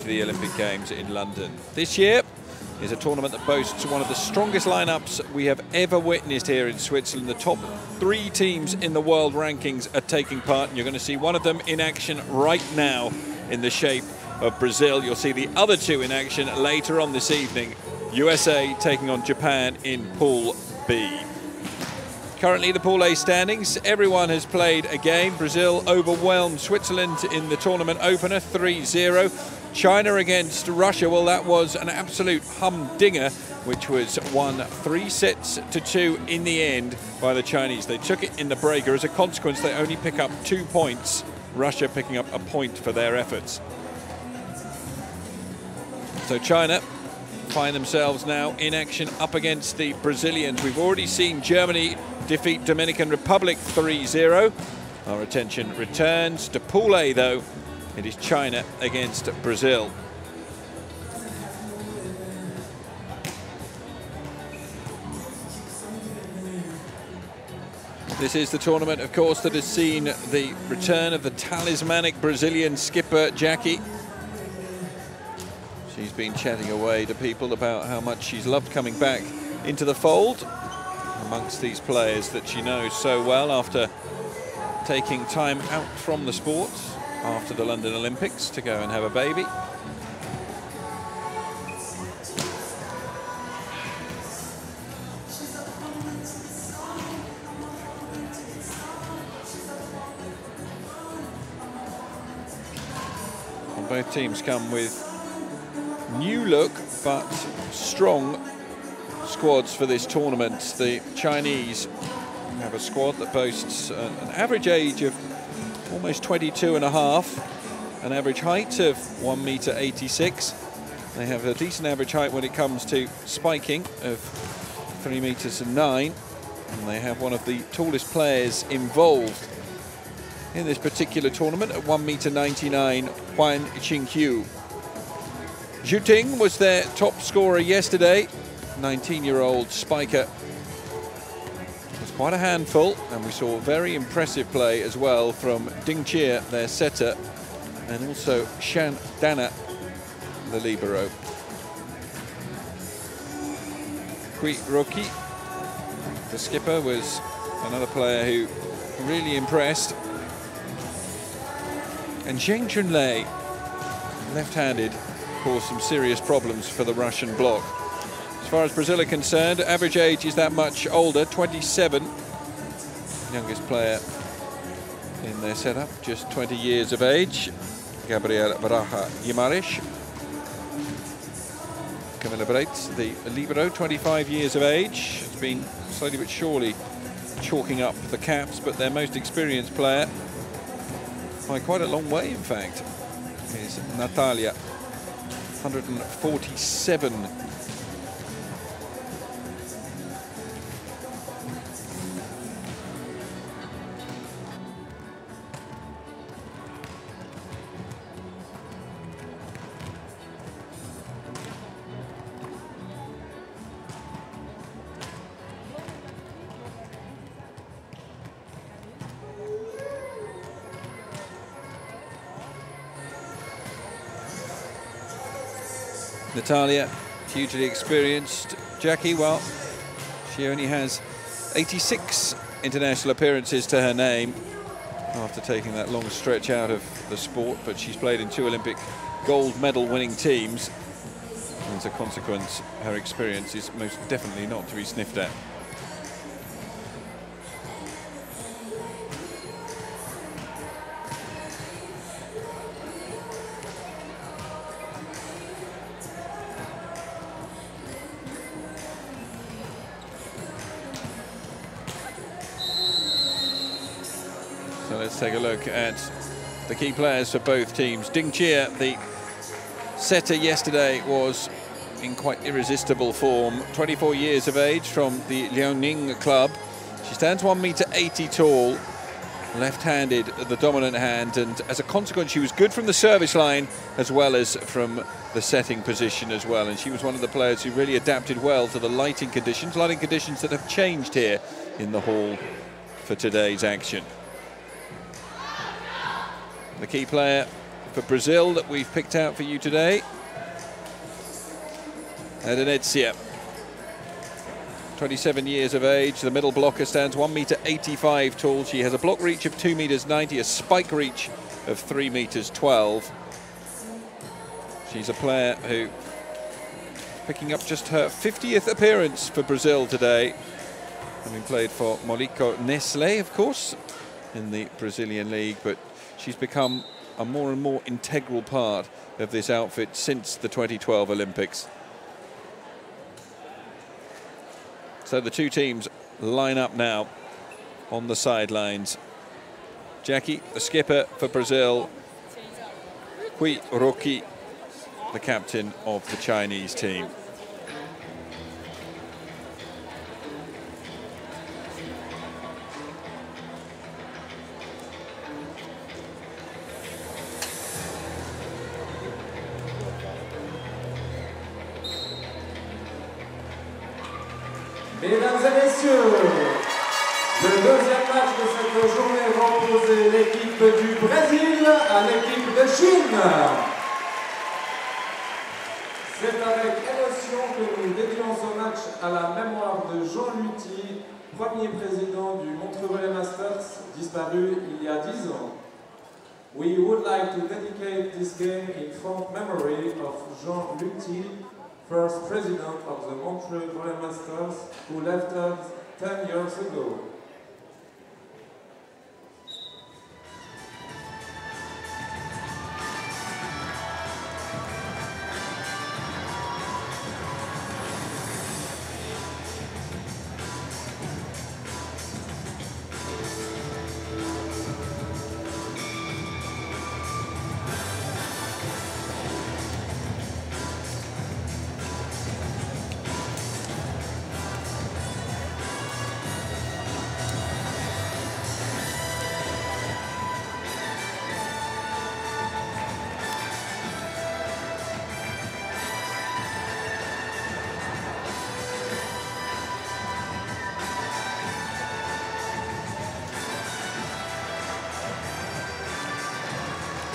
to the Olympic Games in London. This year is a tournament that boasts one of the strongest lineups we have ever witnessed here in Switzerland. The top 3 teams in the world rankings are taking part, and you're going to see one of them in action right now in the shape of Brazil. You'll see the other 2 in action later on this evening. USA taking on Japan in Pool B. Currently the Pool A standings, everyone has played a game. Brazil overwhelmed Switzerland in the tournament opener 3-0. China against Russia, well, that was an absolute humdinger, which was won 3-2 in the end by the Chinese. They took it in the breaker. As a consequence, they only pick up 2 points, Russia picking up a point for their efforts. So China find themselves now in action up against the Brazilians. We've already seen Germany defeat Dominican Republic 3-0. Our attention returns to Pool A, though. It is China against Brazil. This is the tournament, of course, that has seen the return of the talismanic Brazilian skipper, Jackie. She's been chatting away to people about how much she's loved coming back into the fold amongst these players that she knows so well after taking time out from the sport after the London Olympics to go and have a baby. And both teams come with new look but strong squads for this tournament. The Chinese have a squad that boasts an average age of almost 22.5, an average height of 1.86 m. They have a decent average height when it comes to spiking of 3.9 meters, and they have one of the tallest players involved in this particular tournament at 1.99 m, Huan Qingqiu. Zhu Ting was their top scorer yesterday. 19-year-old spiker was quite a handful, and we saw very impressive play as well from Ding Chia, their setter, and also Shan Dana, the libero. Kui Roki, the skipper, was another player who really impressed. And Zheng Chunlei, left-handed, caused some serious problems for the Russian bloc. As far as Brazil are concerned, average age is that much older, 27. Youngest player in their setup, just 20 years of age. Gabriel Baraja Guimarães. Camila Breitz, the libero, 25 years of age. Has been slowly but surely chalking up the caps, but their most experienced player, by quite a long way in fact, is Natalia, 147. Natalia, hugely experienced. Jackie, well, she only has 86 international appearances to her name after taking that long stretch out of the sport, but she's played in 2 Olympic gold medal winning teams. And as a consequence, her experience is most definitely not to be sniffed at. So let's take a look at the key players for both teams. Ding Chia, the setter yesterday, was in quite irresistible form. 24 years of age from the Liaoning club. She stands 1.80 meters tall, left-handed, the dominant hand, and as a consequence she was good from the service line as well as from the setting position as well. And she was one of the players who really adapted well to the lighting conditions that have changed here in the hall for today's action. The key player for Brazil that we've picked out for you today. Venezia, 27 years of age. The middle blocker stands 1.85 meters tall. She has a block reach of 2.90 meters, a spike reach of 3.12 meters. She's a player who picking up just her 50th appearance for Brazil today, having played for Molico Nestlé, of course, in the Brazilian league, but she's become a more and more integral part of this outfit since the 2012 Olympics. So the two teams line up now on the sidelines. Jackie, the skipper for Brazil, Hui Roki, the captain of the Chinese team. Mesdames et messieurs, le deuxième match de cette journée va opposer l'équipe du Brésil à l'équipe de Chine. C'est avec émotion que nous dédions ce match à la mémoire de Jean Luthi, premier président du Montreux Relay Masters, disparu il y a 10 ans. We would like to dedicate this game in fond memory of Jean Luthi, first president of the Montreux Relay Masters, who left us 10 years ago.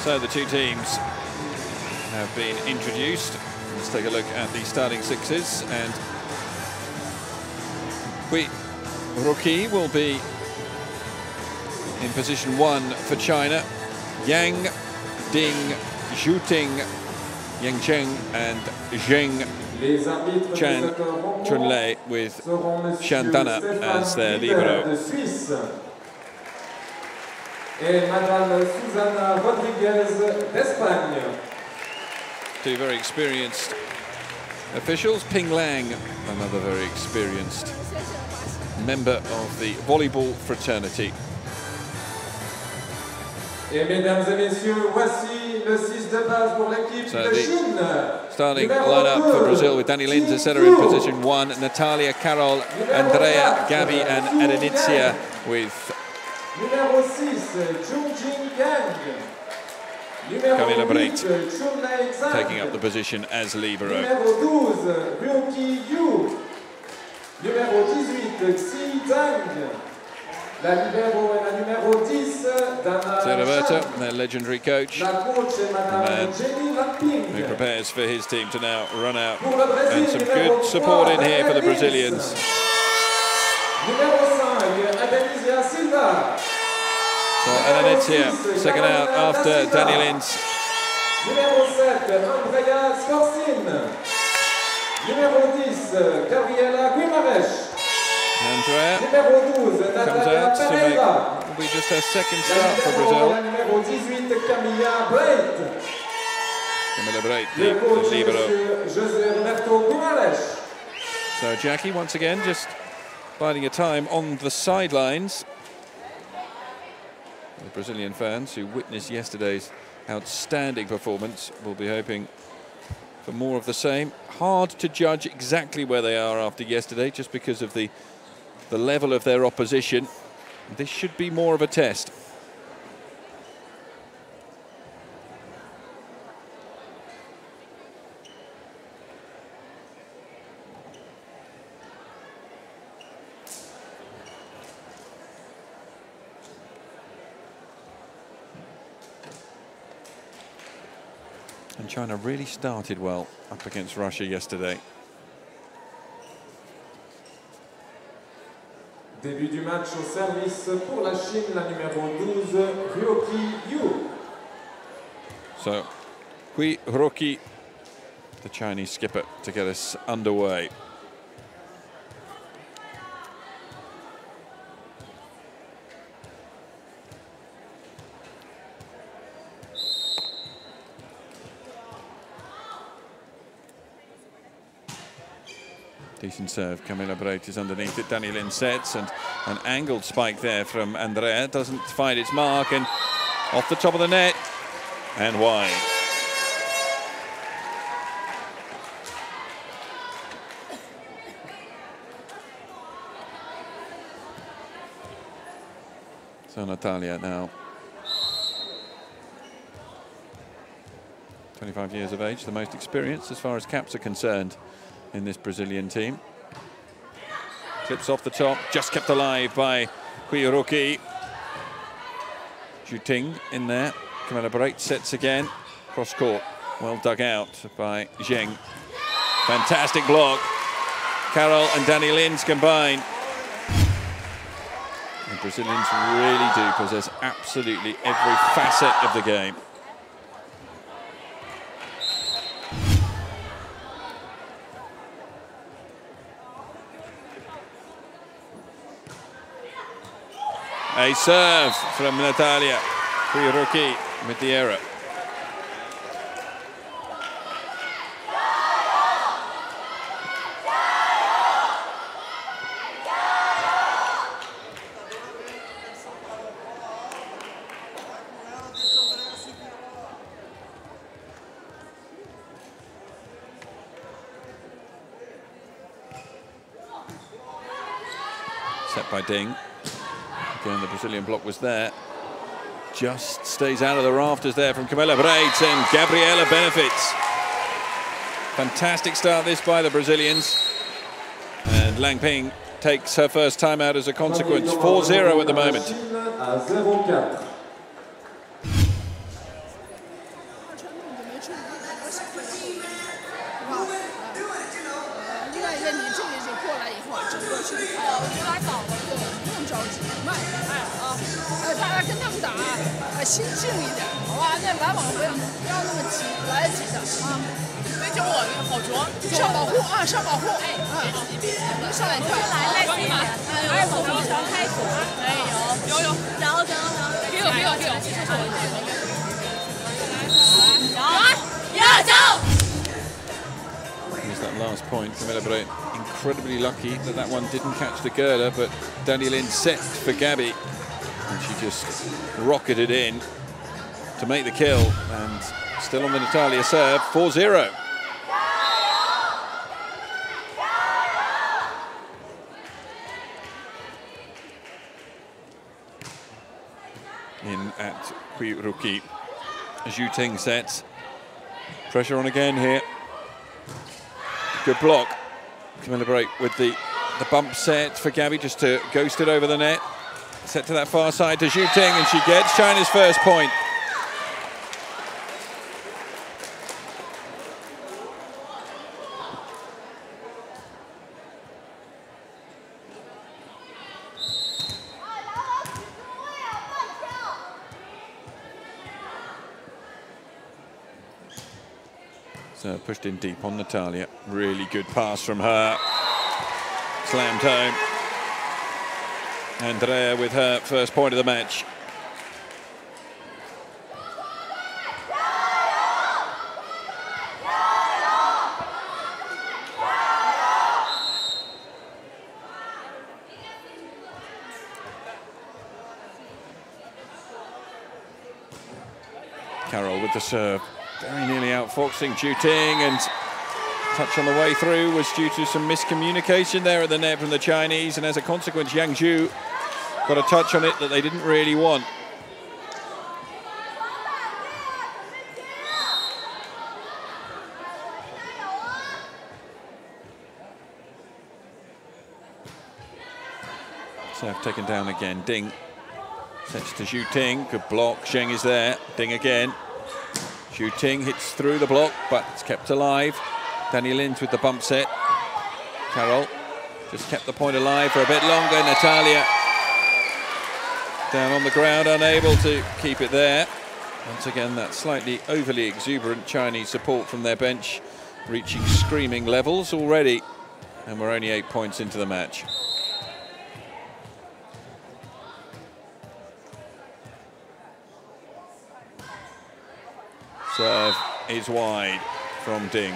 So the two teams have been introduced. Let's take a look at the starting sixes. And Hui Roki will be in position 1 for China. Yang, Ding, Zhu Ting, Yang Cheng and Zheng Chunlei with Shandana as their libero. Et Madame Susana Rodriguez d'Espagne. Two very experienced officials. Ping Lang, another very experienced member of the volleyball fraternity. Et mesdames et messieurs, voici le 6 de base pour l'équipe de Chine. Starting line-up for Brazil with Dani Lindsay setter in position 1, Natalia, Carol, Andrea, Gabi and Edenitsia with Numéro 6, Jungjin Kang. Camila Breit taking up the position as libero. Numéro 12, Ryuki Yu. Numéro 18, Xi Zhang. La libero est la numéro 10, Dana Roberta, their legendary coach, la coach est Madame Jenny Lamping. who prepares for his team to now run out. And some good support in here for the Brazilians. Numéro 5, Adenisia Silva. So Edenitsia second out after Dani Lindsay. Numéro 7, Andrea Skorsin. Numéro 10, Gabriela Guimarães. Andrea Numéro 12, comes Natalia out to make, Pereira. will be just her second start for Brazil. La numéro 18, Camilla Breit. Camila Breit, Le the coach, libero. Monsieur José Roberto Guimarães. So Jackie, once again, just biding a time on the sidelines. The Brazilian fans who witnessed yesterday's outstanding performance will be hoping for more of the same. Hard to judge exactly where they are after yesterday, just because of the level of their opposition. This should be more of a test. And China really started well up against Russia yesterday. Début du match au service pour la Chine, la numéro 12, Ryoki Yu. So, Hui Roki, the Chinese skipper, to get us underway. Decent serve. Camilla Breit is underneath it. Danny Lin sets, and an angled spike there from Andrea. Doesn't find its mark, and off the top of the net and wide. So Natalia now 25 years of age, the most experienced as far as caps are concerned in this Brazilian team. Clips off the top, just kept alive by Hui Roki. Zhu Ting in there. Camilla Breit sets again. Cross court, well dug out by Zheng. Fantastic block. Carol and Danny Lins combine. The Brazilians really do possess absolutely every facet of the game. A serve from Natalia. Hui Roki with the error. Set by Ding. Again, the Brazilian block was there. Just stays out of the rafters there from Camilla Breit, and Gabriela benefits. Fantastic start this by the Brazilians. And Lang Ping takes her first time out as a consequence. 4-0 at the moment. Here's that last point. Camilla Breit incredibly lucky that that one didn't catch the girder, but Danny Lin set for Gabby, and she just rocketed in to make the kill, and still on the Natalia serve. 4-0. In at Hui Roki. Zhu Ting sets. Pressure on again here. Good block. Camilla Breit with the bump set for Gabby, just to ghost it over the net. Set to that far side to Zhu Ting, and she gets China's first point. So pushed in deep on Natalia. Really good pass from her. Slammed home. Andrea with her first point of the match. Carol with the serve. Very nearly outfoxing Zhu Ting, and touch on the way through was due to some miscommunication there at the net from the Chinese, and as a consequence Yang Zhu got a touch on it that they didn't really want. Serve taken down again. Ding sets to Zhu Ting. Good block. Zheng is there. Ding again. Zhu Ting hits through the block, but it's kept alive. Danny Lins with the bump set. Carol just kept the point alive for a bit longer. Natalia down on the ground, unable to keep it there. Once again, that slightly overly exuberant Chinese support from their bench, reaching screaming levels already. And we're only 8 points into the match. Serve is wide from Ding.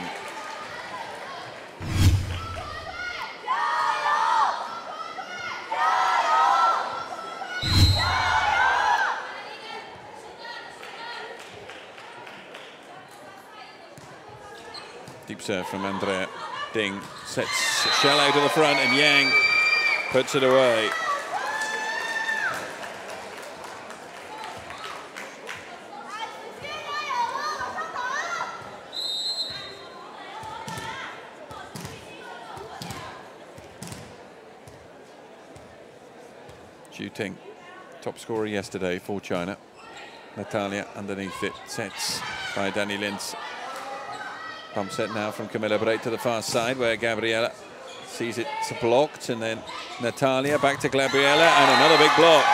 Deep serve from Andrea. Ding sets shell out of the front and Yang puts it away. Zhu Ting, top scorer yesterday for China. Natalia underneath it, sets by Danny Lins. Pump set now from Camilla Breit to the far side where Gabriela sees it blocked, and then Natalia back to Gabriela and another big block.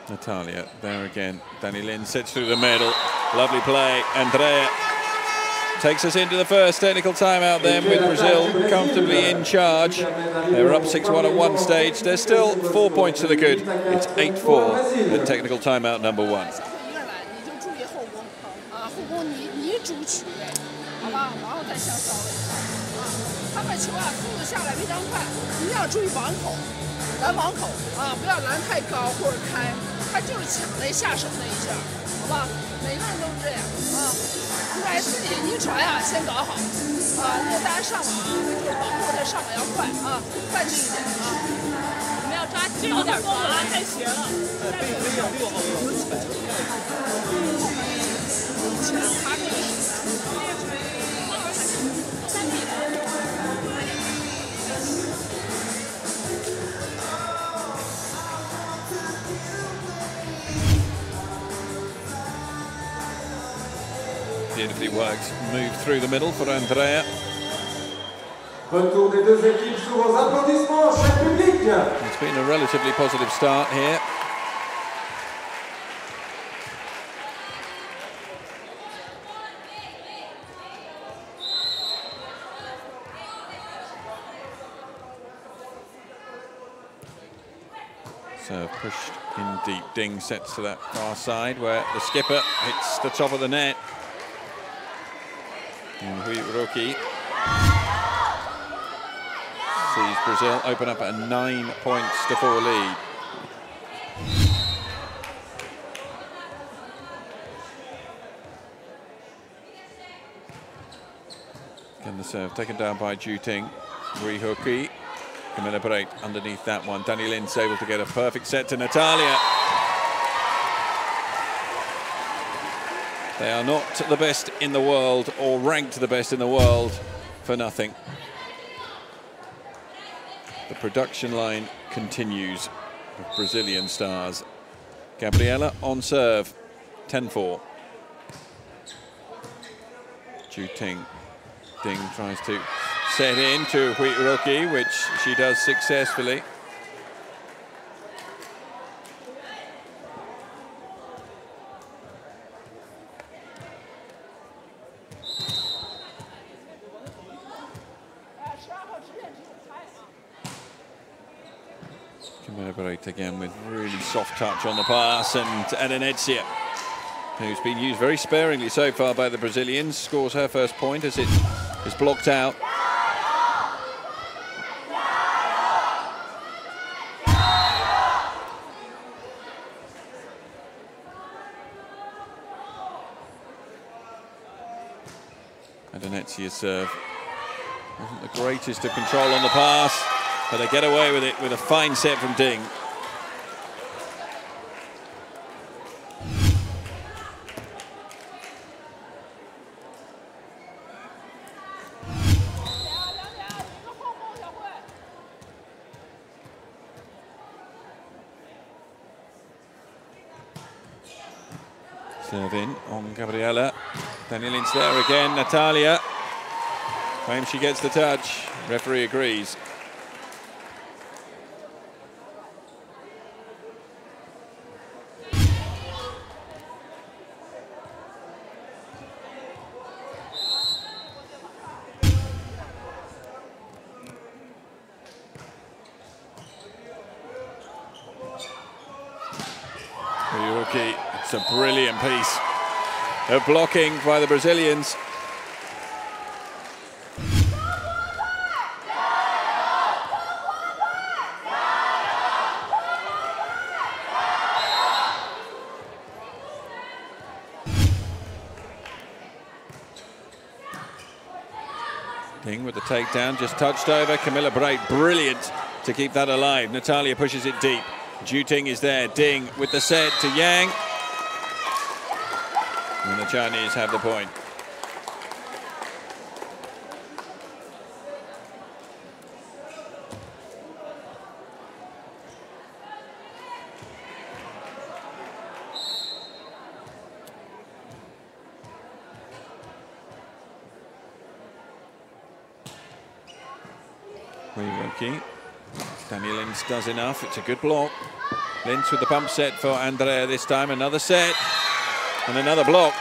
Natalia there again. Danny Lin sits through the middle. Lovely play. Andrea takes us into the first technical timeout then, with Brazil comfortably in charge. They were up 6-1 at one stage. There's still 4 points to the good. It's 8-4 at technical timeout number 1. Beautifully worked move through the middle for Andrea. Retour des deux équipes sous vos applaudissements, cher public. It's been a relatively positive start here. So pushed in deep. Ding sets to that far side where the skipper hits the top of the net. And Hui Roki sees Brazil open up a 9 points to 4 lead. Again, the serve taken down by Zhu Ting. Hui Roki. Camilla Breit underneath that one. Danny Lin's able to get a perfect set to Natalia. They are not the best in the world, or ranked the best in the world, for nothing. The production line continues with Brazilian stars. Gabriela on serve, 10-4. Zhu Ting. Ding tries to set in to Hui Roki, which she does successfully. Camilla Breit again with really soft touch on the pass, and Adenetsia, who's been used very sparingly so far by the Brazilians, scores her first point as it is blocked out. Adenetsia's serve wasn't the greatest of control on the pass, but they get away with it with a fine set from Ding. Serve in on Gabriela. Daniel Lynch there again. Natalia claims she gets the touch. Referee agrees. It's a brilliant piece of blocking by the Brazilians. Ding with the takedown, just touched over. Camilla Braid, brilliant to keep that alive. Natalia pushes it deep. Juting is there. Ding with the set to Yang. And the Chinese have the point. Daniel Lynch does enough. It's a good block. Lynch with the pump set for Andrea this time. Another set and another block.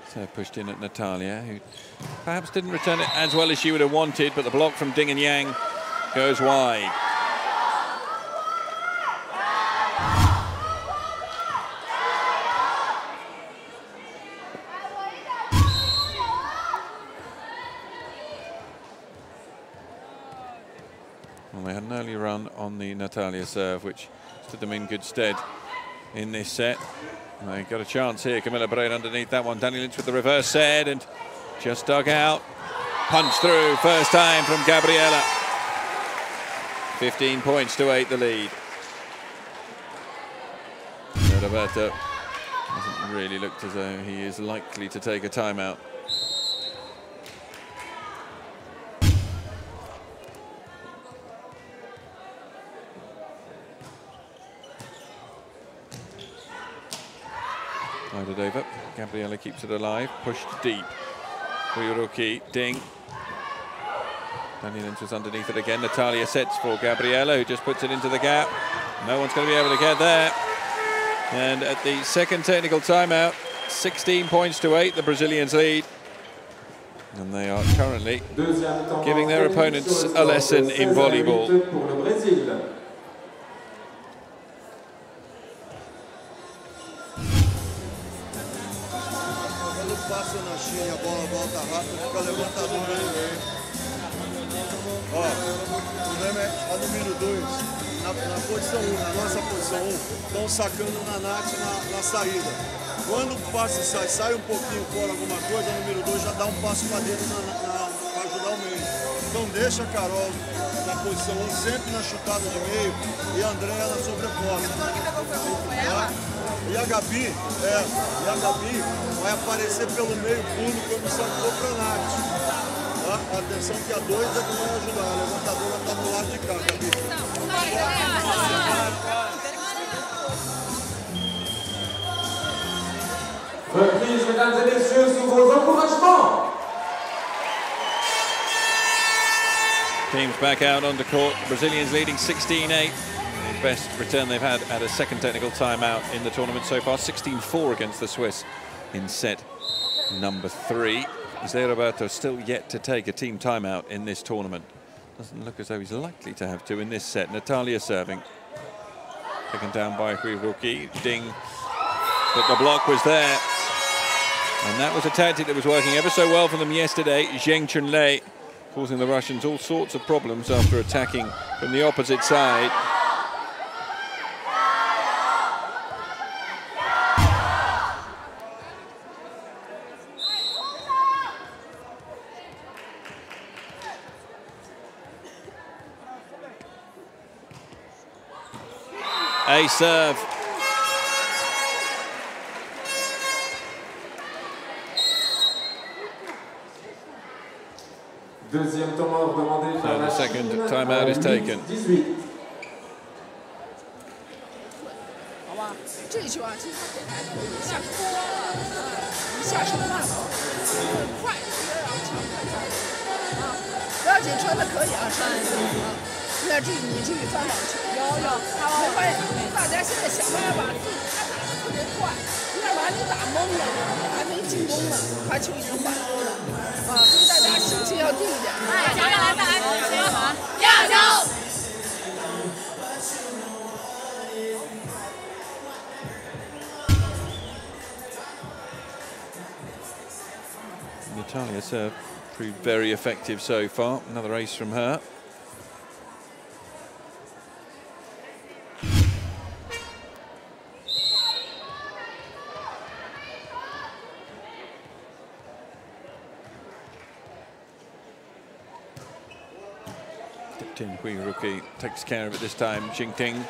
So pushed in at Natalia, who perhaps didn't return it as well as she would have wanted, but the block from Ding and Yang goes wide. Well, they had an early run on the Natalia serve, which stood them in good stead in this set. They got a chance here. Camilla Braid underneath that one. Daniel Lynch with the reverse set and just dug out. Punch through, first time from Gabriela. 15 points to 8 the lead. Roberto hasn't really looked as though he is likely to take a timeout. Loaded over. Gabriela keeps it alive. Pushed deep. Uyuruki, Ding. Daniel Lynch was underneath it again. Natalia sets for Gabriela, who just puts it into the gap. No one's going to be able to get there. And at the second technical timeout, 16 points to 8, the Brazilians lead. And they are currently giving their opponents a lesson in volleyball. Passa na China, a bola volta rápido, fica levantador aí. Ó, o problema é a número 2, na posição 1, na nossa posição 1, estão sacando na Nath na saída. Quando o passe sai um pouquinho fora alguma coisa, a número 2 já dá um passo para dentro para ajudar o meio. Então deixa a Carol na posição 1, sempre na chutada de meio, e a Andrea na sobreposta. Tá? E a Gabi vai aparecer pelo meio fundo como sacou para a Nath. Tá? Atenção que a 2 é que vai ajudar. A levantadora está do lado de cá, Gabi. Reprise, mesdames et messieurs, sous vos encouragements. Teams back out onto court. The Brazilians leading 16-8. The best return they've had at a second technical timeout in the tournament so far. 16-4 against the Swiss in set number 3. José Roberto still yet to take a team timeout in this tournament. Doesn't look as though he's likely to have to in this set. Natalia serving. Taken down by Uyuruki. Ding. But the block was there. And that was a tactic that was working ever so well for them yesterday. Zheng Chunlei causing the Russians all sorts of problems after attacking from the opposite side. A serve. Deuxième temps mort demandé par la the second Chine. timeout is taken. 18. 好吧，这一球啊，其实下手多了，下手慢了，快，然后抢快下手啊，不要紧，传的可以啊，传的可以啊。现在你注意翻网球，有，没发现？大家现在想办法把自己他打的特别快，要不然你打懵了，还没进攻呢，他球已经反攻了啊，所以大家心情要定一点。哎，再来，加油！ Natalia serve proved very effective so far. Another ace from her. Tin Hui rookie takes care of it this time. Jingting.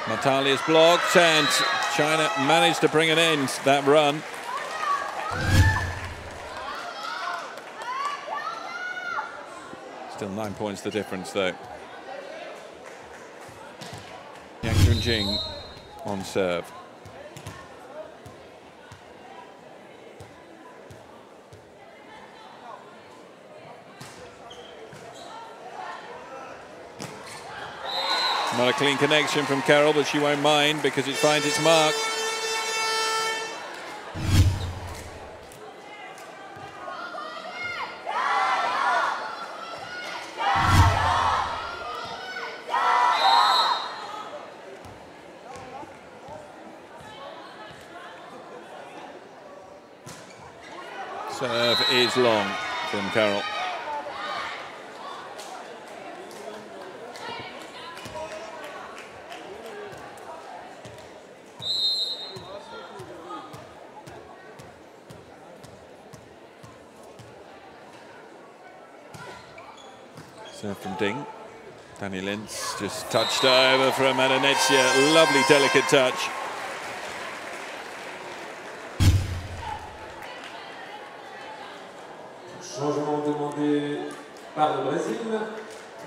Natalia's blocked, and China managed to bring an end to that run. Still 9 points the difference though. Yang Junjing on serve. Not a clean connection from Carol, but she won't mind because it finds its mark. Serve is long from Carol. Serve from Ding. Danny Lintz just touched over from Adanetsia. Lovely, delicate touch. Changement demandé par le Brésil.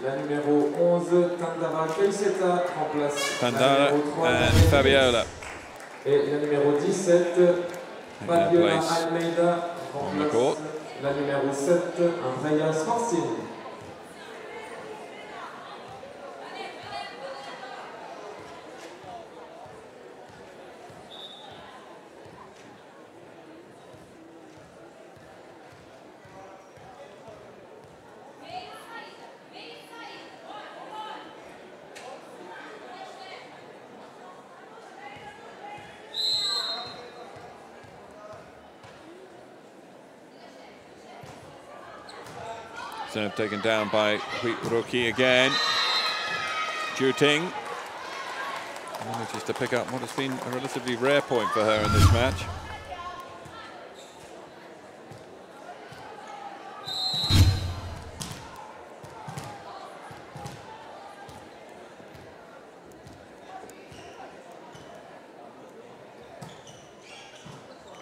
La numéro 11, Tandara Keiseta, remplace Tandara la numéro 3, and Fabiola. Et la numéro 17, Fabiola Almeida, on the court. remplace la numéro 7, Andrea Sforcini. Serve taken down by Hui Ruki again. Juting manages to pick up what has been a relatively rare point for her in this match.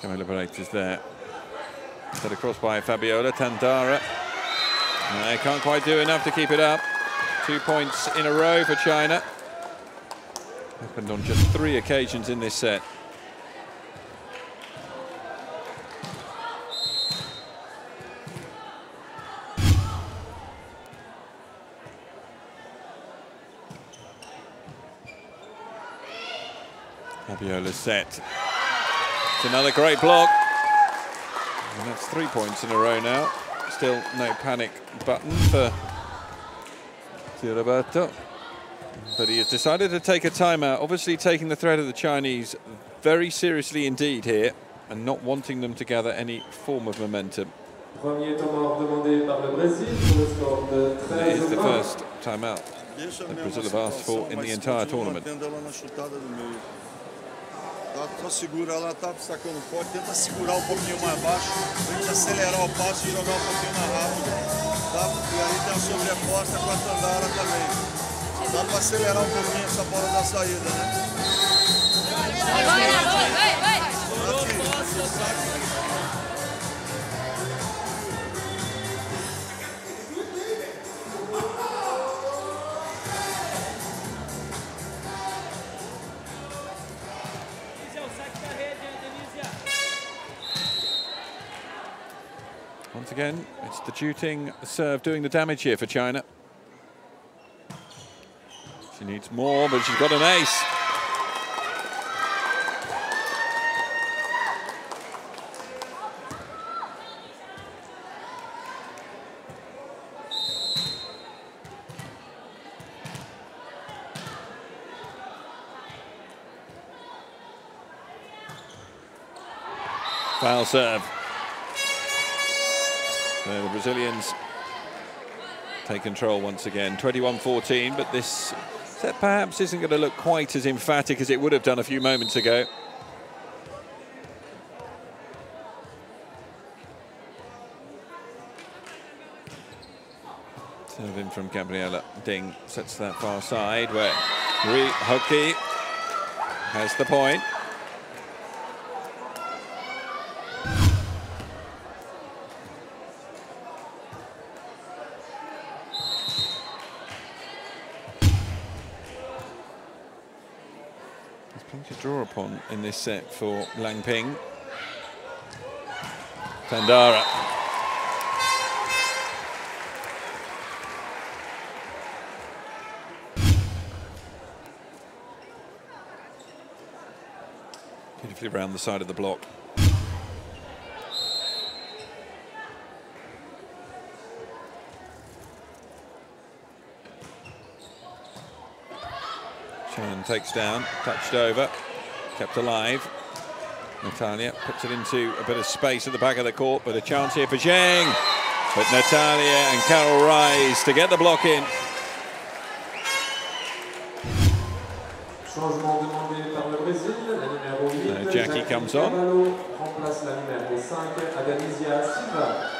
Camilla Breiters there. Set across by Fabiola. Tandara. They can't quite do enough to keep it up. 2 points in a row for China. Happened on just 3 occasions in this set. Fabiola's set. It's another great block. And that's 3 points in a row now. Still no panic button for Roberto, but he has decided to take a timeout, obviously taking the threat of the Chinese very seriously indeed here and not wanting them to gather any form of momentum. Premier temps mort demandé par le Brésil pour le score de 13-20. It is the first timeout that Brazil have asked for in the entire tournament. Só segura, ela está destacando forte, tenta segurar pouquinho mais baixo, pra gente acelerar o passo e jogar pouquinho mais rápido. Tá? E aí tem a sobreposta com a Tandara também. Dá para acelerar um pouquinho essa bola da saída, né? Once again, it's the Juting serve doing the damage here for China. She needs more, but she's got an ace. Foul serve. So the Brazilians take control once again, 21-14, but this set perhaps isn't going to look quite as emphatic as it would have done a few moments ago. Serving from Gabriela Ding sets that far side where Ri Hoki has the point. To draw upon in this set for Lang Ping. Tandara. Beautifully around the side of the block. Chan takes down, touched over, kept alive. Natalia puts it into a bit of space at the back of the court, but a chance here for Zheng. But Natalia and Carol rise to get the block in. Changement demandé par le Brésil, la numéro 8, Jackie comes on. remplace la numéro 5, Adanisia Silva.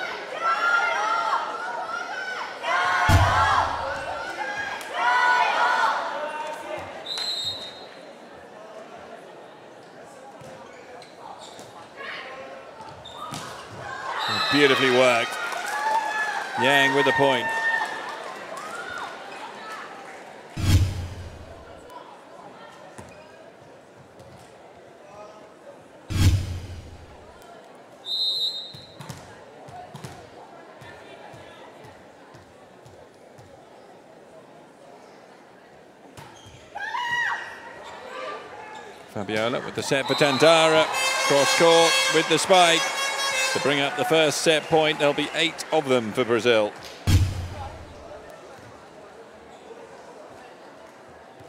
Beautifully worked. Yang with the point. Fabiola with the set for Tandara. Cross court with the spike. To bring up the first set point, there'll be 8 of them for Brazil.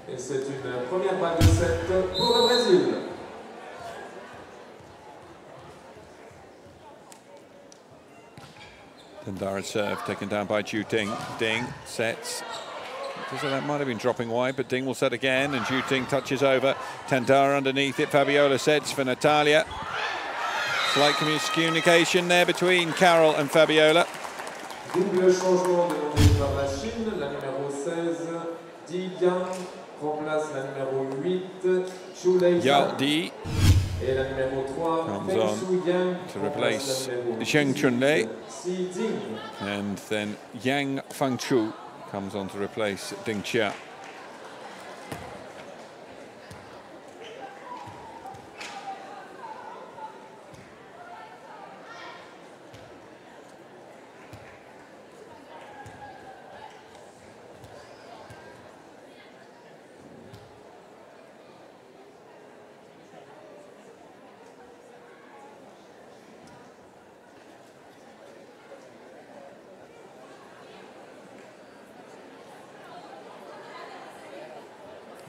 Et c'est une première balle de 7 pour le Brésil. Tandara's serve taken down by Ju Ding. Ding sets. So that might have been dropping wide, but Ding will set again, and Ju Ding touches over. Tandara underneath it. Fabiola sets for Natalia. Slight communication there between Carol and Fabiola. Double changement demandé par la Chine, la numéro 16, Di Yang remplace la numéro 8, Chu Lei. Yao Di et la numéro 3, comes Feng on Shu Yang to replace Zheng Zheng Chunlei, Si Ding. and then Yang Fangchu comes on to replace Ding Chia.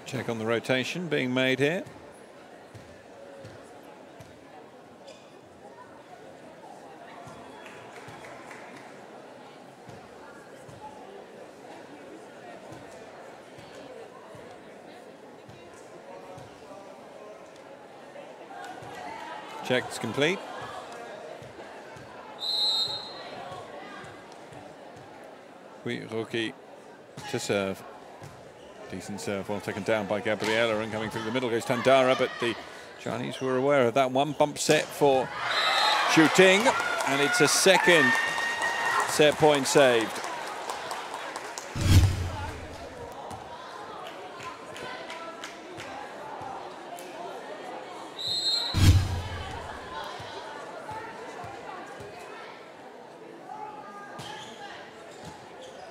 Check on the rotation being made here. Check's complete. Ri Hoki to serve. Decent serve, well taken down by Gabriela, and coming through the middle goes Tandara, but the Chinese were aware of that one. Bump set for shooting, and it's a second set point saved.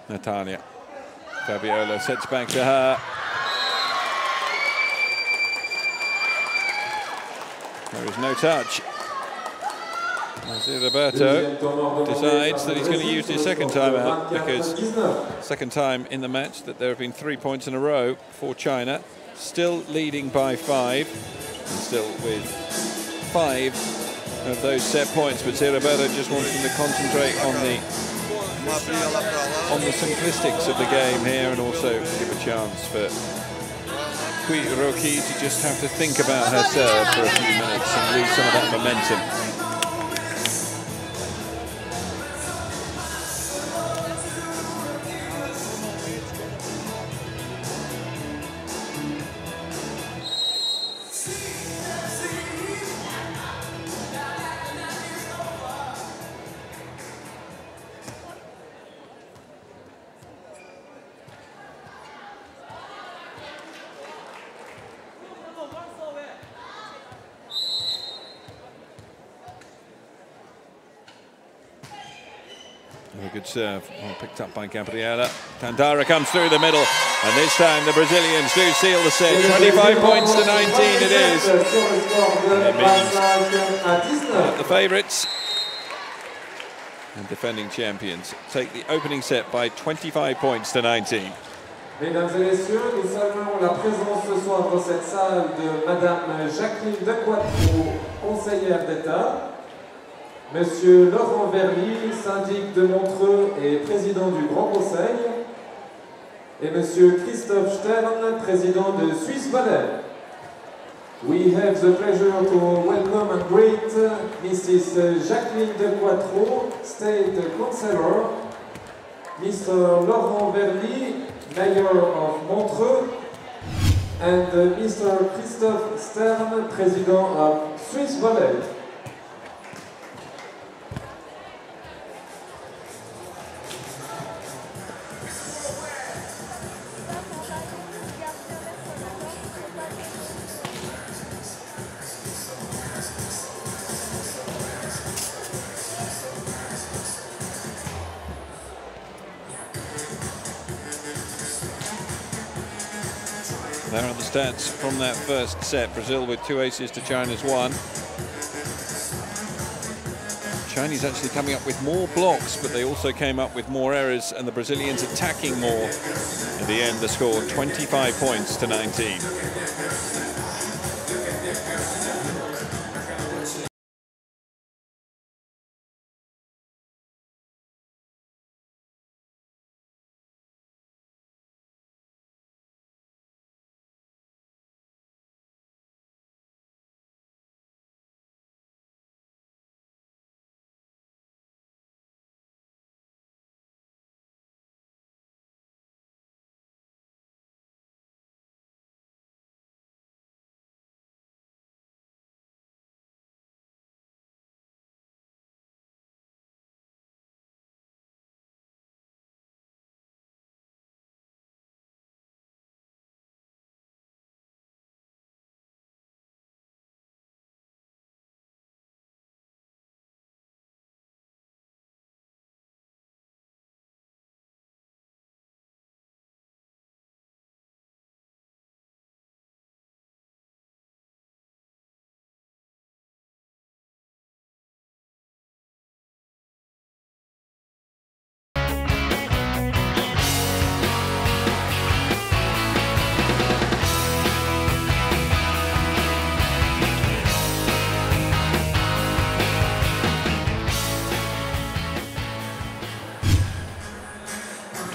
Natalia. Fabiola sets back to her. There is no touch. Roberto decides that he's going to use his second time out, because second time in the match that there have been 3 points in a row for China. Still leading by 5, and still with 5 of those set points. But Roberto just wants them to concentrate on the simplistics of the game here, and also give a chance for Kui Roki to just have to think about her serve for a few minutes and lose some of that momentum. Very good serve, well picked up by Gabriela. Tandara comes through the middle, and this time the Brazilians do seal the set. 25 points to 19 it is. And it means that the favourites and defending champions take the opening set by 25 points to 19. Mesdames et messieurs, nous saluons la présence ce soir dans cette salle de Madame Jacqueline de Quattro, conseillère d'État, Monsieur Laurent Verly, syndic de Montreux et président du Grand Conseil, et Monsieur Christophe Stern, président de Suisse Valais. We have the pleasure to welcome and greet Mrs. Jacqueline de Quattro, State Councillor, Mr. Laurent Verly, Mayor of Montreux, and Mr. Christophe Stern, President of Swiss Valais. There are the stats from that first set. Brazil with 2 aces to China's 1. Chinese actually coming up with more blocks, but they also came up with more errors, and the Brazilians attacking more. At the end, the score 25 points to 19.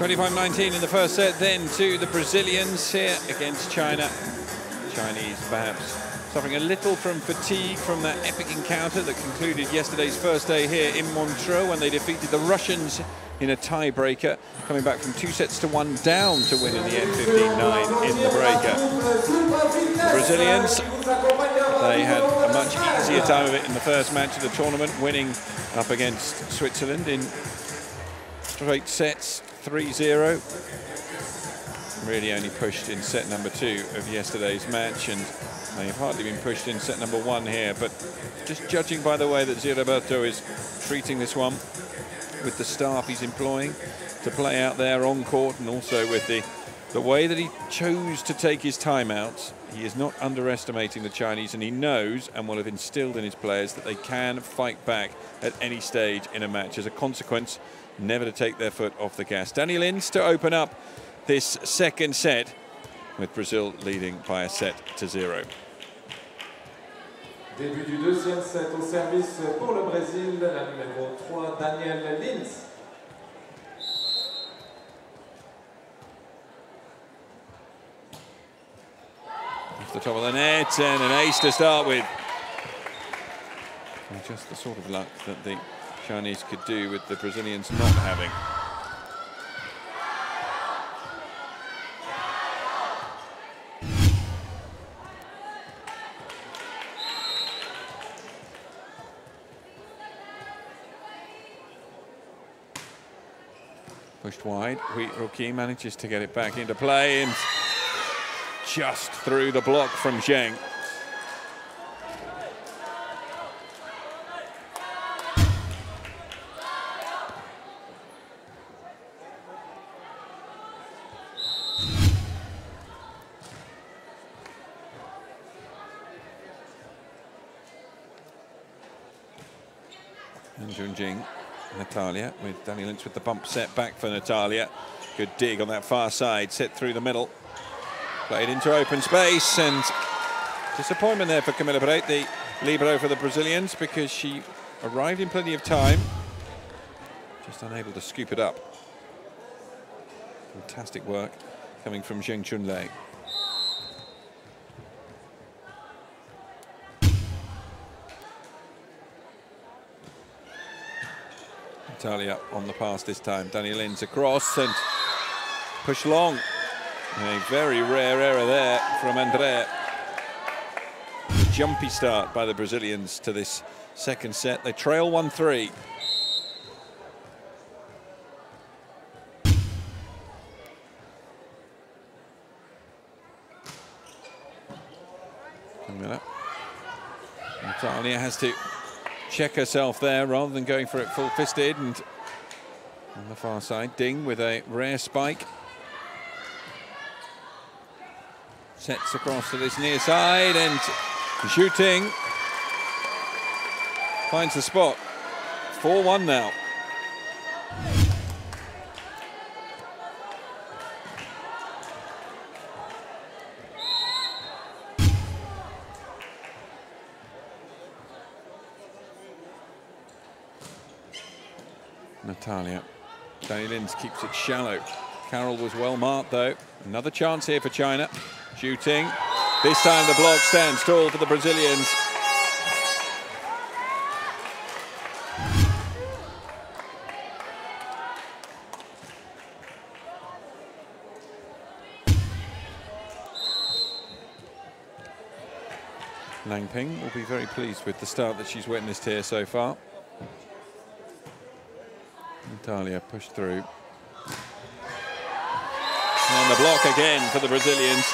(25-19) in the first set, then to the Brazilians here against China. Chinese perhaps suffering a little from fatigue from that epic encounter that concluded yesterday's first day here in Montreux when they defeated the Russians in a tiebreaker, coming back from 2 sets to 1 down to win in the end 15-9 in the breaker. The Brazilians, they had a much easier time of it in the first match of the tournament, winning up against Switzerland in straight sets, 3-0. Really only pushed in set number 2 of yesterday's match, and they've hardly been pushed in set number 1 here, but just judging by the way that Zé Roberto is treating this one, with the staff he's employing to play out there on court, and also with the way that he chose to take his timeouts, he is not underestimating the Chinese, and he knows and will have instilled in his players that they can fight back at any stage in a match. As a consequence, never to take their foot off the gas. Danny Lins to open up this second set, with Brazil leading by a set to 0. Début du deuxième set au service pour le Brésil, la numéro 3, Daniel Lins. Off the top of the net, and an ace to start with. And just the sort of luck that the Chinese could do with the Brazilians not having. Pushed wide, Rookie manages to get it back into play, and just through the block from Zheng. And Junjing, Natalia with Danny Lins with the bump set back for Natalia. Good dig on that far side, set through the middle. Played into open space, and disappointment there for Camila Pereira, the libero for the Brazilians, because she arrived in plenty of time, just unable to scoop it up. Fantastic work coming from Zheng Chunlei. Natalia on the pass this time. Danny Lins across and push long. A very rare error there from Andrea. Jumpy start by the Brazilians to this second set. They trail 1-3. Natalia has to check herself there rather than going for it full-fisted, and on the far side, Ding with a rare spike. Sets across to this near side, and shooting finds the spot. 4-1 now. Natalia. Danny Lins keeps it shallow. Carroll was well marked though. Another chance here for China. Shooting. This time the block stands tall for the Brazilians. Lang Ping will be very pleased with the start that she's witnessed here so far. Natalia pushed through. And the block again for the Brazilians.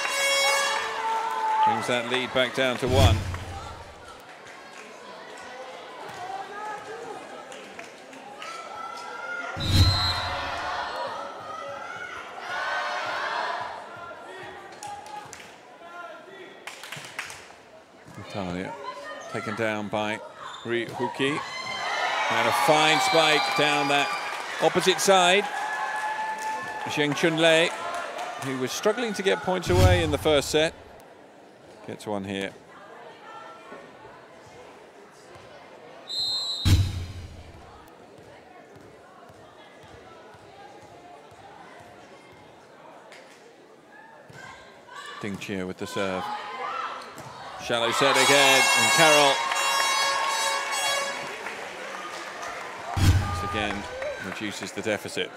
Brings that lead back down to 1. Natalia taken down by Ri Huki. And a fine spike down that opposite side. Zheng Chunlei, who was struggling to get points away in the first set, gets one here. Ding Chia with the serve. Shallow set again, and Carroll. Once again, reduces the deficit.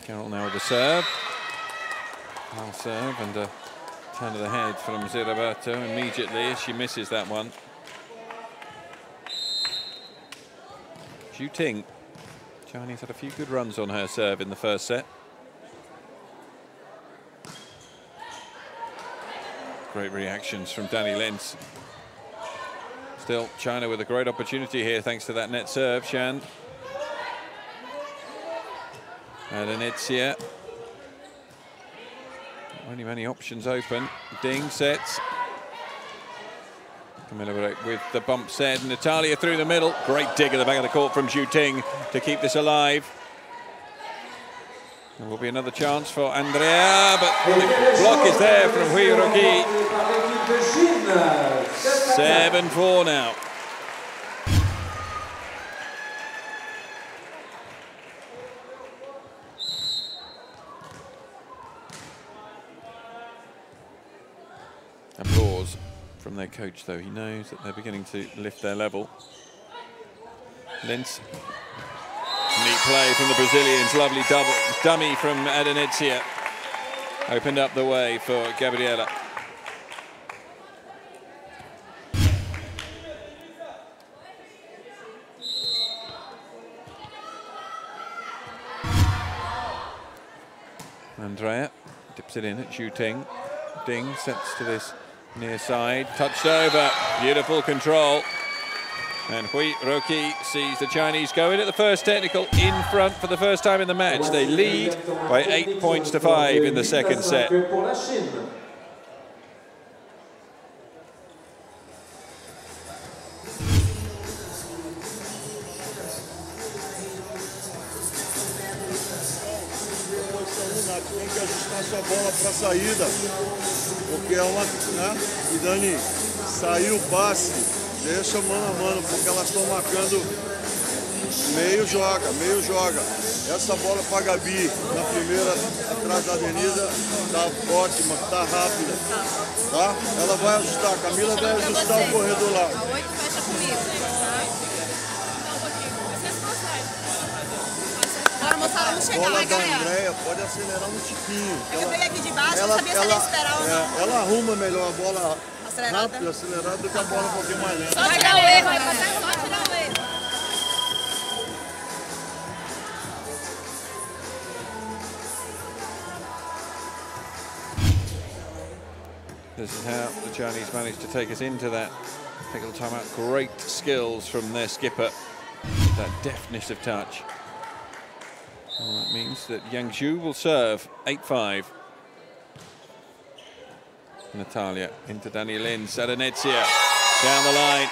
Carroll now with the serve. I'll serve and a turn of the head from Ziraberto immediately as she misses that one. Zhu Ting. Chinese had a few good runs on her serve in the first set. Great reactions from Danny Lins. Still, China with a great opportunity here thanks to that net serve, Shand. Adenetsia. Only many options open. Ding sets. Camilla with the bump set. Natalia through the middle. Great dig at the back of the court from Zhu Ting to keep this alive. There will be another chance for Andrea, but the block is there from Hui Roki. 7-4 now. Applause from their coach, though. He knows that they're beginning to lift their level. Lins. Neat play from the Brazilians. Lovely double dummy from Adenetsia. Opened up the way for Gabriela. Andrea dips it in at Zhu Ting. Ding sets to this near side, touched over, beautiful control. And Hui Roki sees the Chinese go in at the first technical in front for the first time in the match. They lead by 8 points to 5 in the second set. Tem que ajustar sua bola para a saída, porque é uma, né? E Dani, saiu o passe, deixa mano a mano, porque elas estão marcando meio joga. Essa bola para a Gabi, na primeira, atrás da Avenida, tá ótima, tá rápida, tá? Ela vai ajustar, a Camila vai ajustar o corredor lá. A 8 fecha comigo, tá? Agora, moçada, vamos chegar Bola lá, da galera. Andrea pode acelerar um tiquinho. Eu peguei aqui de baixo, não sabia se ela ia esperar ou não. Ela arruma melhor a bola Acelerada. rápida, acelerada, do que a bola um pouquinho mais lenta. Só tirar o erro, vai passar, só tirar o erro. This is how the Chinese managed to take us into that pickle timeout. Great skills from their skipper. That deftness of touch. And that means that Yang Zhu will serve 8-5. Natalia into Danny Lins. Adenetsia down the line.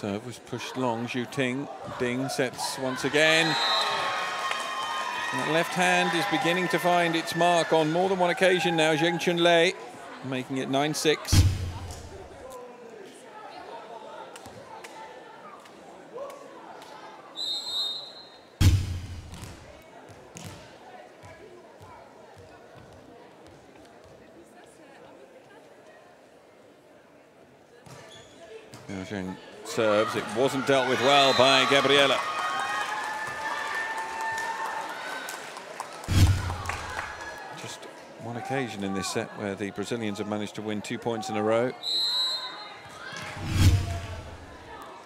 Serve was pushed long. Zhu Ting. Ding sets once again. And that left hand is beginning to find its mark on more than one occasion now. Zheng Chunlei making it 9-6. Now Zheng serves. It wasn't dealt with well by Gabriela. Just one occasion in this set where the Brazilians have managed to win 2 points in a row.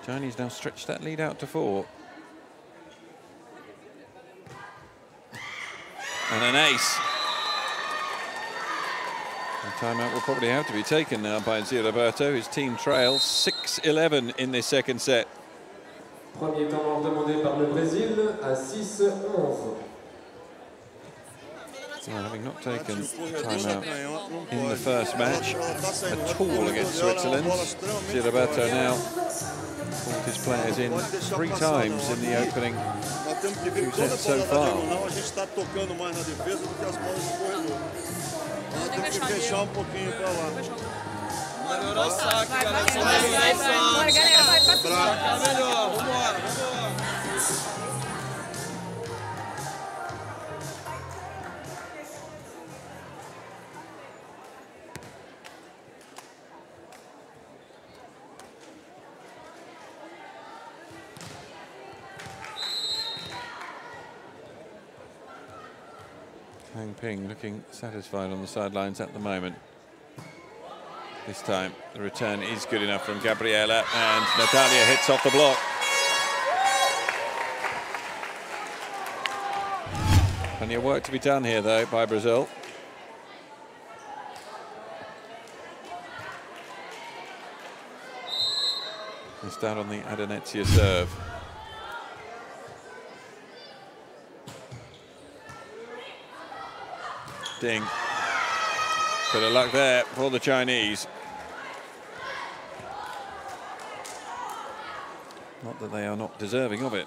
Chinese now stretch that lead out to 4. And an ace. The timeout will probably have to be taken now by Ziraberto. His team trails 6-11 in this second set. Premier temps demandé par le Brésil à 6-11. Well, having not taken time out in the first match at all against Switzerland, Gilberto now brought his players in 3 times in the opening 2 sets so far. Hang Ping looking satisfied on the sidelines at the moment. This time the return is good enough from Gabriela, and Natalia hits off the block. Plenty of work to be done here though by Brazil. Missed out on the Adanetsia serve. Ding. Bit of luck there for the Chinese. Not that they are not deserving of it.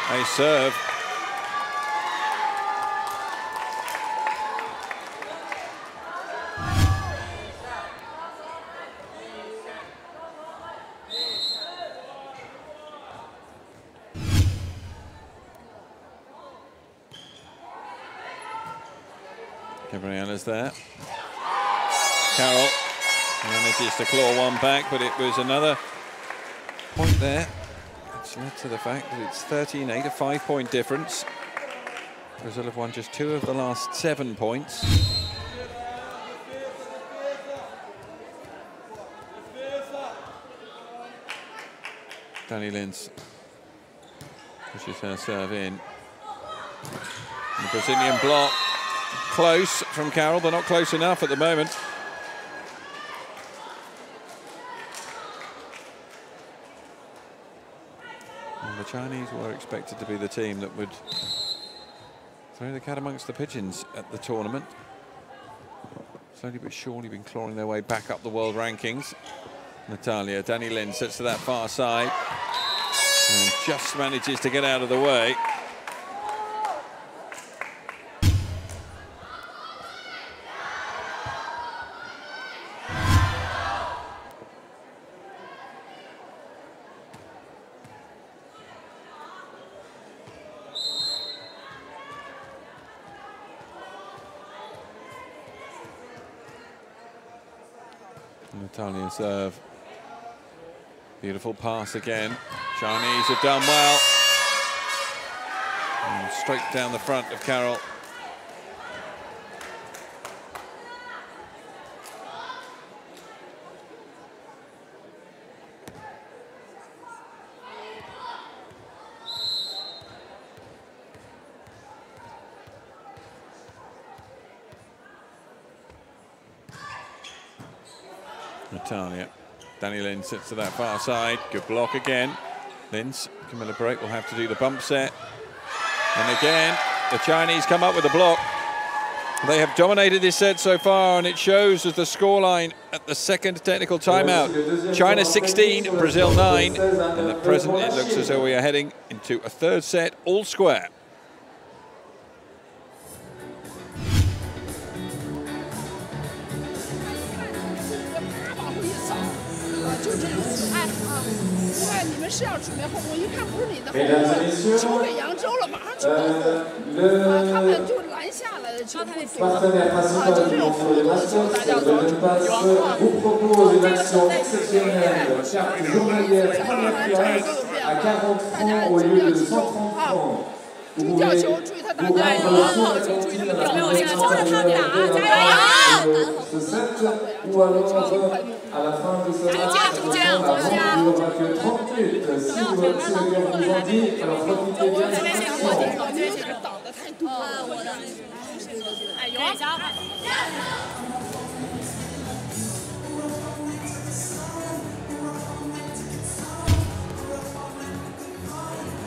A serve. Gabriela's there. Carroll manages to claw one back, but it was another point there, which led to the fact that it's 13-8, a 5-point difference. Brazil have won just 2 of the last 7 points. Dani Lins pushes her serve in. And the Brazilian block. Close from Carroll, but not close enough at the moment. And the Chinese were expected to be the team that would throw the cat amongst the pigeons at the tournament. Slowly but surely been clawing their way back up the world rankings. Natalia, Dani Lin sets to that far side and just manages to get out of the way. Natalia serve. Beautiful pass again. Chinese have done well. And straight down the front of Carroll. Natalia. Dani Lin sits to that far side. Good block again. Lins, Camilla Break will have to do the bump set. And again, the Chinese come up with the block. They have dominated this set so far, and it shows as the scoreline at the second technical timeout. China 16, Brazil 9. And at present, it looks as though we are heading into a third set, all square. Partenaire principal du Montreux Masters, de passe vous propose une action exceptionnelle, carte journalière première classe à 40 francs au lieu de 130 francs. Vous pouvez 他打加油，好球注意那个表情，抽着他打，加油！ce set ou alors à la fin de ce match, avant il n'y aura que 30 minutes. Si le cœur vous en dit, alors profitez bien de cette action. 挡的太多了，我的。哎，有加。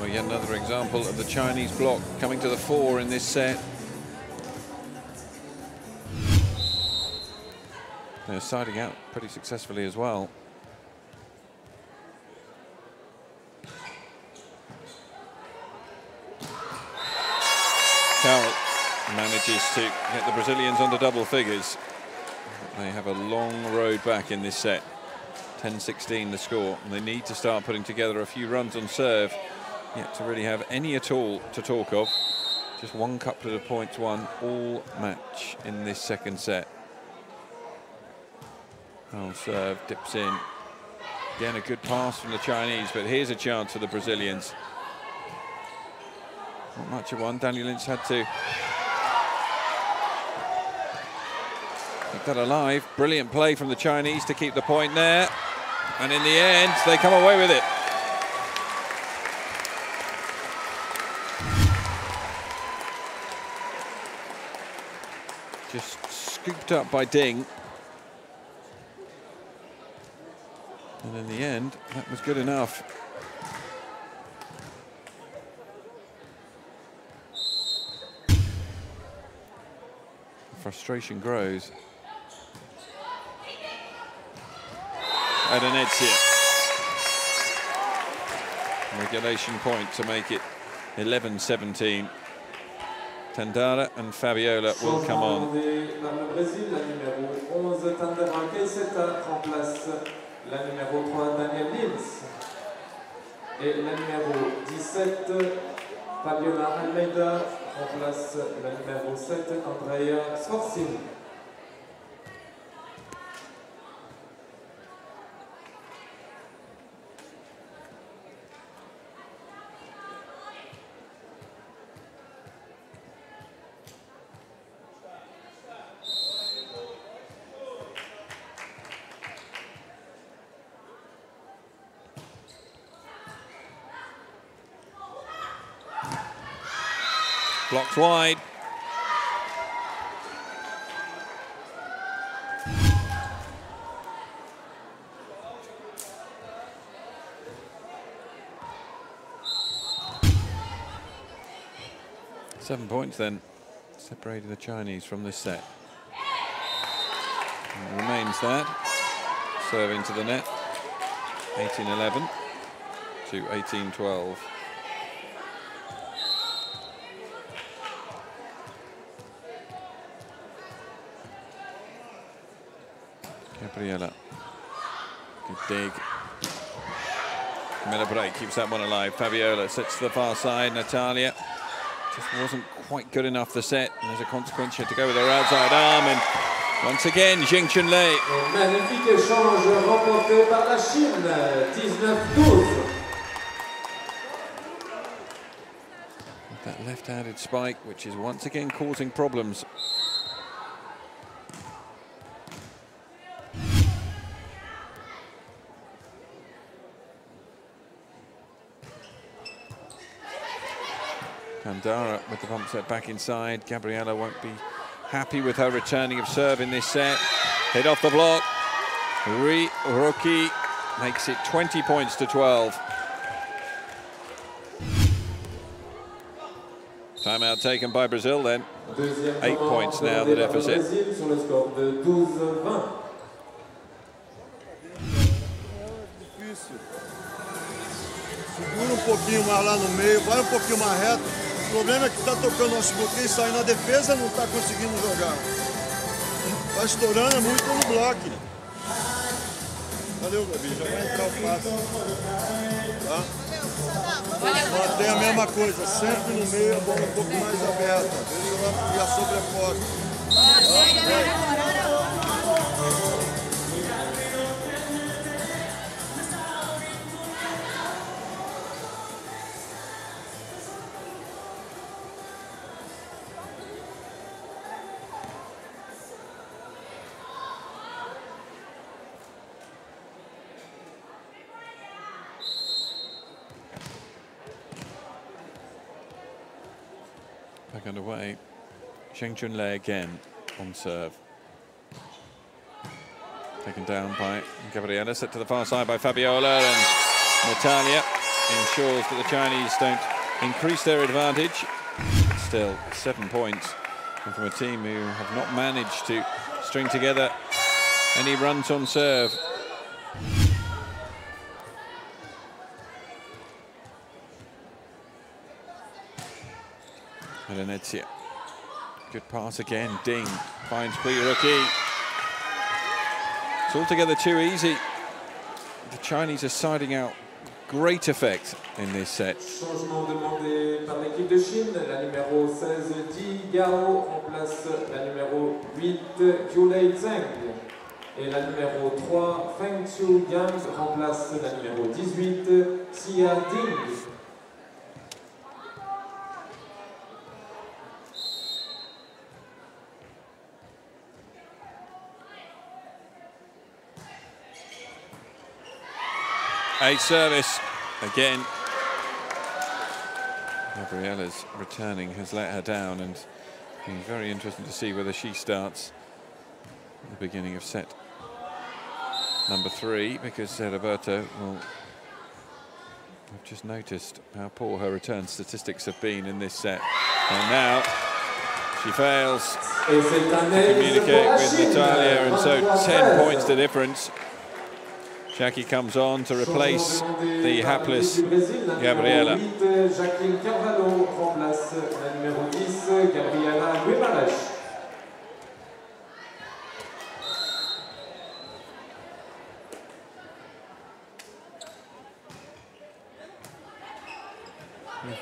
Well, yet another example of the Chinese block coming to the fore in this set. They're siding out pretty successfully as well. Carroll manages to get the Brazilians under double figures. They have a long road back in this set. 10-16 the score, and they need to start putting together a few runs on serve yet to really have any at all to talk of. Just one couplet of points won all match in this second set. Oh, serve dips in. Again, a good pass from the Chinese, but here's a chance for the Brazilians. Not much of one. Daniel Lynch had to keep that alive. Brilliant play from the Chinese to keep the point there. And in the end, they come away with it. Just scooped up by Ding. And in the end, that was good enough. Frustration grows. Adenetsia. Regulation point to make it 11-17. Tandara and Fabiola will come on. La numéro 3, Daniel Lins. Et la numéro 17, Fabiola Almeida, remplace la numéro 7, Andrea Sforcini. Blocked wide. Seven points then, separating the Chinese from this set. And remains that. Serving to the net. 18-11 to 18-12. Gabriela, good dig. Camilla Bray keeps that one alive. Fabiola sets to the far side. Natalia just wasn't quite good enough the set, and as a consequence she had to go with her outside arm, and once again Jing Chunlei. Magnifique échange remporté par la Chine, 19-12. That left-handed spike, which is once again causing problems. Tandara with the pump set back inside. Gabriela won't be happy with her returning of serve in this set. Hit off the block. Rookie makes it 20 points to 12. Timeout taken by Brazil then. 8 points now, the deficit. Segura pouquinho mais lá no meio, vai pouquinho mais reto. O problema é que está tocando nosso bloqueio, sai na defesa, não está conseguindo jogar. Está estourando, é muito no bloco. Valeu, Gabi, já vai entrar o passe. Tá? Mantém a mesma coisa, sempre no meio, a bola um pouco mais aberta. Veja lá e a sobreposta. back underway. Zheng Junlei again on serve. Taken down by Gabriela, set to the far side by Fabiola, and Natalia ensures that the Chinese don't increase their advantage. Still 7 points, and from a team who have not managed to string together any runs on serve. Venezia. Good pass again. Ding finds Rookie. It's altogether too easy. The Chinese are siding out great effect in this set. Changement demandé par l'équipe de Chine. La numéro 16, Di Gao, remplace la numéro 8, Qiulei Zheng. Et la numéro 3, Feng Qiu Yang, remplace la numéro 18, Xia Ding. A service again. Gabriela's returning has let her down, and being very interesting to see whether she starts at the beginning of set number 3, because Roberto will have just noticed how poor her return statistics have been in this set. And now she fails to communicate with Natalia, and so 10 points the difference. Jackie comes on to replace the hapless Gabriela. Jacqueline Carvalho remplace la numéro 10, Gabriela Guimaraes.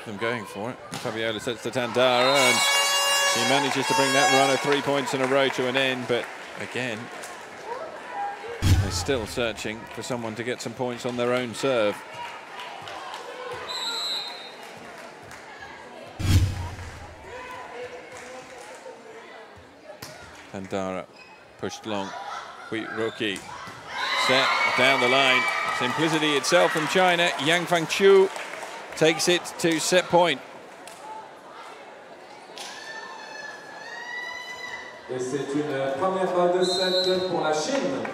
Them going for it. Fabiola sets to Tandara, and she manages to bring that run of 3 points in a row to an end, but again, they're still searching for someone to get some points on their own serve. Tandara pushed long. Rookie set down the line. Simplicity itself from China. Yang Fangqiu takes it to set point. Et c'est une première balle de set pour la Chine.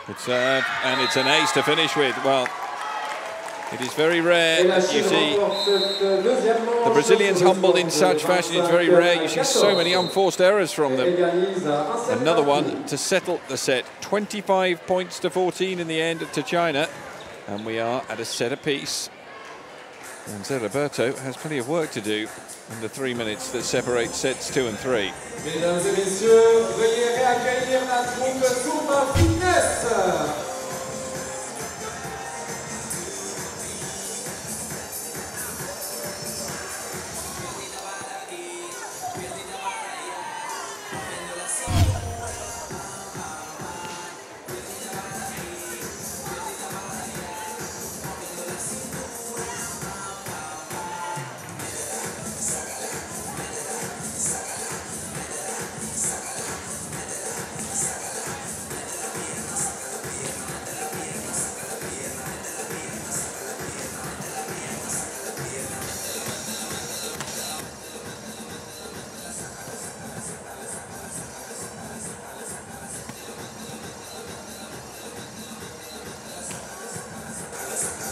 Good serve, and it's an ace to finish with. Well, it is very rare that you see the Brazilians humbled in such fashion. It's very rare. You see so many unforced errors from them. Another one to settle the set. 25 points to 14 in the end to China. And we are at a set apiece. And Zé Roberto has plenty of work to do in the 3 minutes that separate sets 2 and 3. Mesdames et messieurs, veuillez réaccueillir la troupe Zumba Fitness.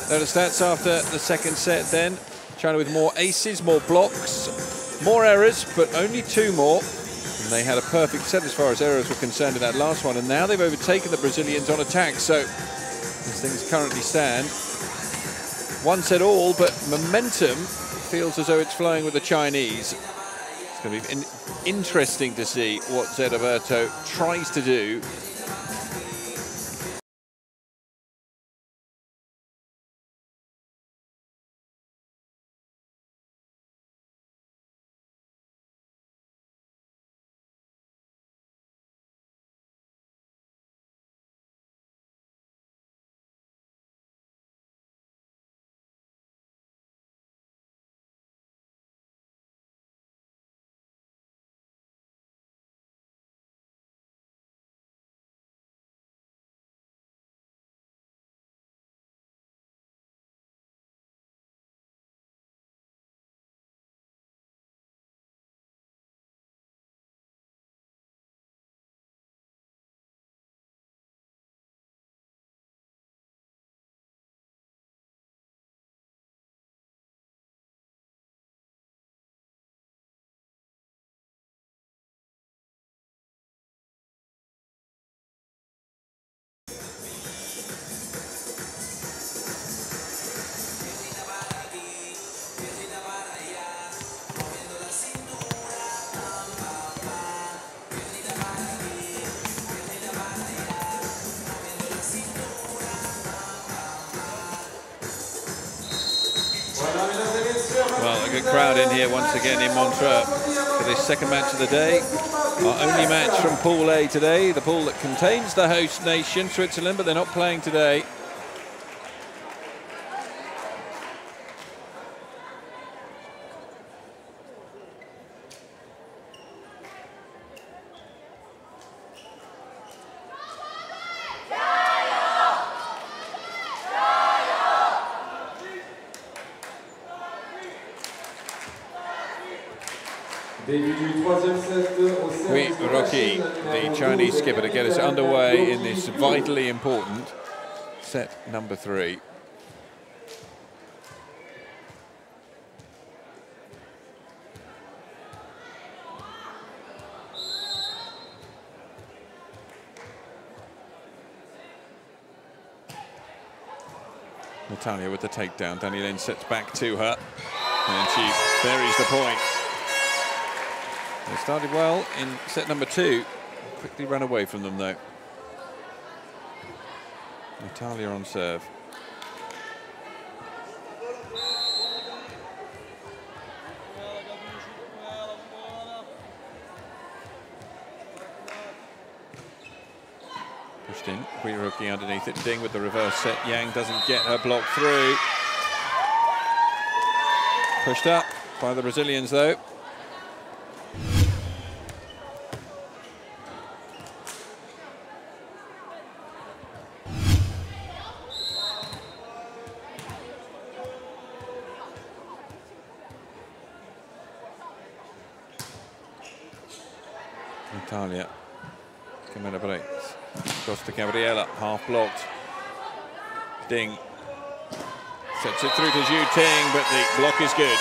There are the stats after the second set then. China with more aces, more blocks, more errors, but only 2 more. And they had a perfect set as far as errors were concerned in that last one, and now they've overtaken the Brazilians on attack. So as things currently stand, 1 set all, but momentum feels as though it's flowing with the Chinese. It's going to be interesting to see what Zé Roberto tries to do Well, a good crowd in here once again in Montreux for this second match of the day. Our only match from Pool A today, the pool that contains the host nation, Switzerland, but they're not playing today. Hui Roki, the Chinese skipper, to get us underway in this vitally important set number 3. Natalia with the takedown. Danny Lin sets back to her, and she buries the point. They started well in set number 2. Quickly run away from them, though. Natalia on serve. Pushed in. Hui Roki underneath it. Ding with the reverse set. Yang doesn't get her block through. Pushed up by the Brazilians, though. Natalia, Camilla breaks, across to Gabriela, half blocked. Ding sets it through to Zhu Ting, but the block is good.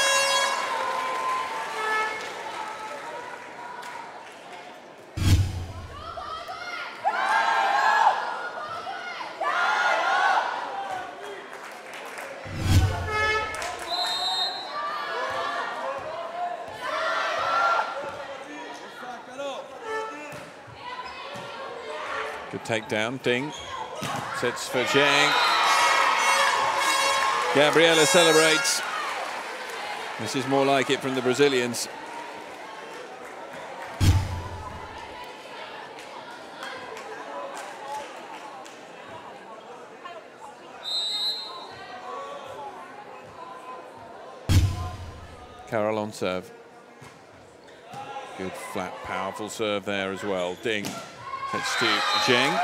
Good takedown, Ding sets for Zhang. Gabriela celebrates. This is more like it from the Brazilians. Carol on serve. Good, flat, powerful serve there as well. Ding. Sets to Zheng.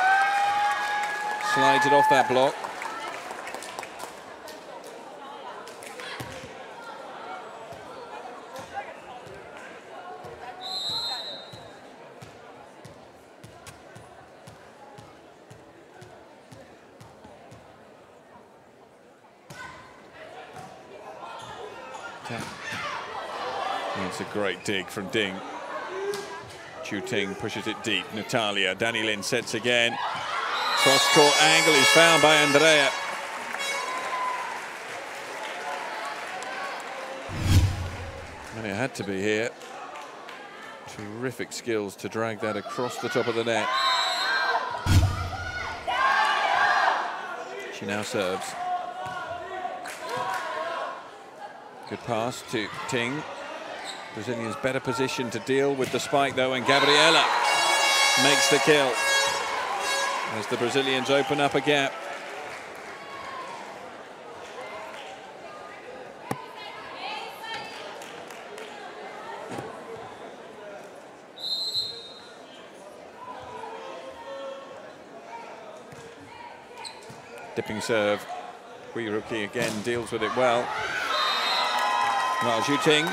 Slides it off that block. It's a great dig from Ding. Zhu Ting pushes it deep. Natalia, Danny Lin sets again. Cross-court angle is found by Andrea. And it had to be here. Terrific skills to drag that across the top of the net. She now serves. Good pass to Ting. Brazilians better positioned to deal with the spike, though, and Gabriela makes the kill as the Brazilians open up a gap. Dipping serve. Hui Roki again deals with it well. Now Zhu Ting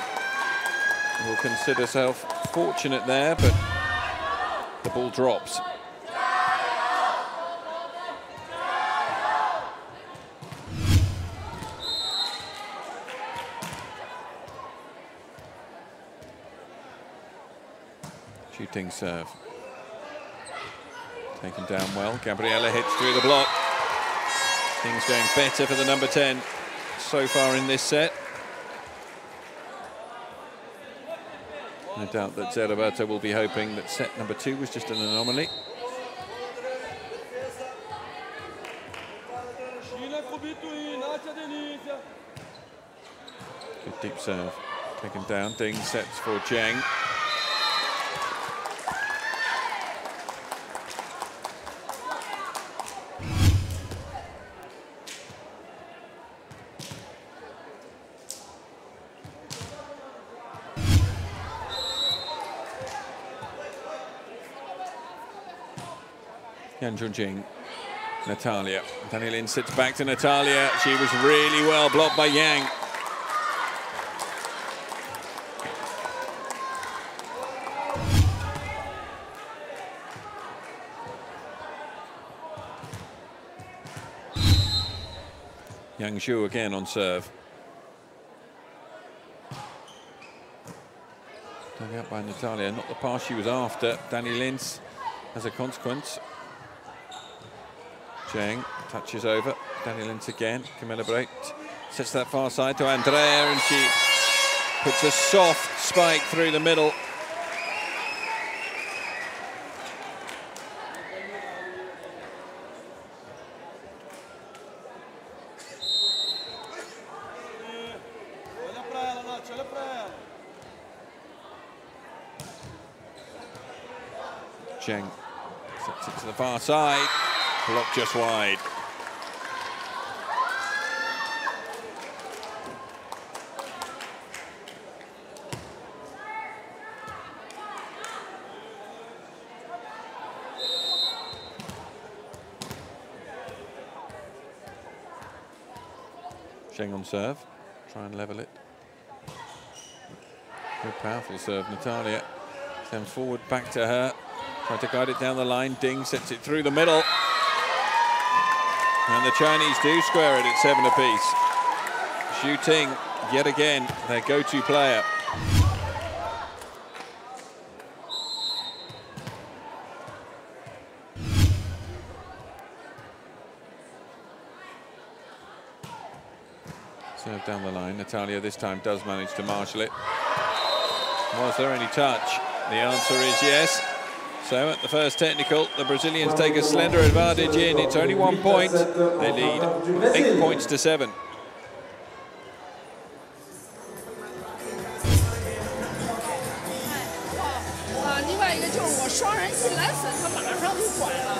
will consider herself fortunate there, but the ball drops. Zhu Ting serve. Taken down well. Gabriela hits through the block. Things going better for the number 10 so far in this set. No doubt that Zé Roberto will be hoping that set number 2 was just an anomaly. Good deep serve. Taken down. Ding sets for Zheng. Yan Junjing, Natalia. Danny Lin sits back to Natalia. She was really well blocked by Yang. Yang Zhu again on serve. Dug out by Natalia, not the pass she was after. Danny Lin's as a consequence. Zheng touches over. Danny Lins again. Camilla Breit sets that far side to Andrea, and she puts a soft spike through the middle. Zheng sets it to the far side. Block just wide. Zheng on serve. Try and level it. Good powerful serve, Natalia. Stems forward, back to her. Try to guide it down the line. Ding sets it through the middle. And the Chinese do square it at 7 apiece. Xu Ting, yet again, their go-to player. Serve down the line. Natalia this time does manage to marshal it. Was there any touch? The answer is yes. So at the first technical, the Brazilians take a slender advantage in. It's only 1 point. They lead 8 points to 7.另外一个就是我双人一来粉，他马上就拐了。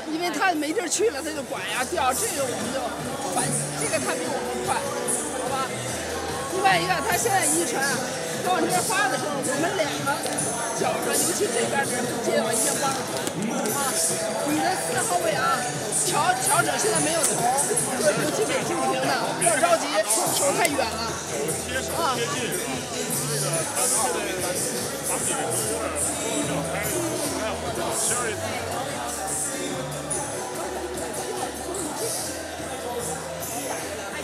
因为他没地儿去了，他就拐呀掉，这个我们就反，这个他比我们快，好吧？另外一个，他现在一传。 他往这边发的时候，我们两个脚上，尤其这边的人不接我一定帮你的4号位啊，乔者现在没有投，尤其给金平的，有点着急，手太远了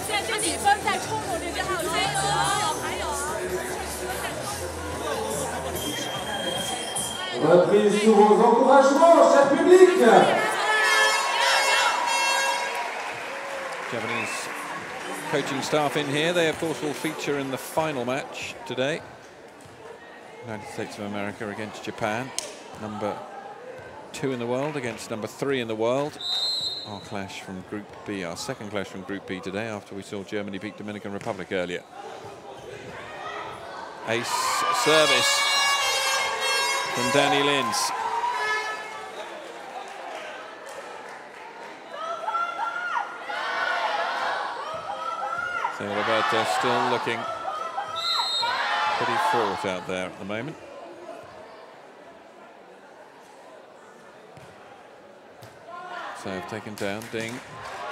现在比分在冲突这边还有加油，还有。 Reprise sous vos encouragements, cher public. Japanese coaching staff in here. They, of course, will feature in the final match today. United States of America against Japan. Number 2 in the world against number 3 in the world. Our clash from Group B, our second clash from Group B today after we saw Germany beat Dominican Republic earlier. Ace service from Danny Lins. So Roberta still looking pretty fraught out there at the moment. So taken down, Ding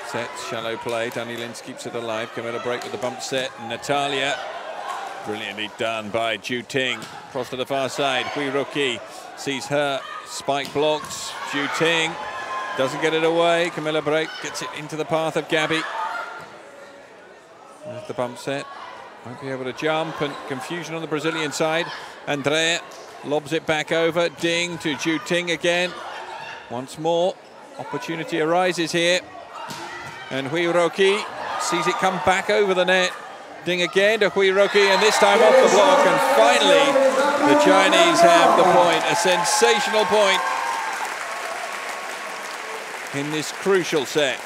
sets, shallow play. Danny Lins keeps it alive. Camilla Breit with the bump set. Natalia, brilliantly done by Xu Ting. Cross to the far side. Hui Ruki sees her spike blocked. Xu Ting doesn't get it away. Camilla Breit gets it into the path of Gabby. There's the bump set. Won't be able to jump, and confusion on the Brazilian side. Andrea lobs it back over. Ding to Xu Ting again. Once more. Opportunity arises here, and Hui Ruki sees it come back over the net. Ding again to Hui Ruki, and this time off the block, and finally the Chinese have the point, a sensational point in this crucial set.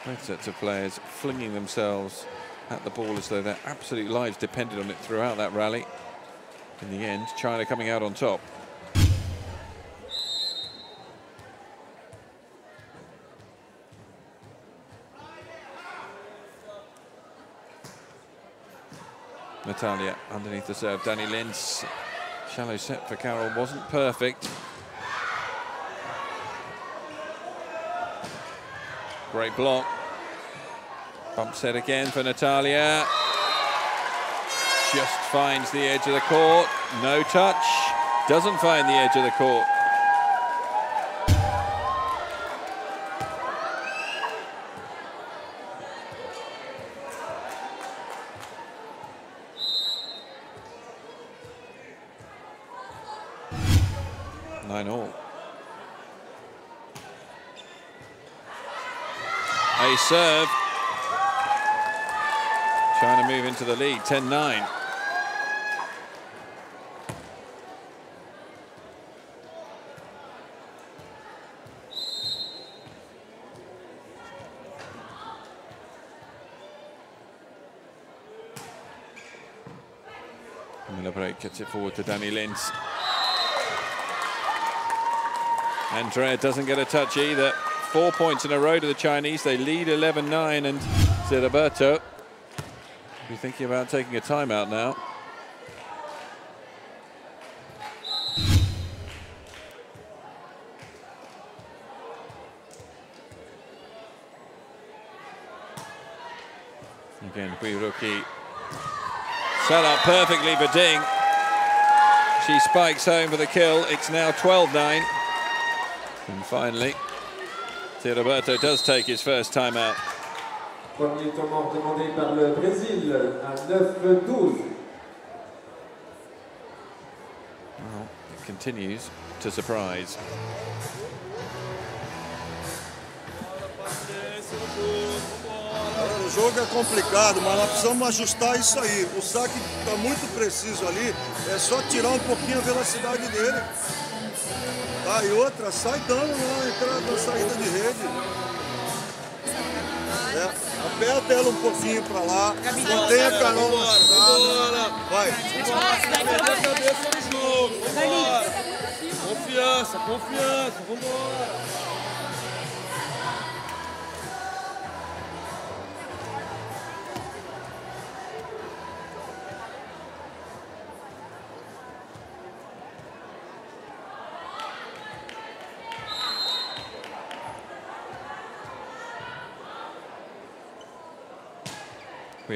Both sets of players flinging themselves at the ball as though their absolute lives depended on it throughout that rally. In the end, China coming out on top. Natalia underneath the serve. Danny Lind's shallow set for Carroll wasn't perfect. Great block. Bump set again for Natalia. Just finds the edge of the court. No touch. Doesn't find the edge of the court. All. A serve. China move into the lead, 10-9. Camilla Break gets it forward to Danny Lins. Andrea doesn't get a touch either. 4 points in a row to the Chinese. They lead 11-9, and Roberto will be thinking about taking a timeout now. Again, Guiruki set up perfectly for Ding. She spikes home for the kill. It's now 12-9. And finally, Roberto does take his first timeout. Premier tournant demandé par le Brésil à 9-12. Well, it continues to surprise. O jogo é complicado, mas nós precisamos ajustar isso aí. O saque está muito preciso ali, é só tirar um pouquinho a velocidade dele. Tá, e outra, sai dando na entrada, na saída de rede. É, aperta ela um pouquinho para lá, mantém a Carol lançada. Vai. Pega a cabeça no jogo, vambora. Confiança, confiança, vambora.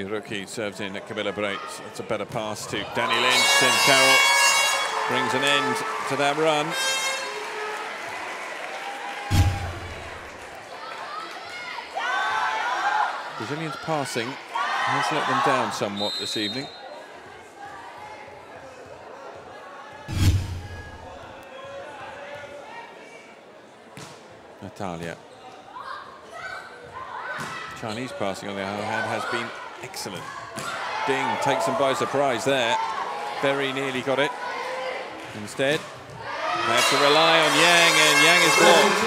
Rookie serves in at Camilla Break. It's a better pass to Danny Lynch, and Carroll brings an end to that run. Brazilians passing has let them down somewhat this evening. Natalia. Chinese passing, on the other hand, has been excellent. Ding takes them by surprise there. Very nearly got it. Instead, they have to rely on Yang, and Yang is blocked.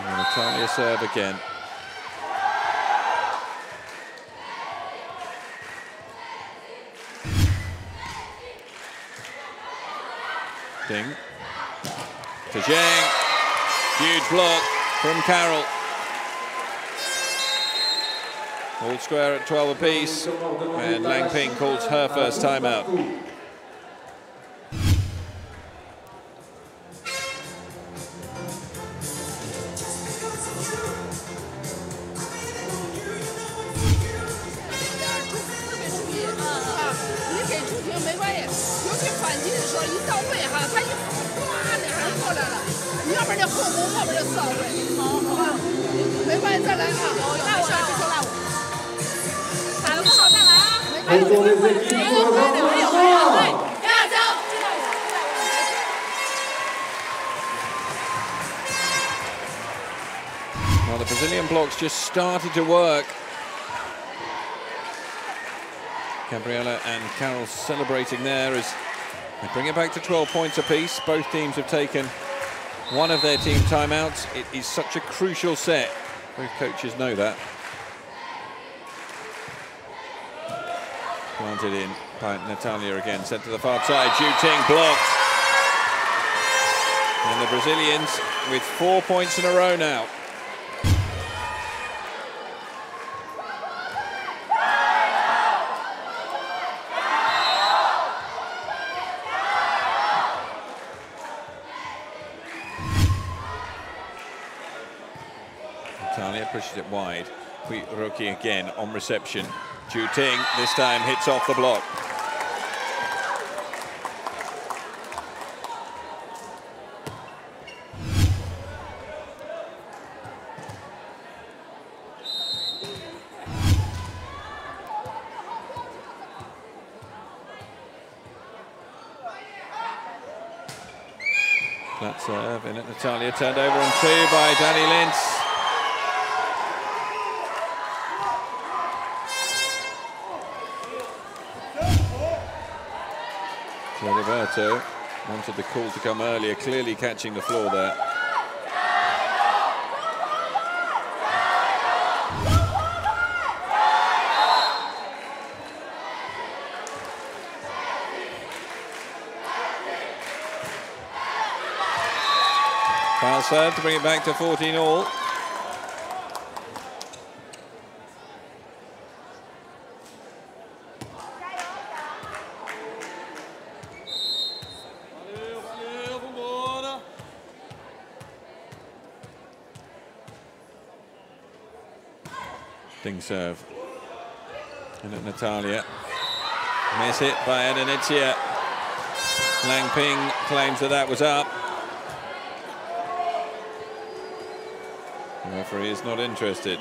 And Natalia serve again. Ding to Zhang. Huge block from Carroll. All square at 12 apiece, and Lang Ping calls her first timeout. Well, the Brazilian blocks just started to work. Gabriella and Carol celebrating there as they bring it back to 12 points apiece. Both teams have taken one of their team timeouts. It is such a crucial set. Both coaches know that. Planted in by Natalia again, sent to the far side. Ju Ting blocked. And the Brazilians with 4 points in a row now. Natalia pushes it wide. Roki again on reception. Ju Ting this time hits off the block. Flat serve in at Natalia, turned over on two by Danny Lintz. Roberto wanted the call to come earlier, clearly catching the floor there. Foul serve to bring it back to 14 all. Ding serve. And at Natalia. Miss it by Adenitia. Lang Ping claims that that was up. The referee is not interested.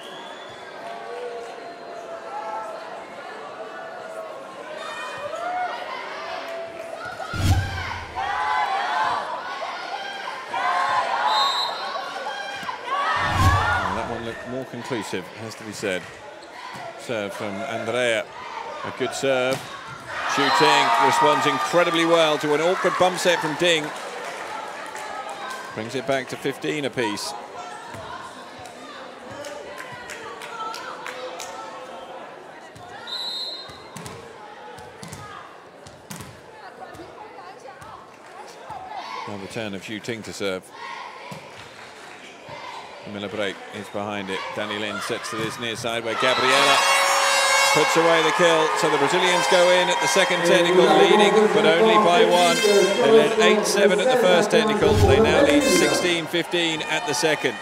More conclusive, has to be said. Serve from Andrea, a good serve. Ju Ting responds incredibly well to an awkward bump set from Ding. Brings it back to 15 apiece. Now the turn of Ju Ting to serve. Miller break is behind it. Danny Lin sets to this near side where Gabriella puts away the kill. So the Brazilians go in at the second technical, leading but only by one. They led 8-7 at the first technical. They now lead 16-15 at the second.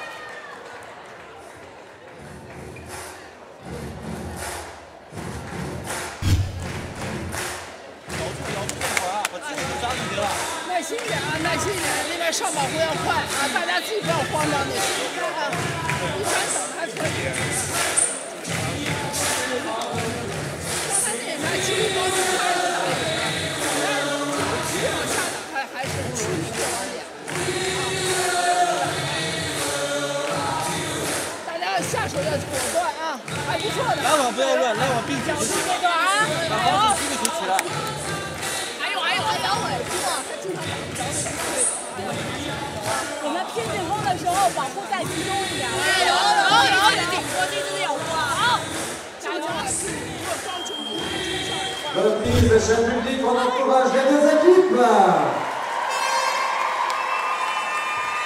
Reprise, cher public, on encourage les deux équipes.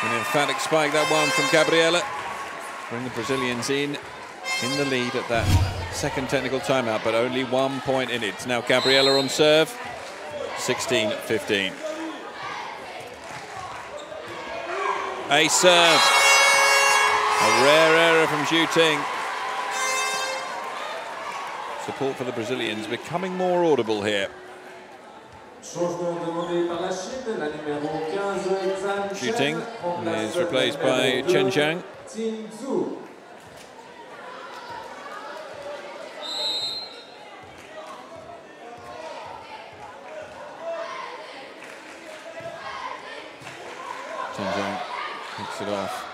An emphatic spike, that one from Gabriella. Bring the Brazilians in the lead at that second technical timeout, but only 1 point in it. It's now Gabriella on serve, 16-15. A serve. A rare error from Ju Ting. Support for the Brazilians becoming more audible here. Ju Ting is replaced by Chen Zhang. Chen Zhang picks it off.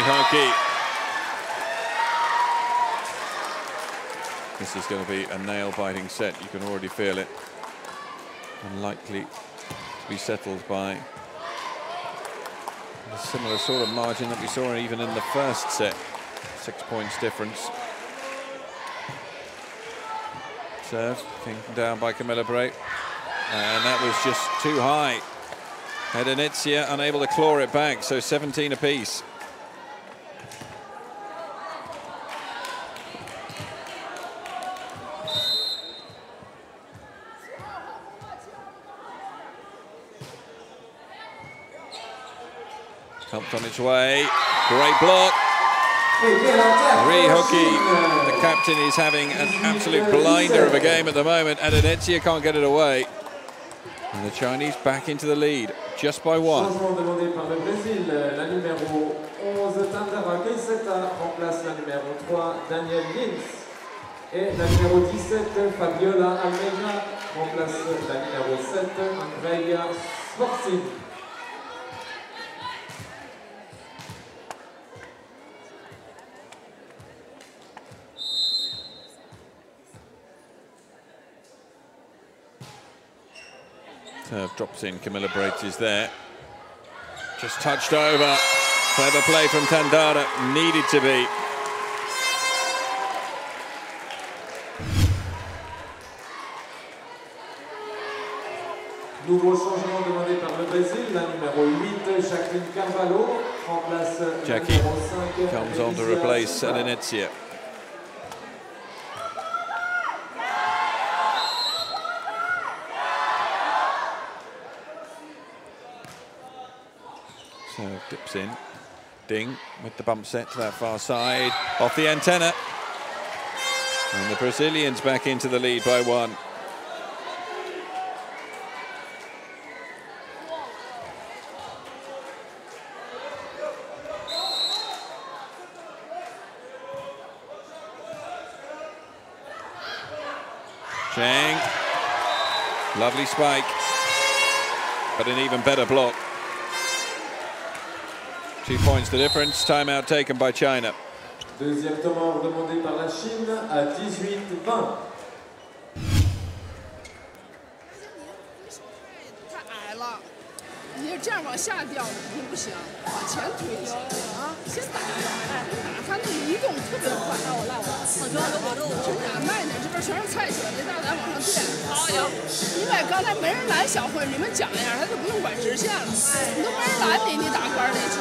Hockey. This is going to be a nail-biting set. You can already feel it. Unlikely to be settled by a similar sort of margin that we saw even in the first set. 6 points difference. Serve taken down by Camilla Bra, and that was just too high. Hedenitzia unable to claw it back, so 17 apiece. Helped on its way. Great block. Rihoki, the captain, is having an absolute blinder of a game at the moment. Hedenitzia can't get it away. And the Chinese back into the lead, just by one. Changement demandé par le Brésil. La numéro 11, Tandara Keiseta, remplace la numéro 3, Daniel Lins. Et la numéro 17, Fabiola Almeida, remplace la numéro 7, Andrea Sforzin. Serve drops in, Camilla Bra is there. Just touched over. Clever play from Tandara, needed to be. Nouveau changement demandé par le Brésil. La numéro 8, Jacqueline Carvalho, remplace la Jackie numéro 5. comes on to replace Hedenitzia. So dips in. Ding with the bump set to that far side. Off the antenna. And the Brazilians back into the lead by one. Chang. Lovely spike. But an even better block. 2 points the difference. Timeout taken by China. Deuxième temps mort demandé par la Chine à 18-20. 太矮了，你这样往下掉你不行，往前推一下啊，先打，他那移动特别快。那我拉我，真的慢点，这边全是菜车，这大咱往上垫。好，行。因为刚才没人拦小慧，你们讲一下，他就不用管直线了。你都没人拦你，你打杆那球，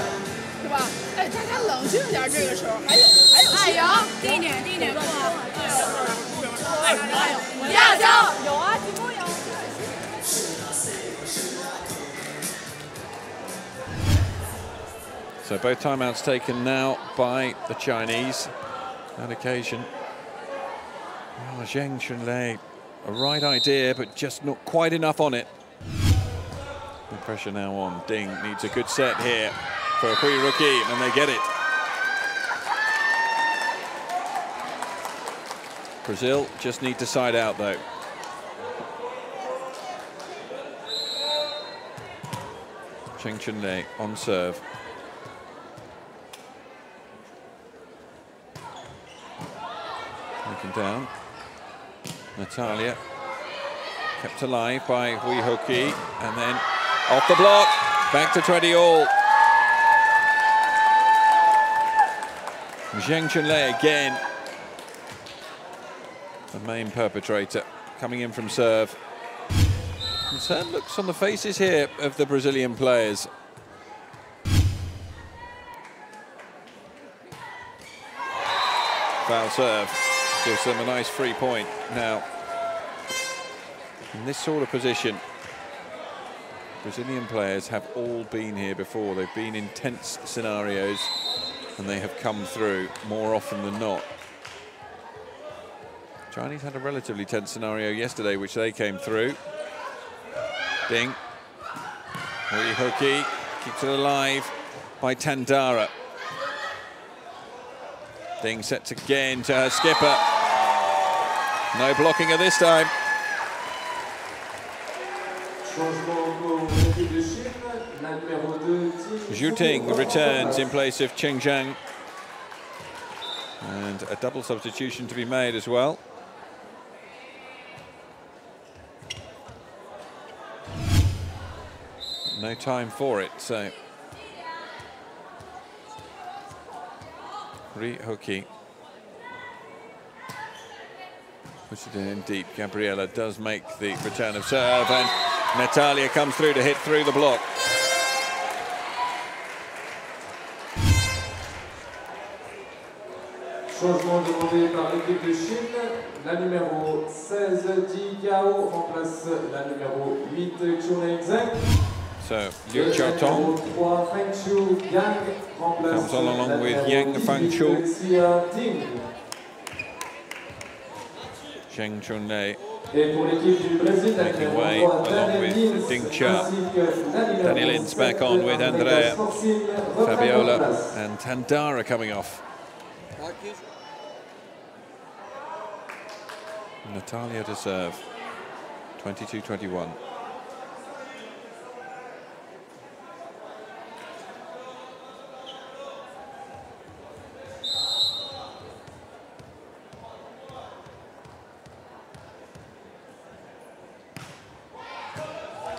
是吧？哎，大家冷静点，这个时候还有戏啊！低一点，不。加油！有啊，几波有。So both timeouts taken now by the Chinese. That occasion. Oh, Zheng Chunlei, a right idea, but just not quite enough on it. The pressure now on. Ding needs a good set here for a Hui rookie, and they get it. Brazil just need to side out though. Zheng Chunlei on serve. Taken down. Natalia kept alive by Hui Hoki, and then off the block, back to 20 all. Zheng Chunlei again, the main perpetrator, coming in from serve. Concerned looks on the faces here of the Brazilian players. Foul serve gives them a nice free point. Now, in this sort of position, Brazilian players have all been here before. They've been in tense scenarios and they have come through more often than not. Chinese had a relatively tense scenario yesterday, which they came through. Ding. Hui Hoki keeps it alive by Tandara. Ding sets again to her skipper. No blocking at this time. Zhu Ting returns in place of Cheng Zhang. And a double substitution to be made as well. no time for it, so Hoki puts it in deep. Gabriela does make the return of serve, and Natalia comes through to hit through the block. Changement demandé par l'équipe de Chine. La numéro 16, Ji Gao, remplace la numéro 8, Chun Zheng. So Liu Xiaotong comes on along with Yang Fangchu. Zheng Chunlei making way along with Ding Cha. Danny Lins back on with Andrea, Fabiola and Tandara coming off. Natalia to serve, 22-21.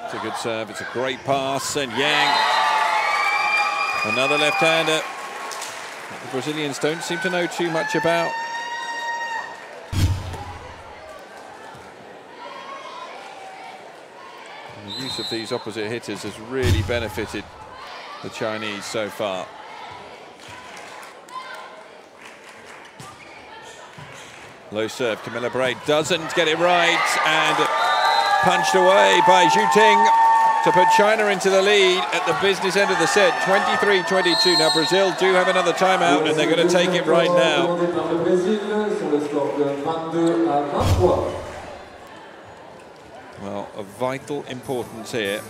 It's a good serve, it's a great pass, and Yang, another left-hander. The Brazilians don't seem to know too much about. And the use of these opposite hitters has really benefited the Chinese so far. Low serve, Camilla Bray doesn't get it right, and punched away by Zhu Ting to put China into the lead at the business end of the set, 23-22. Now Brazil do have another timeout, and they're going to take it right now. Well, of vital importance here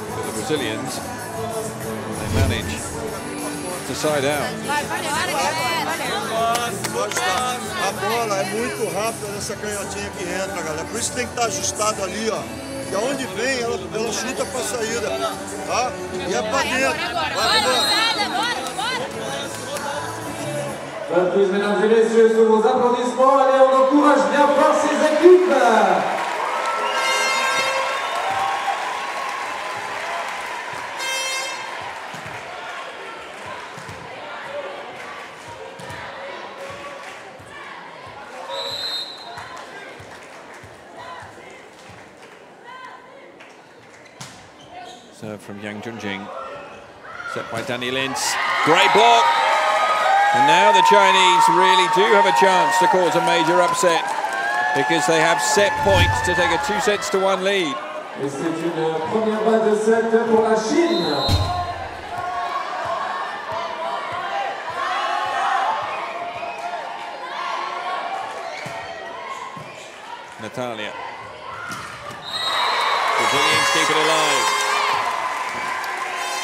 for the Brazilians. They manage to side out. A bola é muito rápida nessa canhotinha que entra, galera. Por isso tem que estar ajustado ali, ó. E aonde vem, ela chuta para a saída, tá? E é para dentro. Reprise, mesdames et messieurs, sous vos applaudissements, allez, on encourage bien fort ces équipes. Serve from Yang Junjing, set by Danny Lins. Great block. And now the Chinese really do have a chance to cause a major upset, because they have set points to take a 2-1 lead. Et c'est une première balle de set pour la Chine. Natalia. Brazilians keep it alive.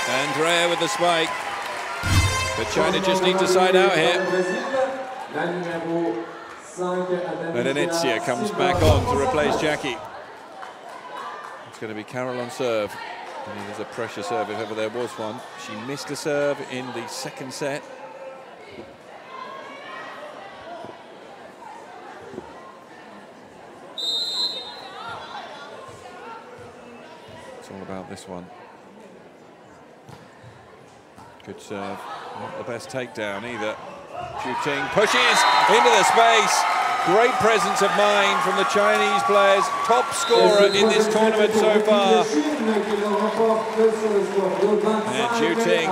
Andrea with the spike. But China just need to side out here. Venezia comes back on to replace Jackie. It's going to be Carol on serve. And it is a pressure serve if ever there was one. She missed a serve in the second set. It's all about this one. Good serve, not the best takedown either. Zhu Ting pushes into the space. Great presence of mind from the Chinese players. Top scorer in this tournament so far. And Zhu Ting,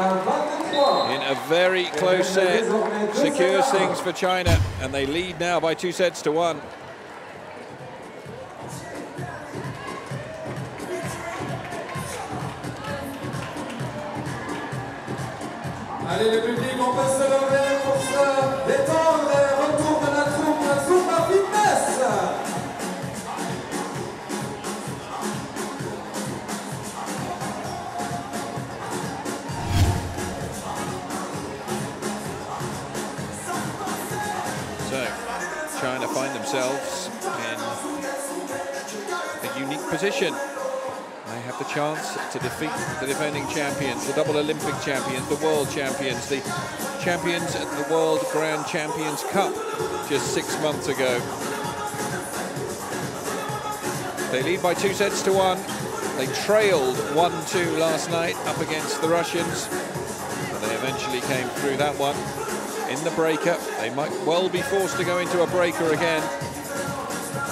in a very close set, secures things for China, and they lead now by 2-1. Allez le public, on peut se lever pour se détendre et retour de la troupe Zumba Fitness. So, China find themselves in a unique position. They have the chance to defeat the defending champions, the double Olympic champions, the world champions, the champions at the World Grand Champions Cup just 6 months ago. They lead by 2-1. They trailed 1-2 last night up against the Russians. And they eventually came through that one in the breaker. They might well be forced to go into a breaker again.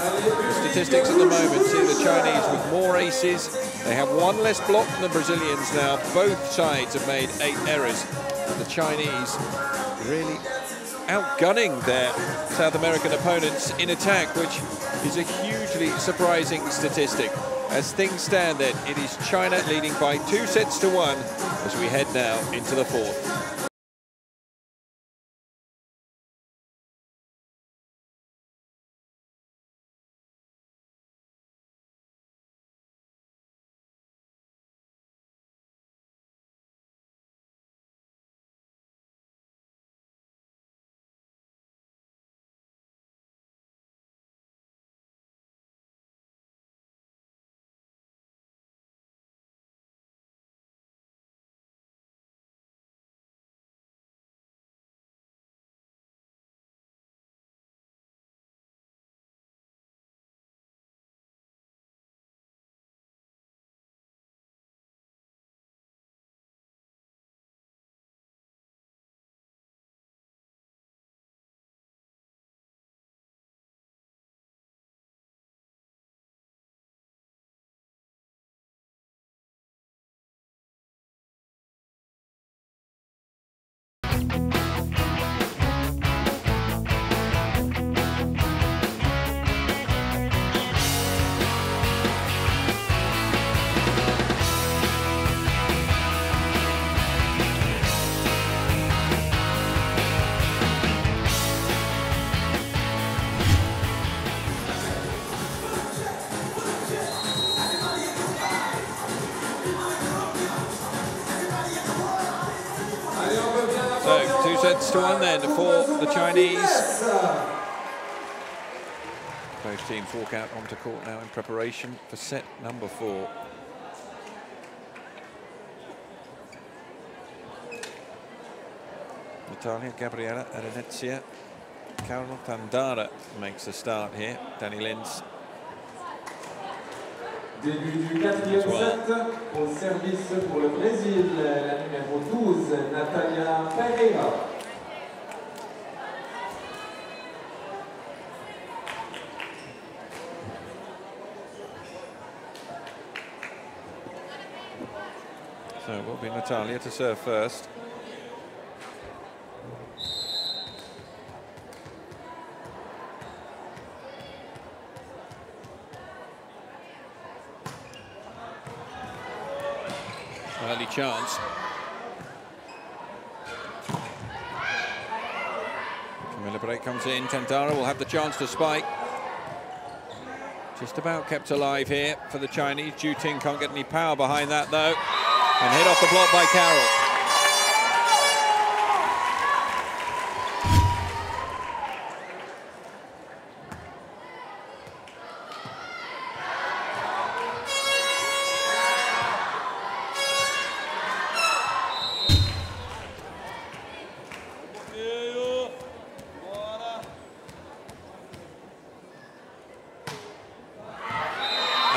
The statistics at the moment see the Chinese with more aces. They have one less block than the Brazilians now. Both sides have made 8 errors. The Chinese really outgunning their South American opponents in attack, which is a hugely surprising statistic. As things stand then, it is China leading by 2-1 as we head now into the fourth. So 2-1 then for the Chinese. Both teams walk out onto court now in preparation for set number 4. Natalia, Gabriela, Arenetsia, Carol Tandara makes a start here. Danny Lins. Début du 4e set, au service pour le Brésil, la numéro 12, Natalia Pereira. So it will be Natalia to serve first. Early chance. Camilla Break comes in. Tandara will have the chance to spike. Just about kept alive here for the Chinese. Ju Ting can't get any power behind that though. And hit off the block by Carol.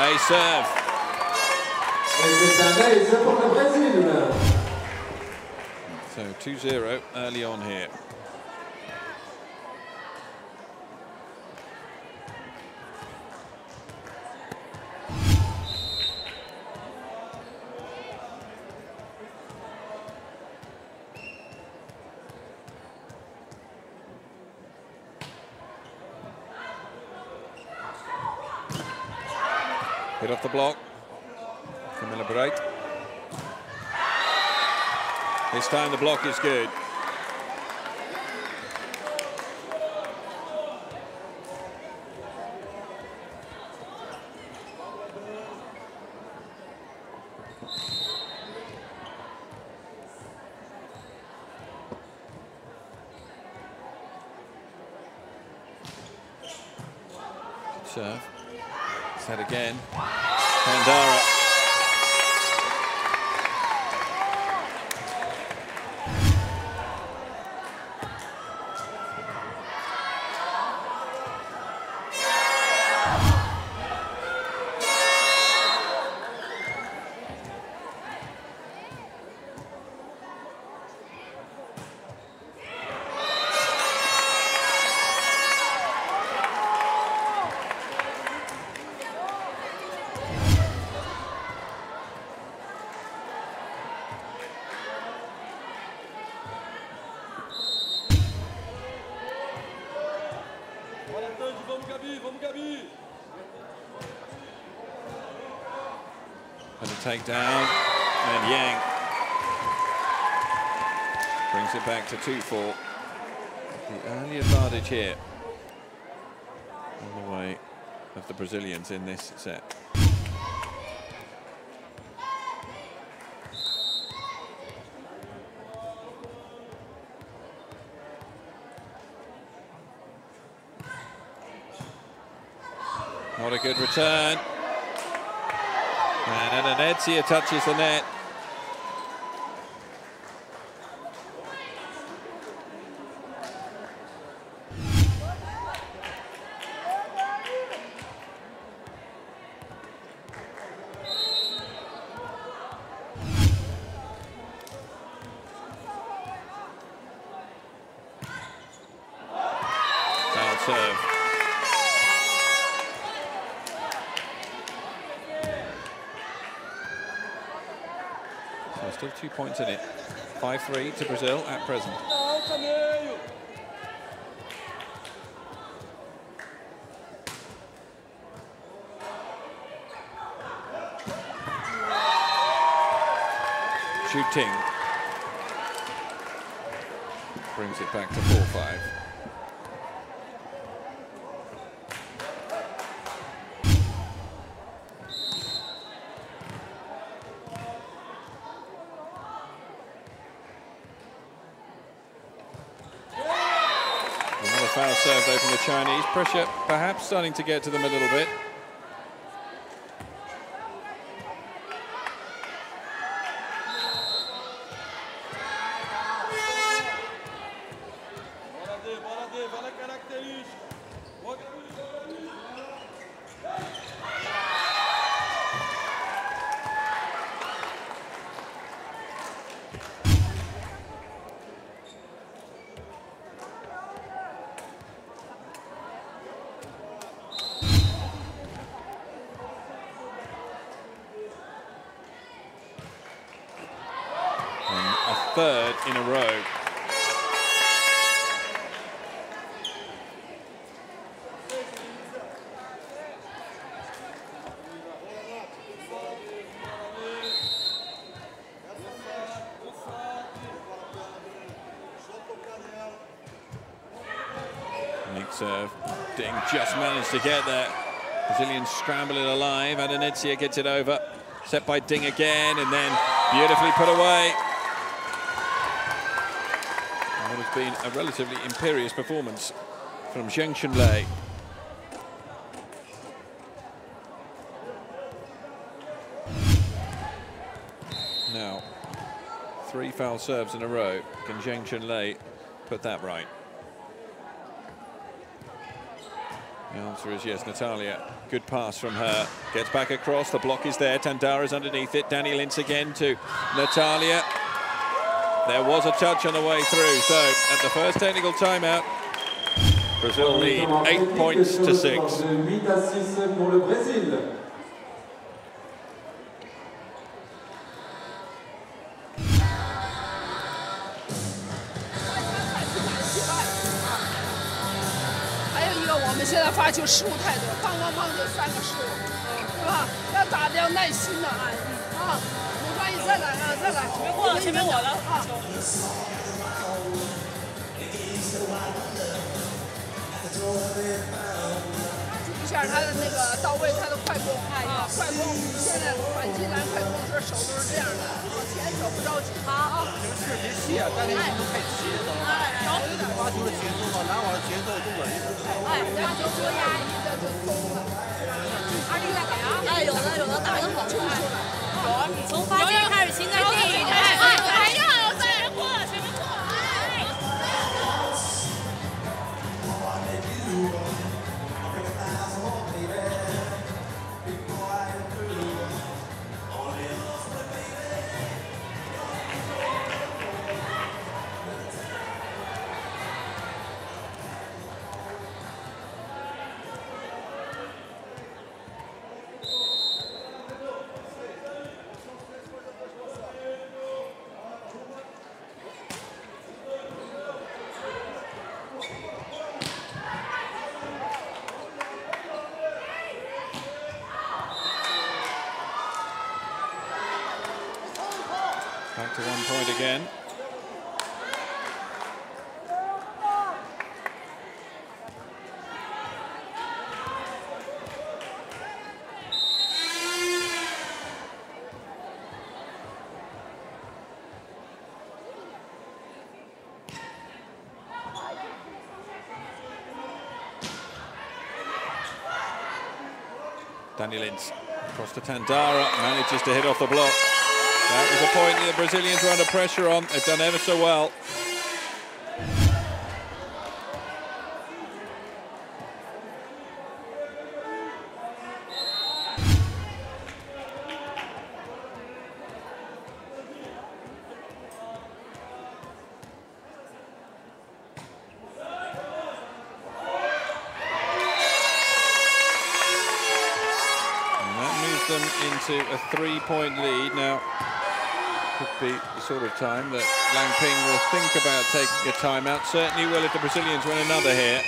A serve. So 2-0 early on here. Hit off the block. Camilla Break. This time the block is good. Serve. Set again. Tandara. And a takedown, and Yang brings it back to 2-4. The early advantage here on the way of the Brazilians in this set. Not a good return. And Ananetsia touches the net. Foul serve. So still 2 points in it. 5-3 to Brazil at present. Shooting. Brings it back to 4-5. Another foul serve though from the Chinese. Pressure perhaps starting to get to them a little bit. Third in a row. Nick serve. Ding just managed to get there. Brazilians scramble it alive. Ananetsia gets it over. Set by Ding again and then beautifully put away. What has been a relatively imperious performance from Zheng Chunlei. Now, 3 foul serves in a row. Can Zheng Chunlei put that right? The answer is yes. Natalia, good pass from her. Gets back across, the block is there. Tandara's underneath it. Danny Lintz again to Natalia. There was a touch on the way through, so at the first technical timeout, Brazil lead 8 points to 6.还有一个，我们现在发球失误太多，砰砰砰就3个失误，是吧？要打得要耐心的啊！没关系，再来啊，再来！前面我了啊！注意一下他的那个到位，他的快攻啊，快攻！现在反击篮快攻时手都是这样的，往前手不着急。好啊！是别急啊，但是你都太急了，发球的节奏和篮网的节奏都稳一点。然后就多压抑的就松了。有的打得好，从发球开始，现在第一台，还要再人过，前面过， to 1 point again. Danny Lins across to Tandara, manages to hit off the block. That was a point that the Brazilians were under pressure on. They've done ever so well. Them into a 3-point lead. Now, could be the sort of time that Lang Ping will think about taking a timeout. Certainly will if the Brazilians win another here.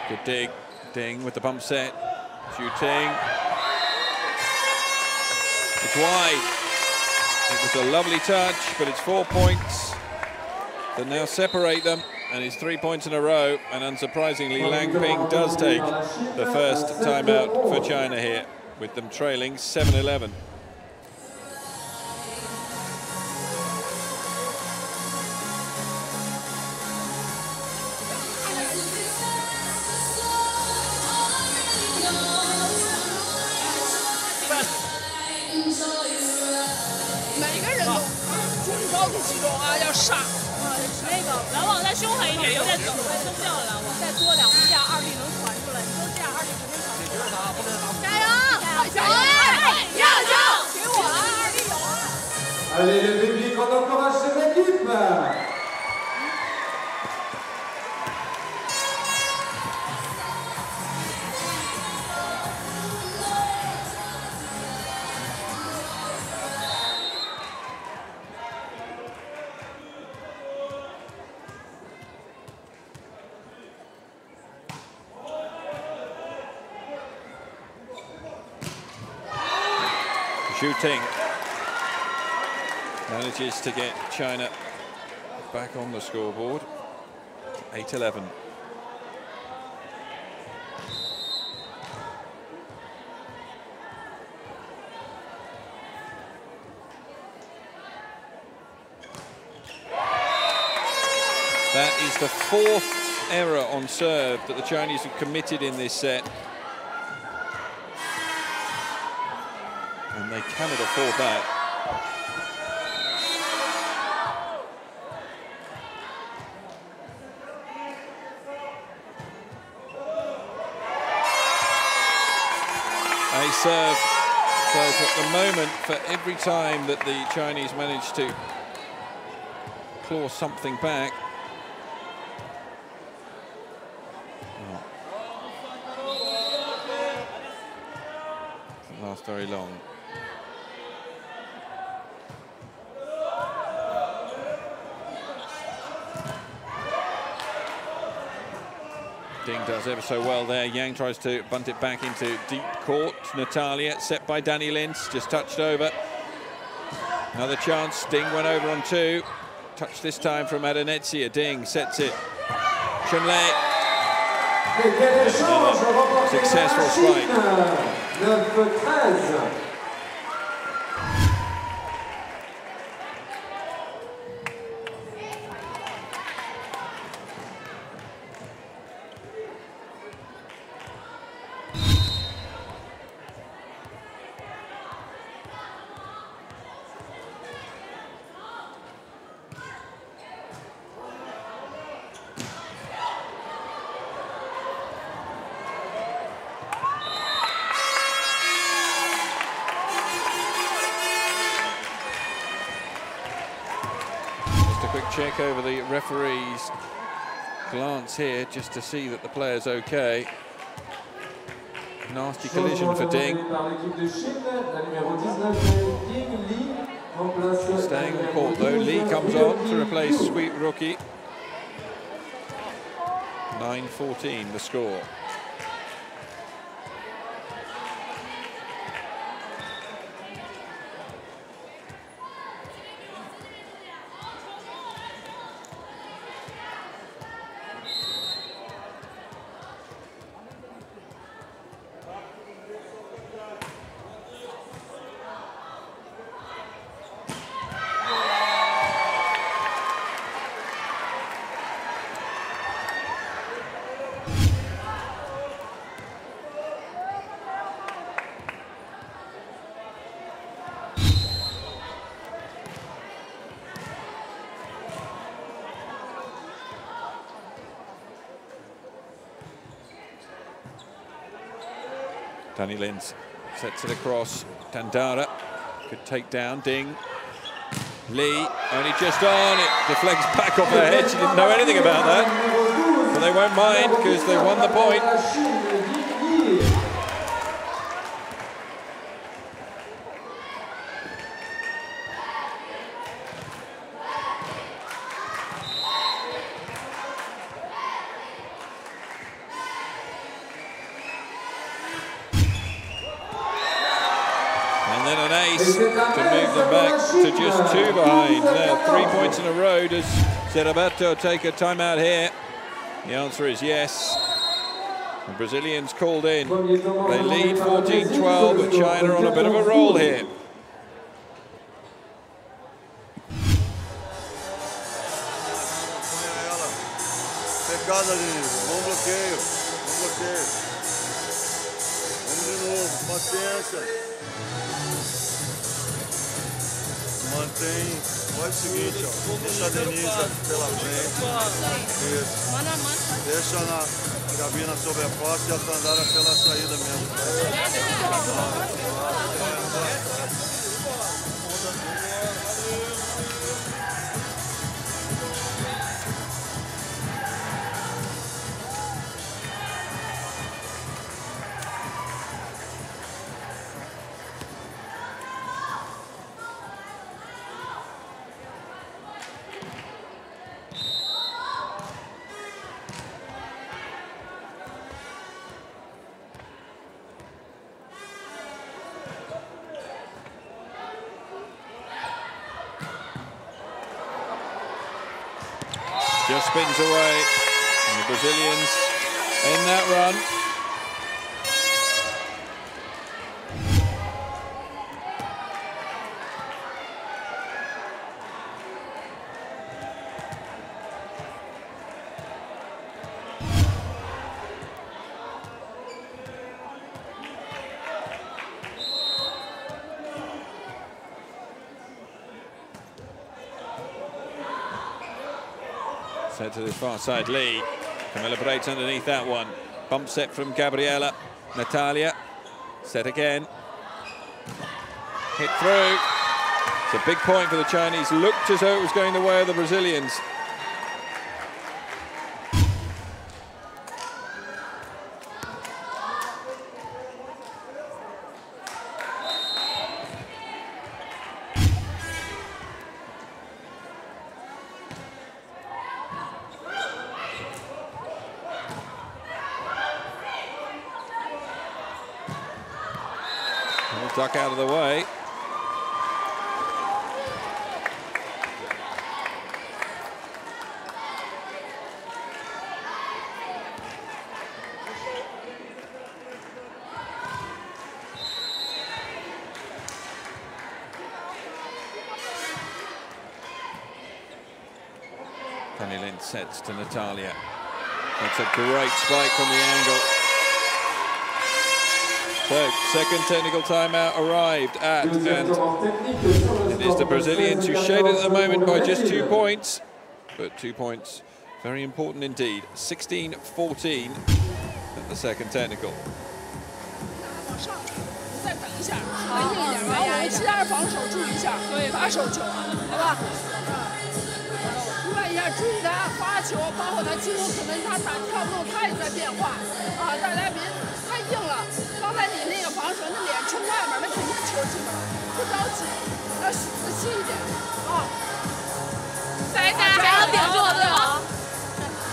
Good dig. Ding with the bump set, shooting. It's wide. It was a lovely touch, but it's 4 points that now separate them, and it's 3 points in a row. And unsurprisingly, Lang Ping does take the first timeout for China here, with them trailing 7-11. Allez, le public, on encourage cette équipe. Shooting. Manages to get China back on the scoreboard. 8-11. That is the 4th error on serve that the Chinese have committed in this set. And they cannot afford that. A serve. So at the moment, for every time that the Chinese manage to claw something back, doesn't last very long. Ding does ever so well there. Yang tries to bunt it back into deep court. Natalia, set by Danny Lins, just touched over. Another chance. Ding went over on 2. Touch this time from Adanetsia. Ding sets it. Chunlei. Successful strike. 9-13. Check over the referee's glance here just to see that the player's okay. Nasty collision for Ding. Staying on court though. Lee comes on to replace Sweet Rookie. 9-14 the score. Danny Lins sets it across. Dandara could take down Ding. Lee only just on. It deflects back off her head. She didn't know anything about that. But they won't mind because they won the point. And then an ace to move them back to just 2 behind. Now 3 points in a row. Does Zerabato take a timeout here? The answer is yes. The Brazilians called in. They lead 14-12, but China on a bit of a roll here. Pegada ali, bom bloqueio, bom bloqueio. Vamos de novo, paciência. Mantém, faz o seguinte, ó, deixa a Denise pela frente. Isso. Deixa na Gabina sobre a posse e a Tandara pela saída mesmo. Just spins away, and the Brazilians in that run. Set to the far side, Lee. Camilla breaks underneath that one. Bump set from Gabriela. Natalia. Set again. Hit through. It's a big point for the Chinese. Looked as though it was going the way of the Brazilians. Duck out of the way. Danny Lin sets to Natalia. That's a great spike from the angle. So, second technical timeout arrived at, and it is the Brazilians who shade it at the moment by just 2 points. But 2 points, very important indeed. 16-14 at the second technical. 硬了，刚外面，那肯定球进了，不着急，要仔细一点啊。大家还要顶住，对吗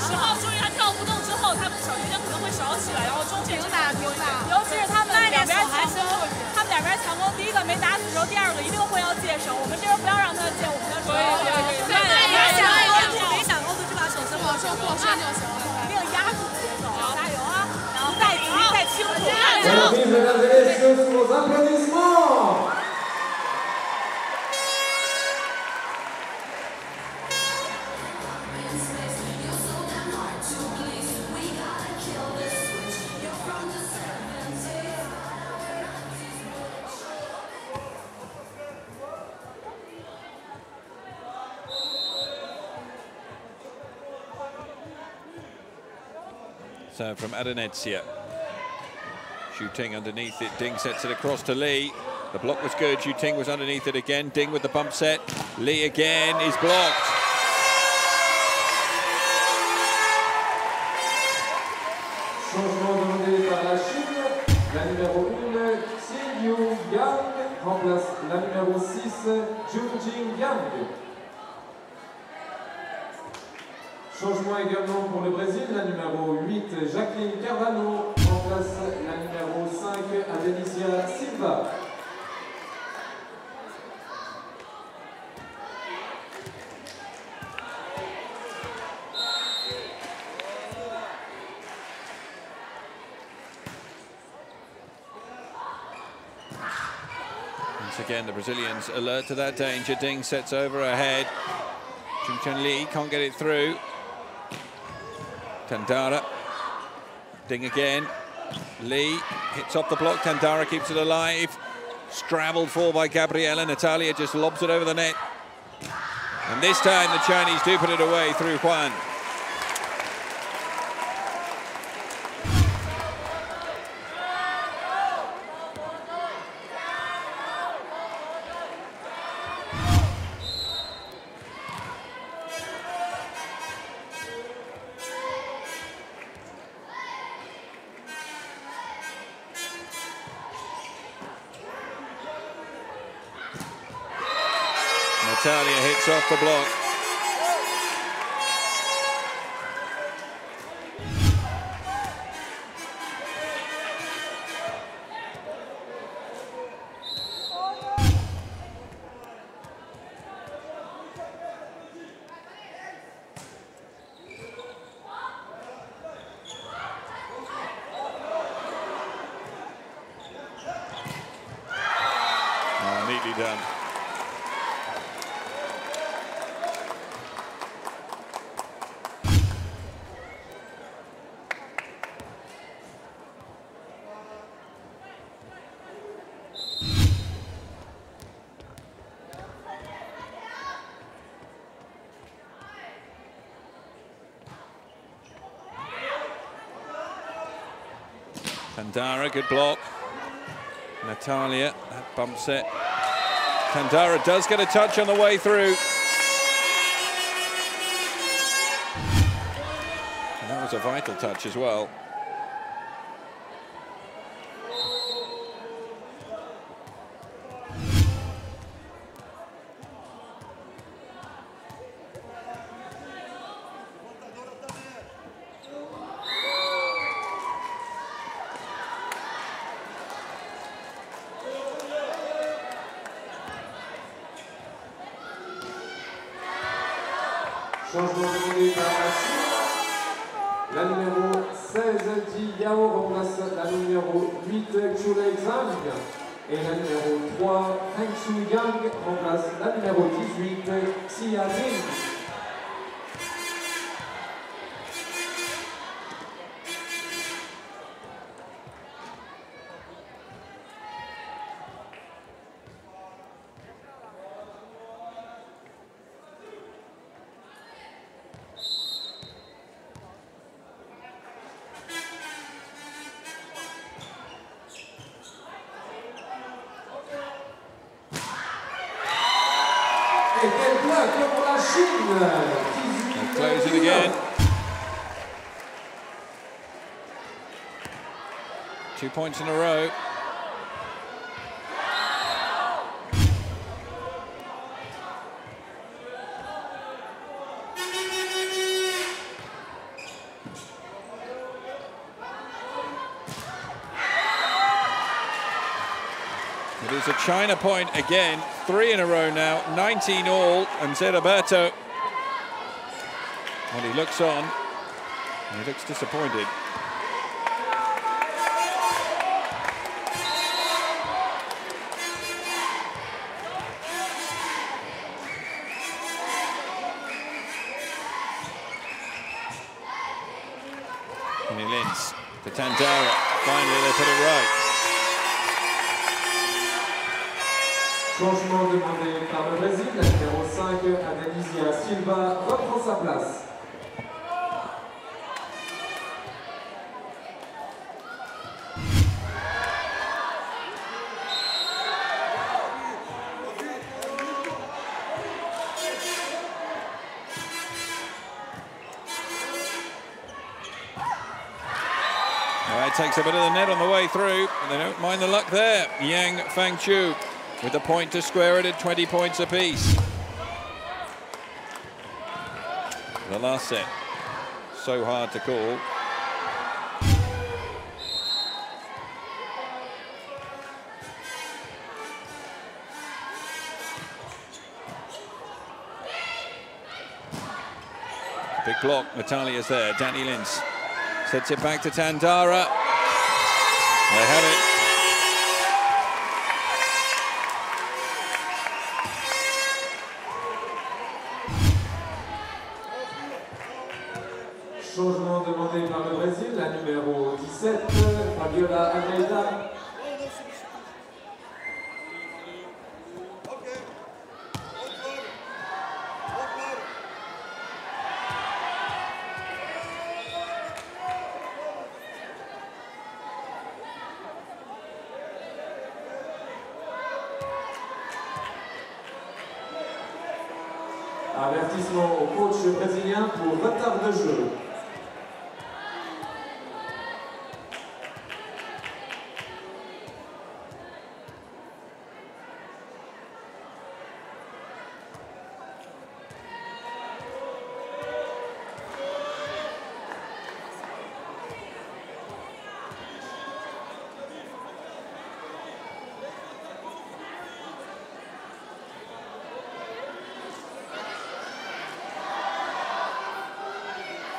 ？10号注意他跳不动之后，他小鱼可能会少起来，然后中间平打，尤其是他们两边强攻，第一个没打死之后，第二个一定会要借手，我们这边不要让他借我们的手。对，没想欧度就把手伸往上过身就行了，一定压住节奏，加油啊！然后再急再清楚，Serve from Adenetsia. Shooting underneath it, Ding sets it across to Lee. The block was good, Shooting was underneath it again. Ding with the bump set. Lee again is blocked. Changement demandé par la Chine. La numéro 1, Xinyu Yang, remplace la numéro 6, Junjing Yang. Changement également pour le Brésil, la numéro 8, Jacqueline Carvalho, remplace la numéro 5, Adenicia Silva. Once again, the Brazilians alert to that danger. Ding sets over ahead. Chun Lee can't get it through. Tandara. Ding again. Lee hits off the block. Tandara keeps it alive. Straddled for by Gabriela. Natalia just lobs it over the net. And this time the Chinese do put it away through Juan. Natalia hits off the block. Oh, neatly done. Tandara, good block. Natalia, that bump set. Tandara does get a touch on the way through. And that was a vital touch as well. Changement demandé par la Chine. La numéro 16, Ji Yao, remplace la numéro 8, Chulei Zhang. Et la numéro 3, Heng Shu Yang, remplace la numéro 18, Xia Jing. Et quel bloc pour la Chine! They'll close it again. 2 points in a row. There's a China point again, 3 in a row now, 19 all, and Zeriberto, well, he looks on, and he looks disappointed. Lins to Tandara. Finally, they put it right. Changement demandé par le Brésil. La numéro 5, Adenisia Silva, reprend sa place. Takes a bit of the net on the way through, and they don't mind the luck there. Yang Fangchu with the point to square it at 20 points apiece. The last set, so hard to call. Big block, Natalia's there, Danny Lins. Sets it back to Tandara. They have it. Changement demandé par le Brésil, la numéro 17, Fabiola Almeida. Avertissement au coach brésilien pour retard de jeu.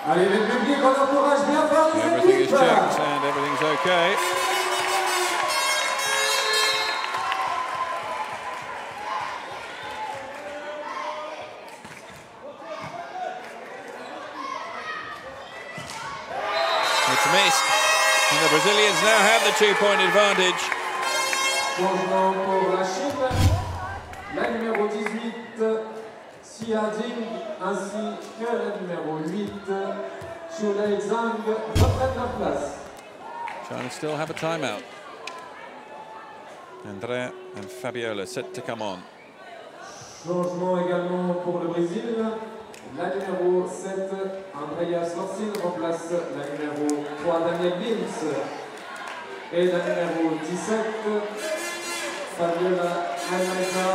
Allez, le public, on encourage bien fort les équipes. Everything is checked and everything's okay. It's missed, and the Brazilians now have the 2-point advantage. Changement pour la Chine, la numéro 18, Xia Jing, ainsi que la numéro 8, Xiulei Zhang, reprennent la place. China still have a timeout. Andrea and Fabiola set to come on. Changement également pour le Brésil. La numéro 7, Andrea Sorsin, remplace la numéro 3, Daniel Lins. Et la numéro 17, Fabiola Almeida,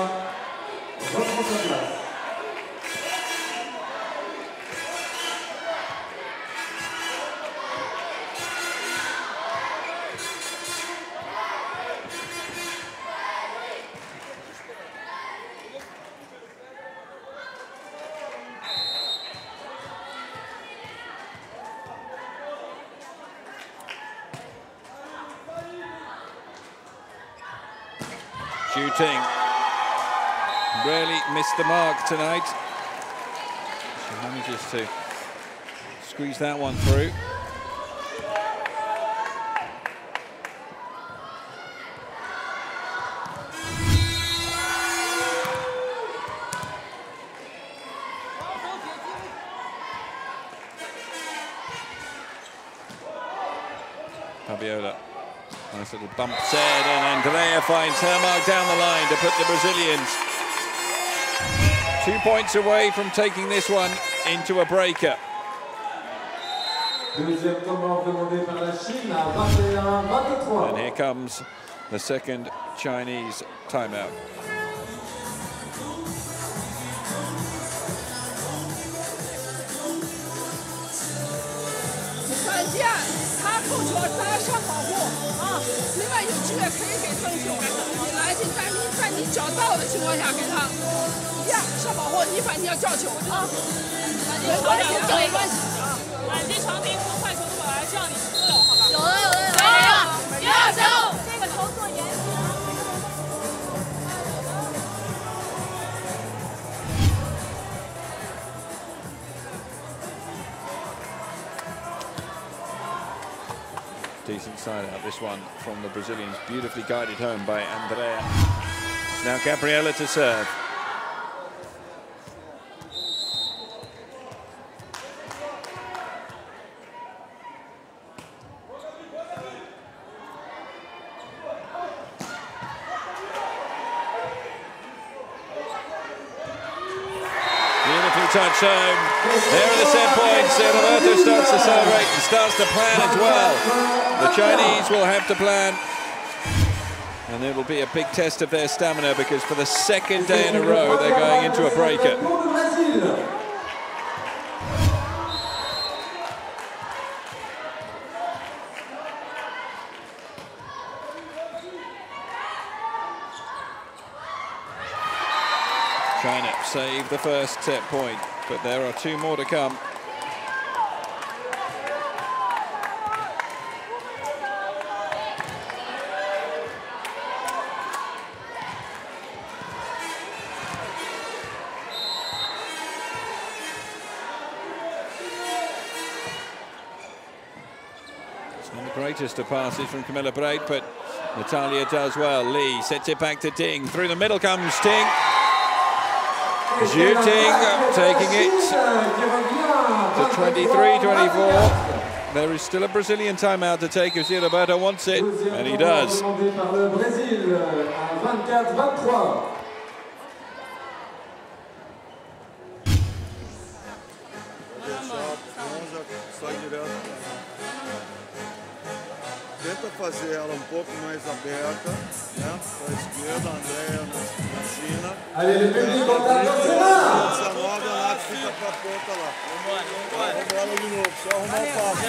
reprend sa place. Shooting. Really missed the mark tonight. She manages to squeeze that one through. Fabiola. Nice little bump set, and Andrea finds her mark down the line to put the Brazilians 2 points away from taking this one into a breaker. Deuxième temps demandé par la Chine à 21-23. And here comes the second Chinese timeout. 扣球，大家上保护啊！另外有机会可以给正球，你来进在你脚到的情况下给他一样上保护，你反正要叫球啊，没关系，没关系啊。反击长兵和快球都来这样你不了，好吧？有了有了有了！第二球，这个球做严谨。 Decent side out, this one from the Brazilians, beautifully guided home by Andrea. It's now Gabriela to serve. Beautifully touched home. There are the set points. Roberto starts to celebrate and starts to plan as well. The Chinese will have to plan. And it will be a big test of their stamina because for the second day in a row they're going into a breaker. China saved the first set point, but there are two more to come. It's not the greatest of passes from Camilla Breit, but Natalia does well. Lee sets it back to Ding. Through the middle comes Ting. Zhu Ting taking it to 23-24. There is still a Brazilian timeout to take if Roberto wants it, and he does. Tenta fazer ela pouco mais aberta, né? Para a esquerda, a Andrea na China. Allez, le public en tape dans ses mains. 19, a Nath fica para a ponta lá. Vamos ela de novo, só arrumar o passo.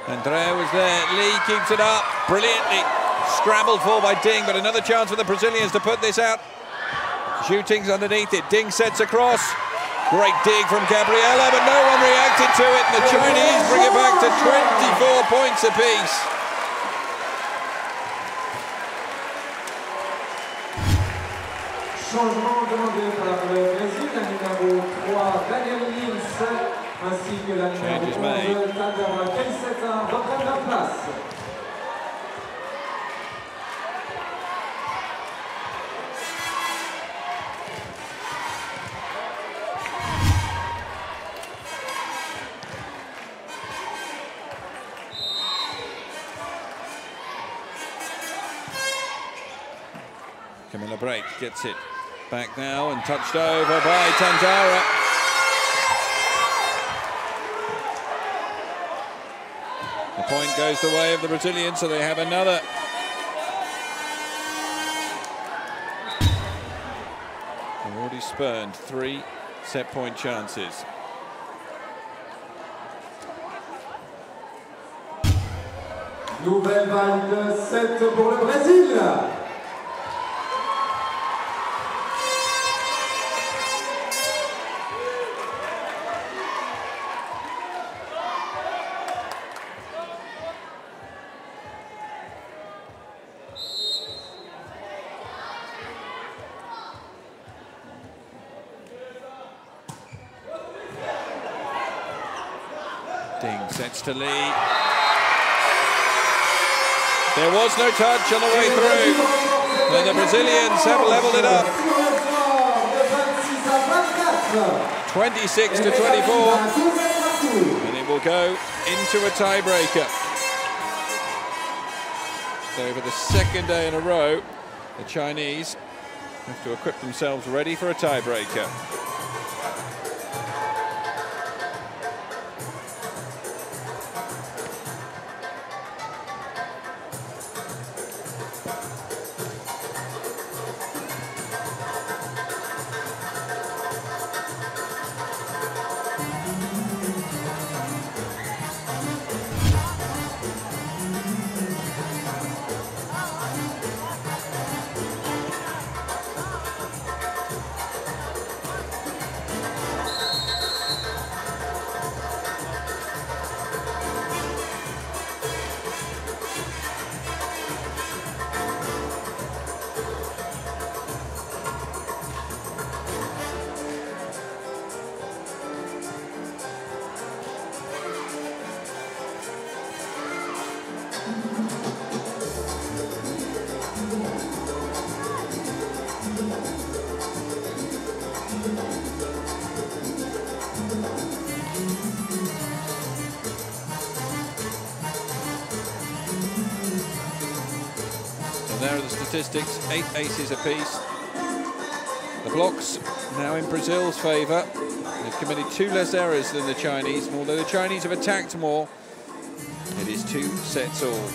Andrea was there. Lee keeps it up brilliantly. Scrambled for by Ding, but another chance for the Brazilians to put this out. Zhu Ting's underneath it. Ding sets across. Great dig from Gabriela, but no one reacted to it. And the Chinese bring it back to 24 points apiece. Changement demandé par le Brésil, la numéro 3, Daniel Lins, ainsi que la numéro 11, Tadera Keiseta, reprennent leur place. Camilla Breit gets it back now and touched over by Tandara. The point goes the way of the Brazilians, so they have another. They've already spurned 3 set point chances. Nouvelle vague de 7 pour le Brésil. Ding sets to Lee. There was no touch on the way through, and the Brazilians have leveled it up. 26-24, and it will will go into a tiebreaker. So for the second day in a row, the Chinese have to equip themselves ready for a tiebreaker. There are the statistics, 8 aces apiece. The blocks now in Brazil's favour. They've committed 2 less errors than the Chinese, and although the Chinese have attacked more, it is 2 sets all.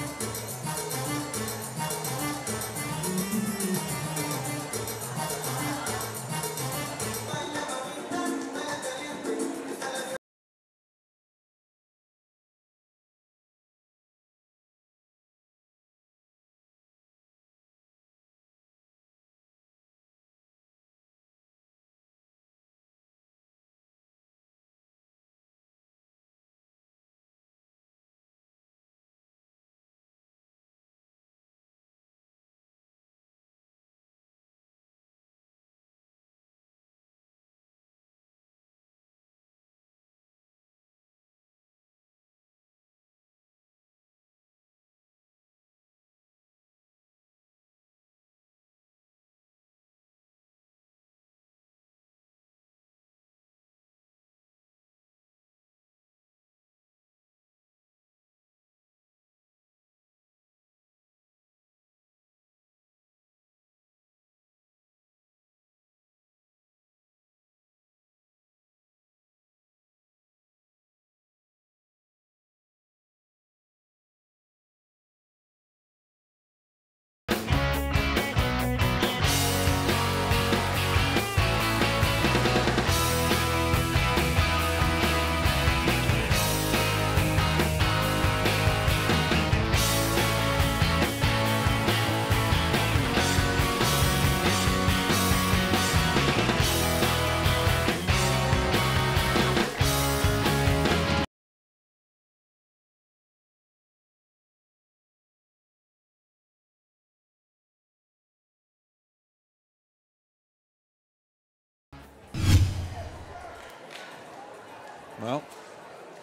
Well,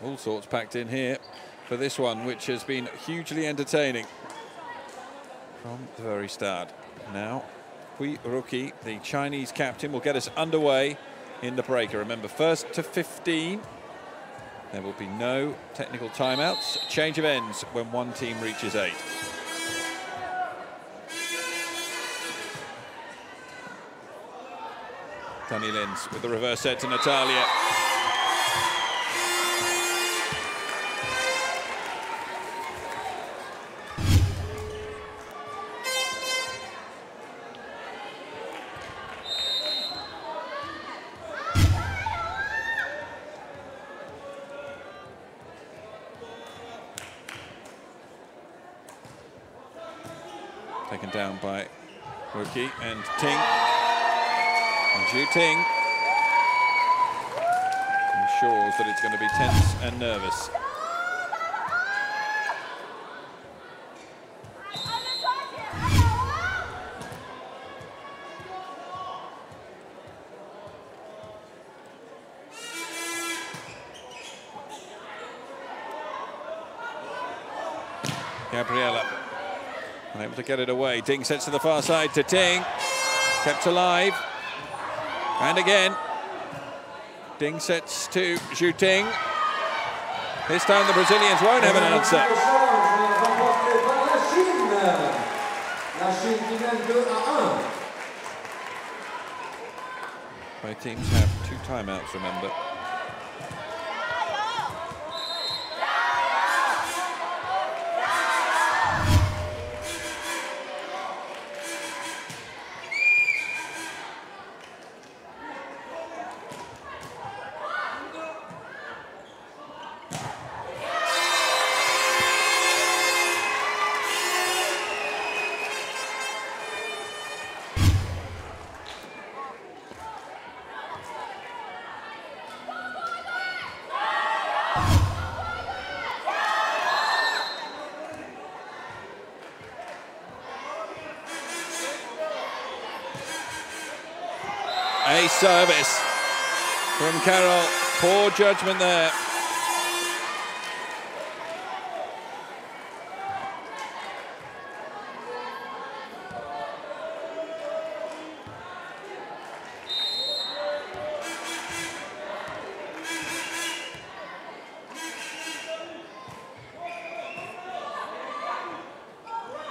all sorts packed in here for this one, which has been hugely entertaining from the very start. Now, Hui Ruqi, the Chinese captain, will get us underway in the breaker. Remember, first to 15. There will be no technical timeouts. Change of ends when one team reaches 8. Danny Lins with the reverse set to Natalia. Taken down by Ruqi and Ting. And Zhu Ting ensures that it's going to be tense and nervous. Gabriella unable to get it away. Ting sets to the far side to Ting. Kept alive. And again. Ting sets to Zhu Ting. This time the Brazilians won't have an answer. Both teams have 2 timeouts, remember. A service from Carroll. Poor judgment there.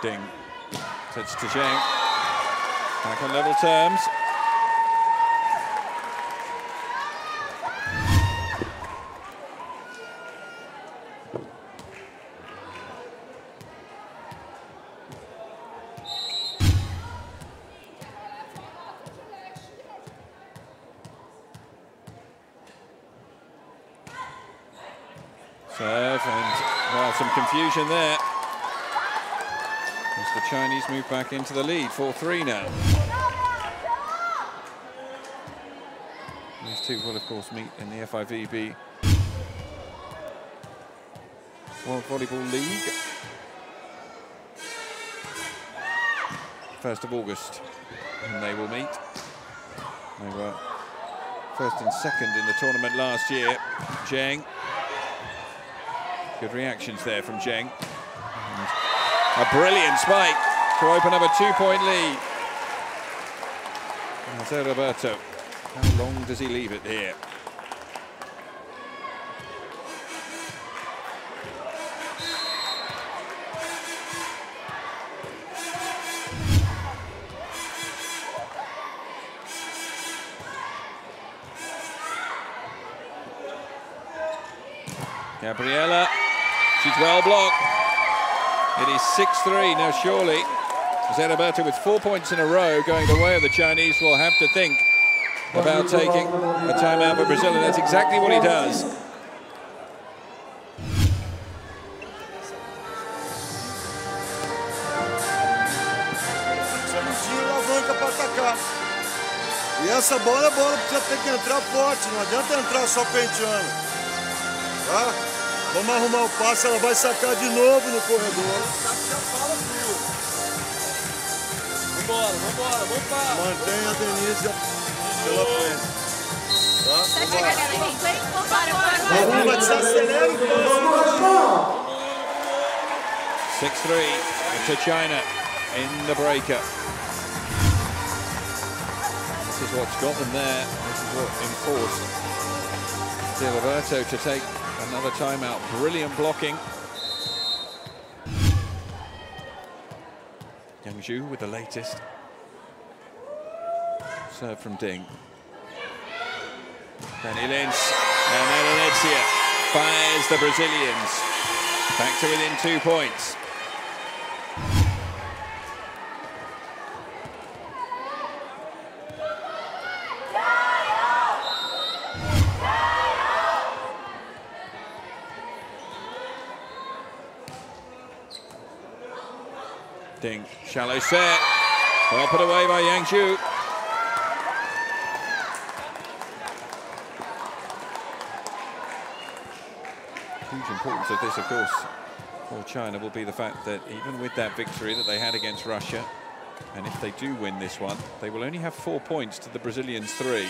Ding. Sets to Zheng. Back on level terms. Serve, and well, some confusion there. As the Chinese move back into the lead, 4-3 now. These two will, of course, meet in the FIVB World Volleyball League. 1st of August, and they will meet. They were 1st and 2nd in the tournament last year. Zheng. Good reactions there from Zheng. And a brilliant spike to open up a 2-point lead. Jose Roberto, how long does he leave it here? Gabriella, she's well blocked. It is 6-3. Now surely Jose Roberto with 4 points in a row going the way of the Chinese will have to think about taking a timeout for Brazil, and that's exactly what he does. Alavanca para atacar. E essa bola precisa ter que entrar forte, não adianta entrar só penteando. Tá? Vamos arrumar o passe, ela vai sacar de novo no corredor. Vambora, vambora, vamos para. Mantém a Denise pela frente. Tá? Vamos, desacelera o passe. 6-3 to China in the breaker. This is what's got them there. This is what enforced De Roberto to take another timeout. Brilliant blocking. Yang Zhu with the latest. Serve from Ding. Danny Lins and Venezia fires the Brazilians. Back to within 2 points. Ding, shallow set. Well put away by Yang Zhu. Huge importance of this, of course, for China will be the fact that even with that victory that they had against Russia, and if they do win this one, they will only have 4 points to the Brazilians' 3.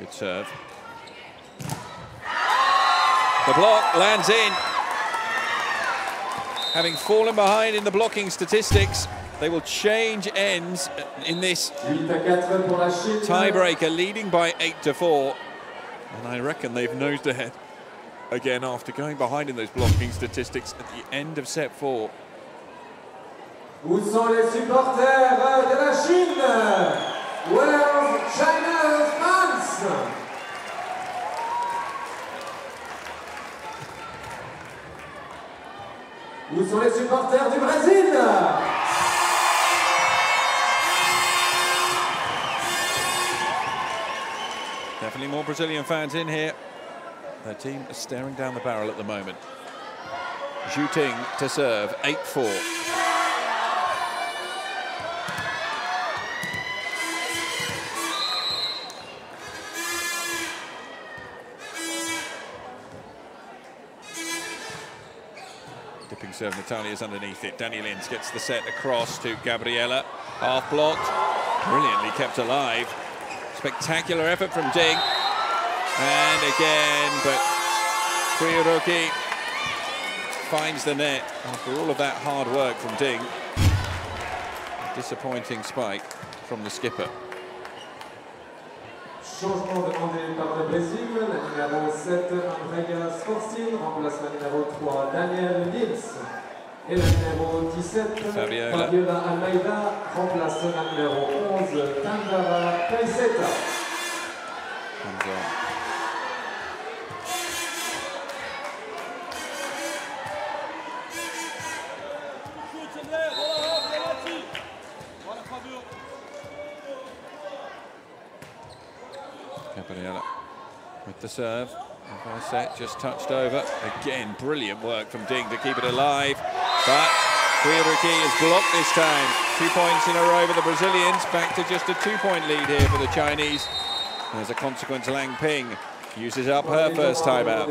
Good serve. The block lands in. Having fallen behind in the blocking statistics, they will change ends in this tiebreaker, leading by 8-4. And I reckon they've nosed ahead again after going behind in those blocking statistics at the end of set 4. Où sont les supporters de la Chine? Where's China's fans? Où sont les supporters du Brésil? Definitely more Brazilian fans in here. Their team is staring down the barrel at the moment. Zhu Ting to serve, 8-4. Dipping serve, Natalia's underneath it. Danny Lins gets the set across to Gabriela. Half blocked, brilliantly kept alive. Spectacular effort from Ding. And again, but Kuiruki finds the net after all of that hard work from Ding. Disappointing spike from the skipper. Changement demandé par le Brésil. La numéro 7, Andrea Sforzin, remplace la numéro 3, Daniel Lins. Et la numéro 17, Fabiola Almeida, remplace la numéro 11, Tandara Kaiseta. Gabriela with the serve. First set just touched over. Again, brilliant work from Ding to keep it alive. But Kuiruki is blocked this time. 2 points in a row for the Brazilians. Back to just a 2-point lead here for the Chinese. As a consequence, Lang Ping uses up her first timeout.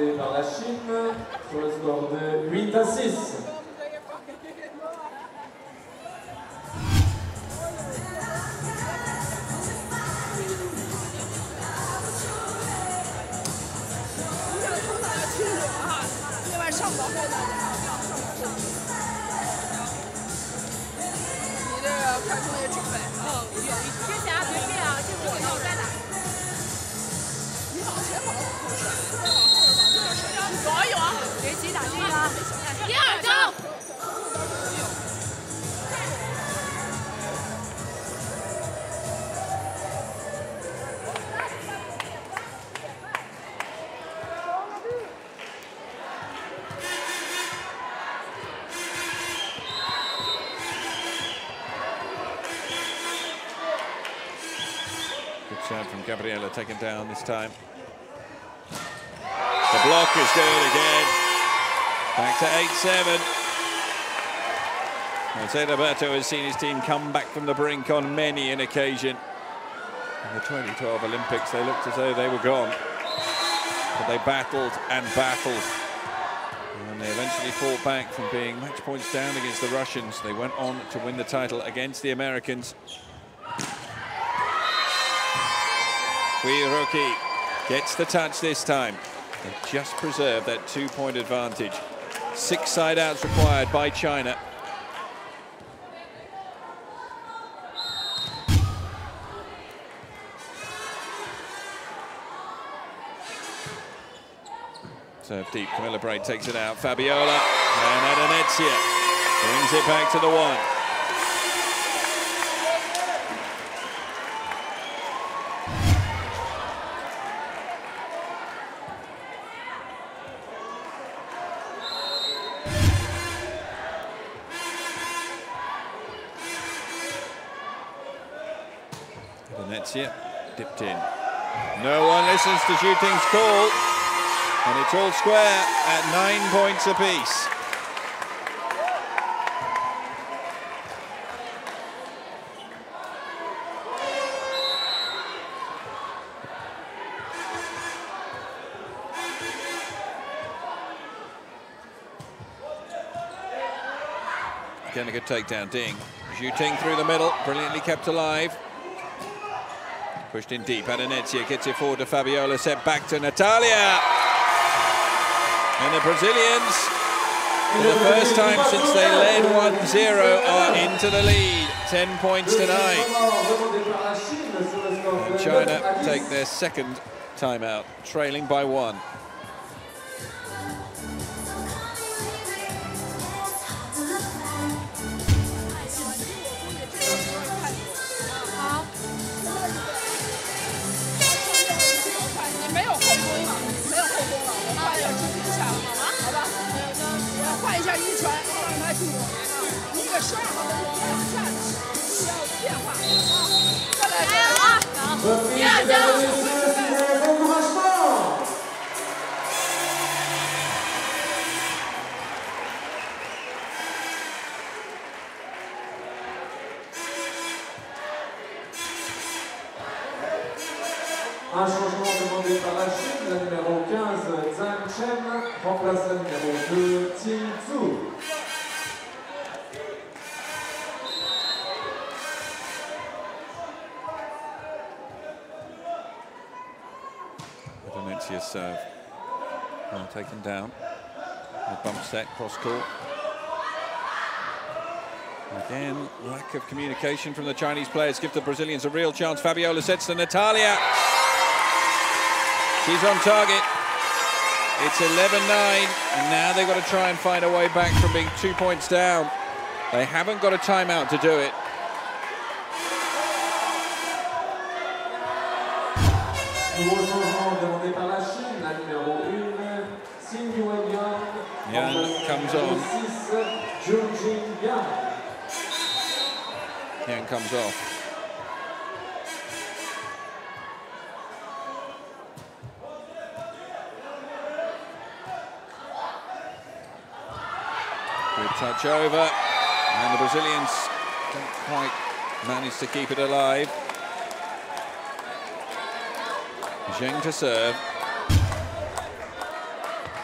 Serve from Gabriela taken down this time. The block is good again. Back to 8-7. Jose Roberto has seen his team come back from the brink on many an occasion. In the 2012 Olympics, they looked as though they were gone. But they battled and battled. And they eventually fought back from being match points down against the Russians. They went on to win the title against the Americans. Kuiruki gets the touch this time. They just preserved that 2-point advantage. 6 side-outs required by China. Serve deep, Camilla Braid takes it out. Fabiola and Adanetsia brings it back to the 1. Venezia dipped in. No one listens to Zhu Ting's call, and it's all square at 9 points apiece. Again, a good takedown, Ding. Zhu Ting through the middle, brilliantly kept alive. Pushed in deep, Adanetsia gets it forward to Fabiola, set back to Natalia. And the Brazilians, for the first time since they led 1-0, are into the lead, 10 points to 9. And China take their second timeout, trailing by 1. Un changement demandé par la Chine, la numéro 15, Zhang Chen, remplace la numéro 2, Ting Zhu. Valencia's serve. Well taken down. A bump set, cross court. Again, lack of communication from the Chinese players give the Brazilians a real chance. Fabiola sets to Natalia. She's on target. It's 11-9, and now they've got to try and find a way back from being 2 points down. They haven't got a timeout to do it. Nouveau changement demandé par la Chine, la numéro 1, Xin Yuan, Yan comes on. 6, Jung Yang. Yan comes off. Good touch over, and the Brazilians don't quite manage to keep it alive. Zheng to serve.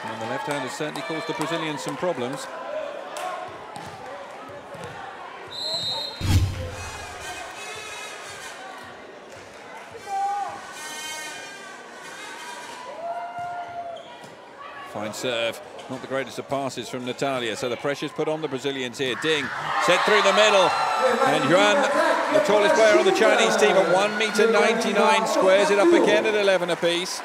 And the left-hander certainly caused the Brazilians some problems. Fine serve. Not the greatest of passes from Natalia, so the pressure's put on the Brazilians here. Ding, set through the middle. And Yuan, the tallest player on the Chinese team at 1.99 m, squares it up again at 11 apiece.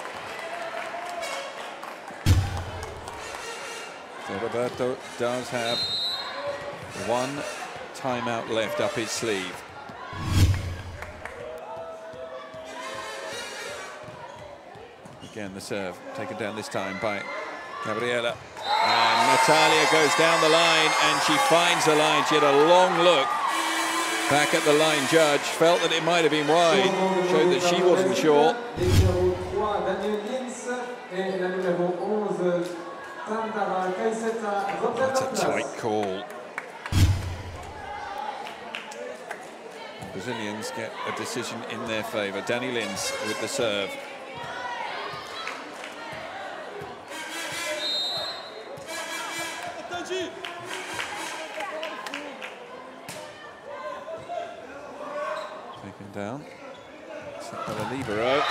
So Roberto does have one timeout left up his sleeve. Again, the serve taken down this time by Gabriela. And Natalia goes down the line, and she finds the line. She had a long look back at the line judge, felt that it might have been wide, showed that she wasn't sure. That's a tight call. The Brazilians get a decision in their favour. Dani Lins with the serve. Taken down. Set by the libero.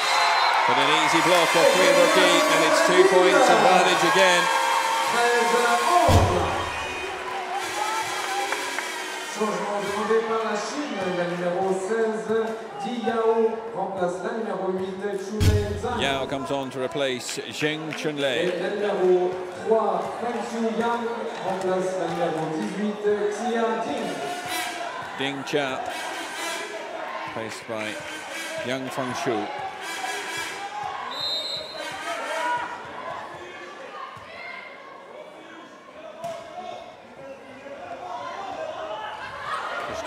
But an easy block off Rookie, and it's 2 points advantage again. Changement demandé par la Chine, la numéro 16, Di Yao remplace la numéro 8, Chunlei Zhang. Yao comes on to replace Zheng Chunlei. Et la numéro 3, Feng Shuyan remplace la numéro 18, Xia Ding. Ding Cha, placed by Yang Fengshu.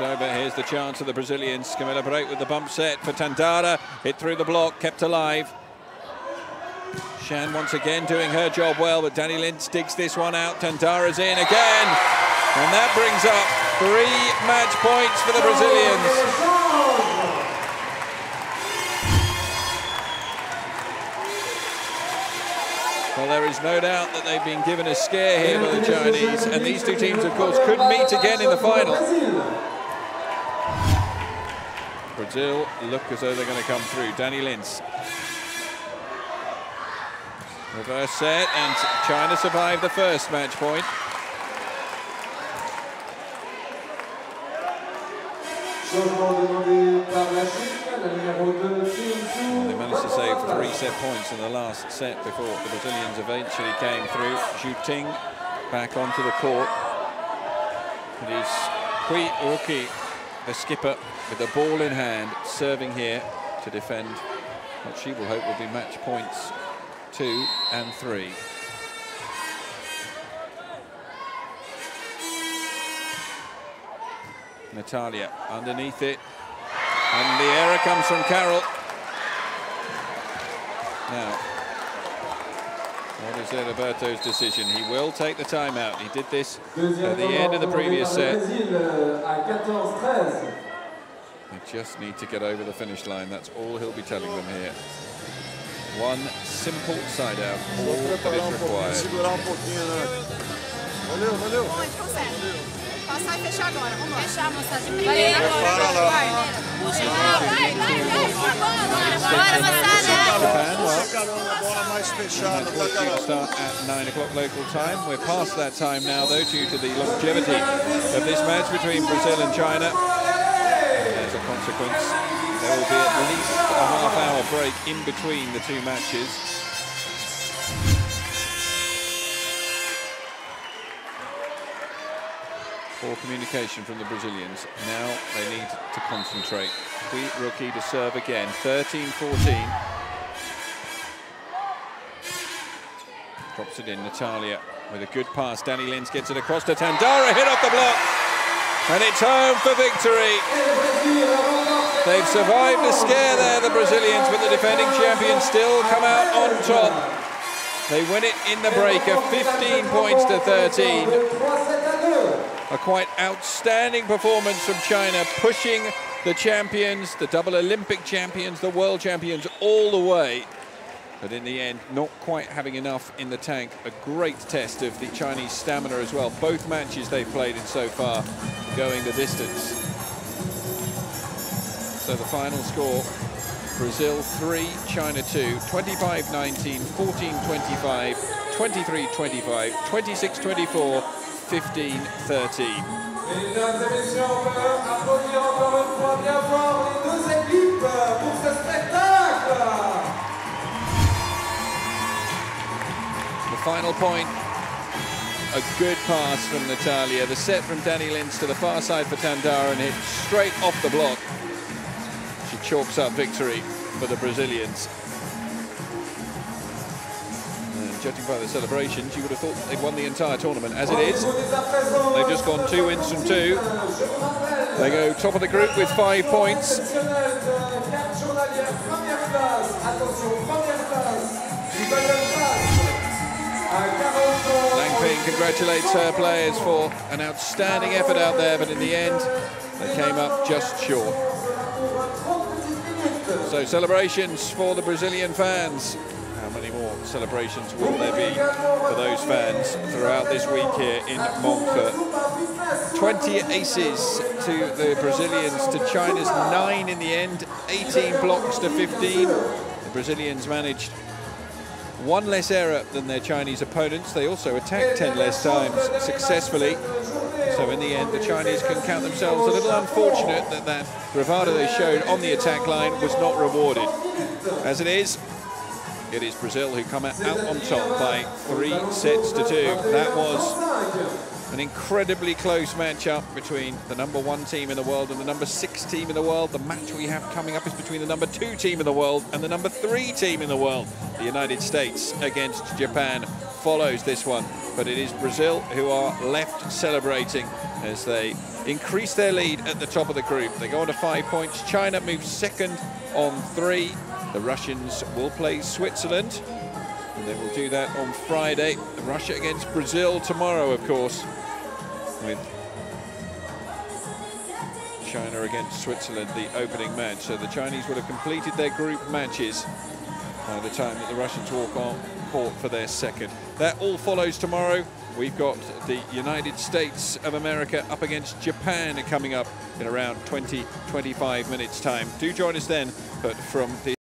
Over. Here's the chance of the Brazilians. Camila break with the bump set for Tandara. Hit through the block, kept alive. Shan once again doing her job well, but Dani Lins digs this one out. Tandara's in again. And that brings up 3 match points for the Brazilians. Well, there is no doubt that they've been given a scare here by the Chinese, and these two teams, of course, could meet again in the final. Brazil look as though they're going to come through. Dani Lins. Reverse set, and China survived the first match point. They managed to save 3 set points in the last set before the Brazilians eventually came through. Zhu Ting back onto the court. It is Hui Ruki, the skipper, with the ball in hand, serving here to defend what she will hope will be match points 2 and 3. Natalia underneath it, and the error comes from Carroll. Now, what is Roberto's decision? He will take the timeout. He did this at the end of the previous set. They just need to get over the finish line. That's all he'll be telling them here. One simple side out, all that is required. Passar e fechar agora, vamos lá. Fechar, moçada. Vai Start at 9 o'clock local time. We're past that time now, though, due to the longevity of this match between Brazil and China. And as a consequence, there will be at least a half-hour break in between the two matches. Poor communication from the Brazilians. Now they need to concentrate. Hui Ruki to serve again. 13-14. Drops it in. Natalia with a good pass. Danny Lins gets it across to Tandara. Hit off the block. And it's home for victory. They've survived the scare there, the Brazilians, but the defending champions still come out on top. They win it in the breaker, 15 points to 13. A quite outstanding performance from China, pushing the champions, the double Olympic champions, the world champions, all the way. But in the end, not quite having enough in the tank. A great test of the Chinese stamina as well. Both matches they've played in so far going the distance. So the final score, Brazil 3, China 2, 25-19, 14-25, 23-25, 26-24, 15-13. Mesdames et messieurs, on peut applaudir encore une fois bien fort les deux équipes pour ce spectacle. The final point, a good pass from Natalia. The set from Danny Lins to the far side for Tandara and hit straight off the block. She chalks up victory for the Brazilians. Judging by the celebrations, you would have thought they'd won the entire tournament. As it is, they've just gone 2 wins from 2. They go top of the group with 5 points. Langping congratulates her players for an outstanding effort out there, but in the end, they came up just short. So celebrations for the Brazilian fans. How many more celebrations will there be for those fans throughout this week here in Montfort? 20 aces to the Brazilians, to China's 9 in the end, 18 blocks to 15. The Brazilians managed 1 less error than their Chinese opponents. They also attacked 10 less times successfully. So in the end, the Chinese can count themselves a little unfortunate that that bravado they showed on the attack line was not rewarded. As it is Brazil who come out on top by 3 sets to 2. That was an incredibly close matchup between the #1 team in the world and the #6 team in the world. The match we have coming up is between the #2 team in the world and the #3 team in the world. The United States against Japan follows this one, but it is Brazil who are left celebrating as they increase their lead at the top of the group. They go on to 5 points. China moves second on 3. The Russians will play Switzerland, and they will do that on Friday. Russia against Brazil tomorrow, of course, with China against Switzerland, the opening match. So the Chinese will have completed their group matches by the time that the Russians walk on court for their second. That all follows tomorrow. We've got the United States of America up against Japan coming up in around 20-25 minutes time. Do join us then, but from the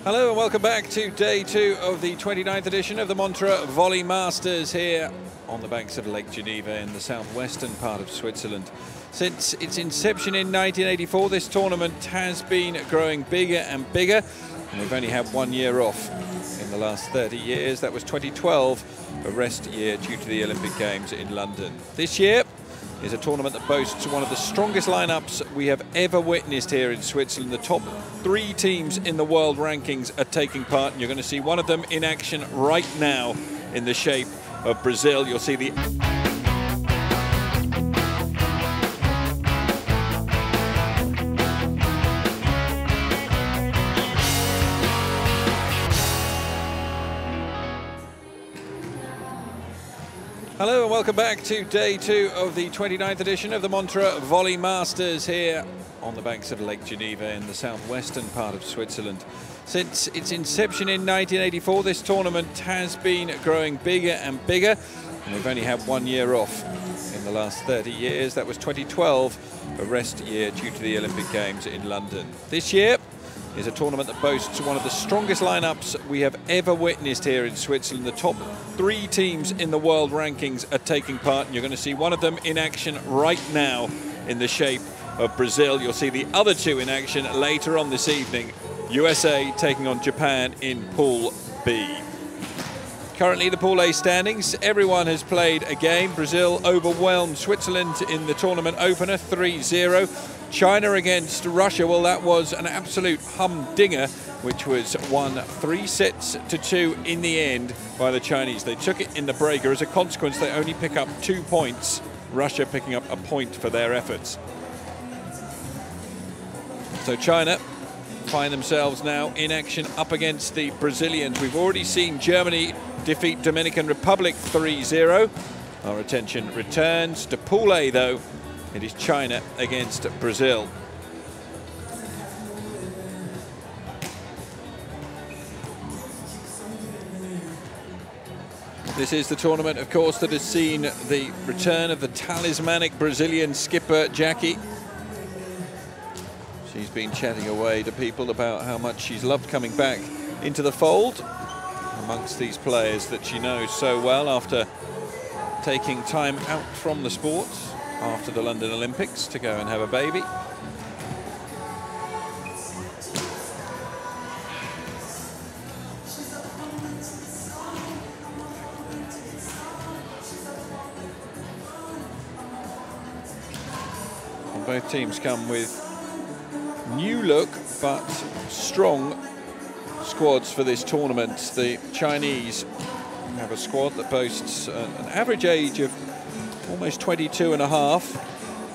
Hello and welcome back to day 2 of the 29th edition of the Montreux Volley Masters here on the banks of Lake Geneva in the southwestern part of Switzerland. Since its inception in 1984, this tournament has been growing bigger and bigger, and we've only had 1 year off in the last 30 years. That was 2012, a rest year due to the Olympic Games in London. This year is a tournament that boasts one of the strongest lineups we have ever witnessed here in Switzerland. The top 3 teams in the world rankings are taking part, and you're going to see one of them in action right now in the shape of Brazil. You'll see the Hello and welcome back to day 2 of the 29th edition of the Montreux Volley Masters here on the banks of Lake Geneva in the southwestern part of Switzerland. Since its inception in 1984, this tournament has been growing bigger and bigger, and we've only had 1 year off in the last 30 years. That was 2012, a rest year due to the Olympic Games in London. This year is a tournament that boasts one of the strongest lineups we have ever witnessed here in Switzerland. The top 3 teams in the world rankings are taking part, and you're going to see one of them in action right now in the shape of Brazil. You'll see the other 2 in action later on this evening. USA taking on Japan in Pool B. Currently the Pool A standings, everyone has played a game. Brazil overwhelmed Switzerland in the tournament opener 3-0. China against Russia, well, that was an absolute humdinger, which was won 3-2 in the end by the Chinese. They took it in the breaker. As a consequence, they only pick up 2 points, Russia picking up a point for their efforts. So China find themselves now in action up against the Brazilians. We've already seen Germany defeat Dominican Republic 3-0. Our attention returns to Pool A, though. It is China against Brazil. This is the tournament, of course, that has seen the return of the talismanic Brazilian skipper, Jackie. She's been chatting away to people about how much she's loved coming back into the fold amongst these players that she knows so well after taking time out from the sport after the London Olympics to go and have a baby. And both teams come with new look but strong squads for this tournament. The Chinese have a squad that boasts an average age of almost 22 and a half,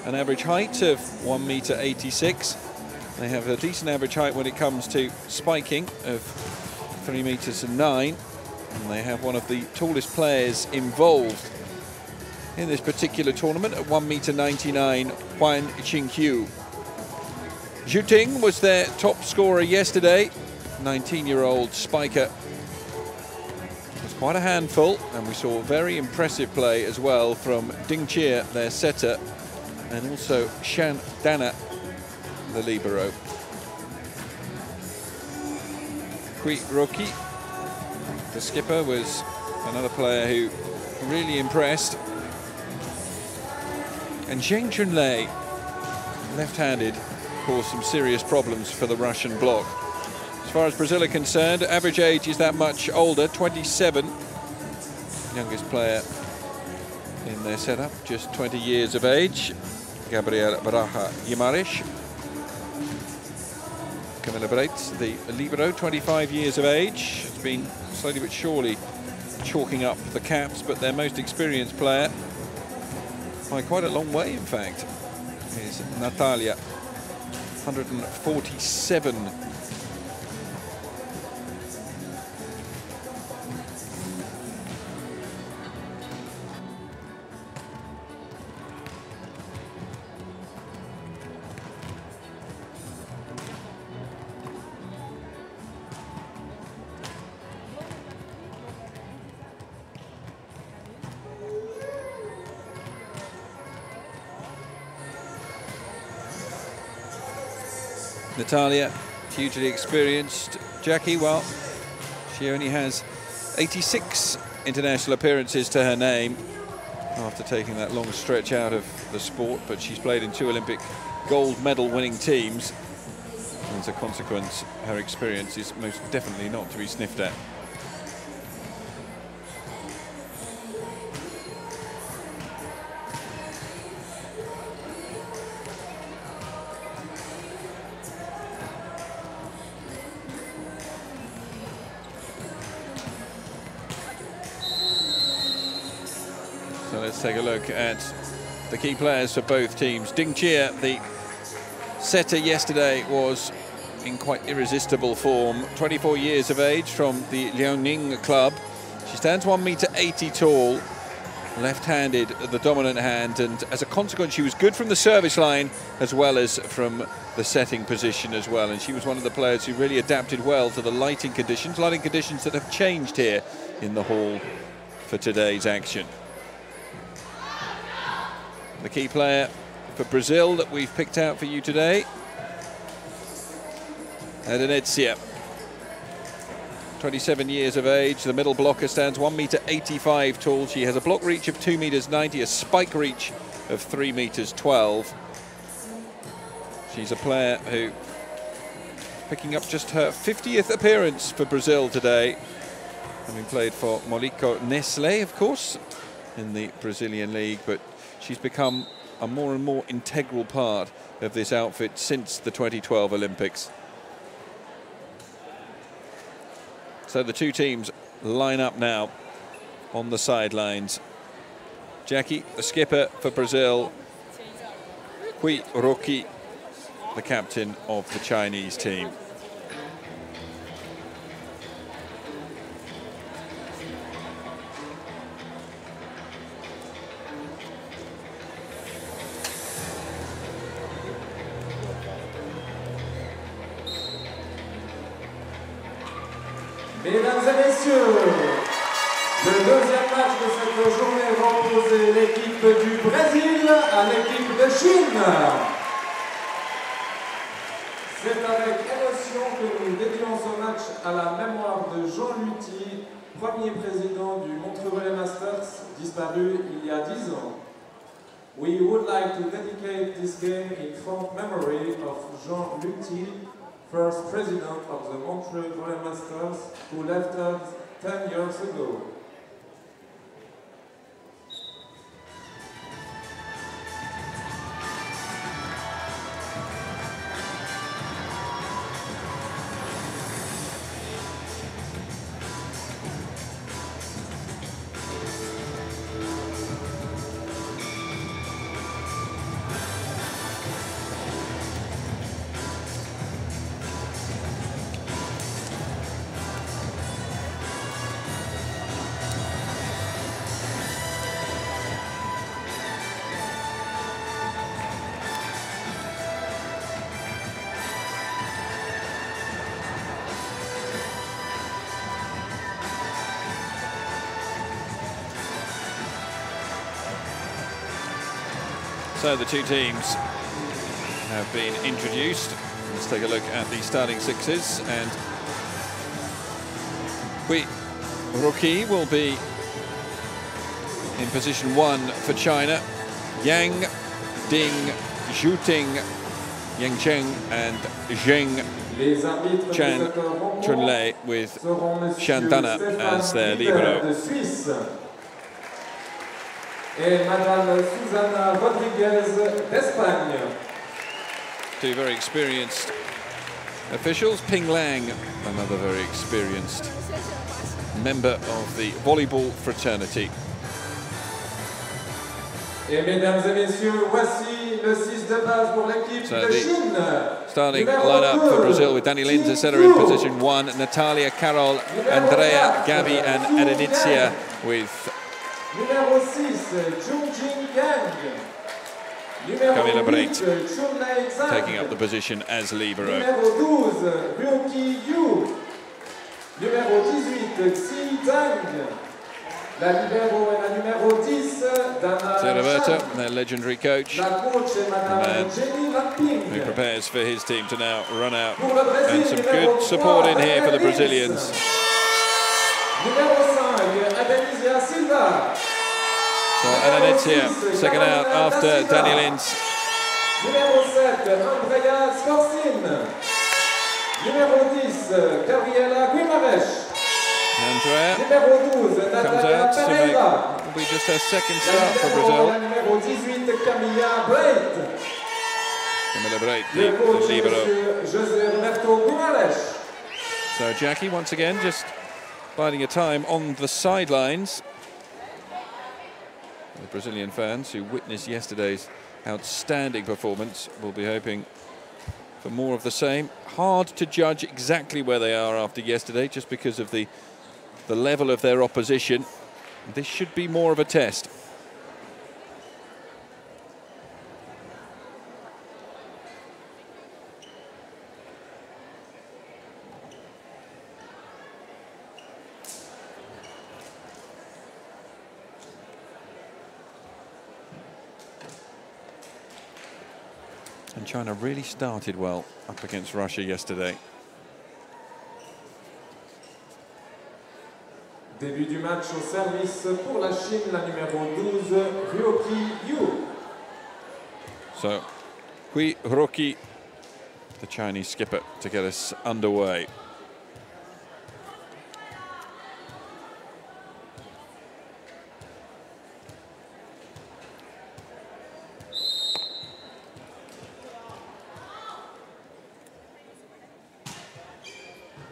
an average height of 1.86 m. They have a decent average height when it comes to spiking of 3.09 m, and they have one of the tallest players involved in this particular tournament at 1.99 m, Huan Qingqiu. Zhu Ting was their top scorer yesterday. 19-year-old spiker was quite a handful, and we saw very impressive play as well from Ding Chia, their setter, and also Shan Dana, the libero. Kui Roki, the skipper, was another player who really impressed. And Zheng Chunlei, left-handed, caused some serious problems for the Russian bloc. As far as Brazil are concerned, average age is that much older, 27. Youngest player in their setup, just 20 years of age. Gabriel Baraja Guimarães. Camila Breitz, the libero, 25 years of age. Has been slowly but surely chalking up the caps, but their most experienced player, by quite a long way in fact, is Natalia, 147. Natalia hugely experienced. Jackie, well, she only has 86 international appearances to her name after taking that long stretch out of the sport, but she's played in 2 Olympic gold medal winning teams. And as a consequence, her experience is most definitely not to be sniffed at. So let's take a look at the key players for both teams. Ding Chia, the setter yesterday, was in quite irresistible form. 24 years of age, from the Liaoning club. She stands 1.80 m tall, left-handed, the dominant hand, and as a consequence she was good from the service line as well as from the setting position as well. And she was one of the players who really adapted well to the lighting conditions that have changed here in the hall for today's action. The key player for Brazil that we've picked out for you today, Adonetsia, 27 years of age. The middle blocker stands 1.85 m tall. She has a block reach of 2.90 m, a spike reach of 3.12 m. She's a player who picking up just her 50th appearance for Brazil today, having played for Molico Nestlé, of course, in the Brazilian league, but she's become a more and more integral part of this outfit since the 2012 Olympics. So the two teams line up now on the sidelines. Jackie, the skipper for Brazil, Hui Roki, the captain of the Chinese team. Mesdames et messieurs, le deuxième match de cette journée va opposer l'équipe du Brésil à l'équipe de Chine. C'est avec émotion que nous dédions ce match à la mémoire de Jean Luthi, premier président du Montreux Masters, disparu il y a 10 ans. We would like to dedicate this game in fond memory of Jean Luthi, first president of the Montreux Masters, who left us 10 years ago. So the two teams have been introduced. Let's take a look at the starting sixes, and Hui Roki will be in position 1 for China. Yang, Ding, Zhu Ting, Yang Cheng and Zheng Chunlei with Shantana as their libero. Et Madame Susana Rodriguez d'Espagne. Two very experienced officials. Ping Lang, another very experienced member of the volleyball fraternity. Et mesdames et messieurs, voici le 6 de base pour l'équipe de Chine. Starting line-up for Brazil with Dani Lindsay setter in position 1, Natalia, Carol, Andrea, Gabi and Adonetsia with Numéro 6, Jungjing Yang. Camila Breit Chunlei taking up the position as libero. Numéro 12, Ryuki Yu. Numéro 18, Xi Zhang. La libero est la numéro 10, Dana Roberto, Chan. their legendary coach, La coach est Madame Jenny Lamping. who prepares for his team to now run out. Pour le Brésil, And some numéro good support 3, in here for the Daniel Lins. Brazilians. Numéro 5, Adenisia Silva. So Adenisia, second out after Daniel Lins. Numéro 7, Andrea Skorsin. Numéro 10, Gabriela Guimarães. Andrea Numéro 12, comes Natalia out to make, Pereira. will be just her second La start for Brazil. numéro 18, Camilla Breit. Camila Breit, Le coach, the libero. José Roberto Guimarães. So Jackie, once again, just biding a time on the sidelines. The Brazilian fans who witnessed yesterday's outstanding performance will be hoping for more of the same. Hard to judge exactly where they are after yesterday, just because of the level of their opposition. This should be more of a test. And China really started well up against Russia yesterday. Début du match au service pour la Chine, la numéro 12, Ryoki Yu. So, Hui Roki, the Chinese skipper, to get us underway.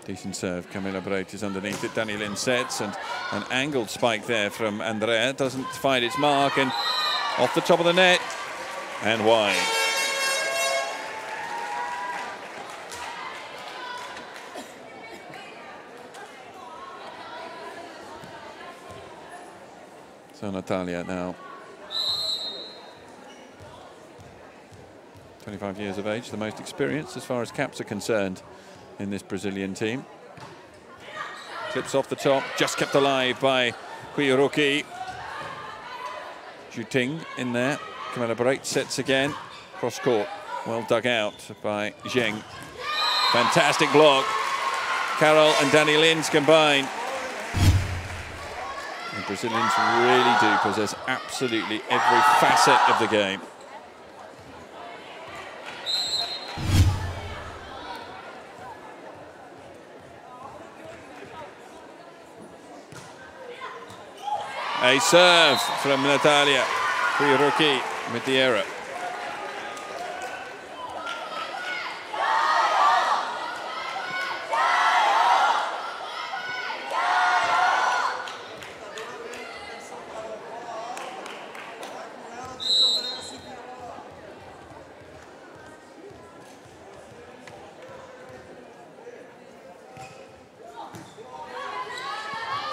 Decent serve. Camilla Breit is underneath it. Daniel Lins sets, and an angled spike there from Andrea. Doesn't find its mark, and off the top of the net and wide. So Natalia now 25 years of age, the most experienced as far as caps are concerned in this Brazilian team. Clips off the top, just kept alive by Hui Roki. Zhu Ting in there. Camilla Breit sets again. Cross court, well dug out by Zheng. Fantastic block. Carol and Daniel Lins combine. The Brazilians really do possess absolutely every facet of the game. A serve from Natalia. Hui Roki with the error.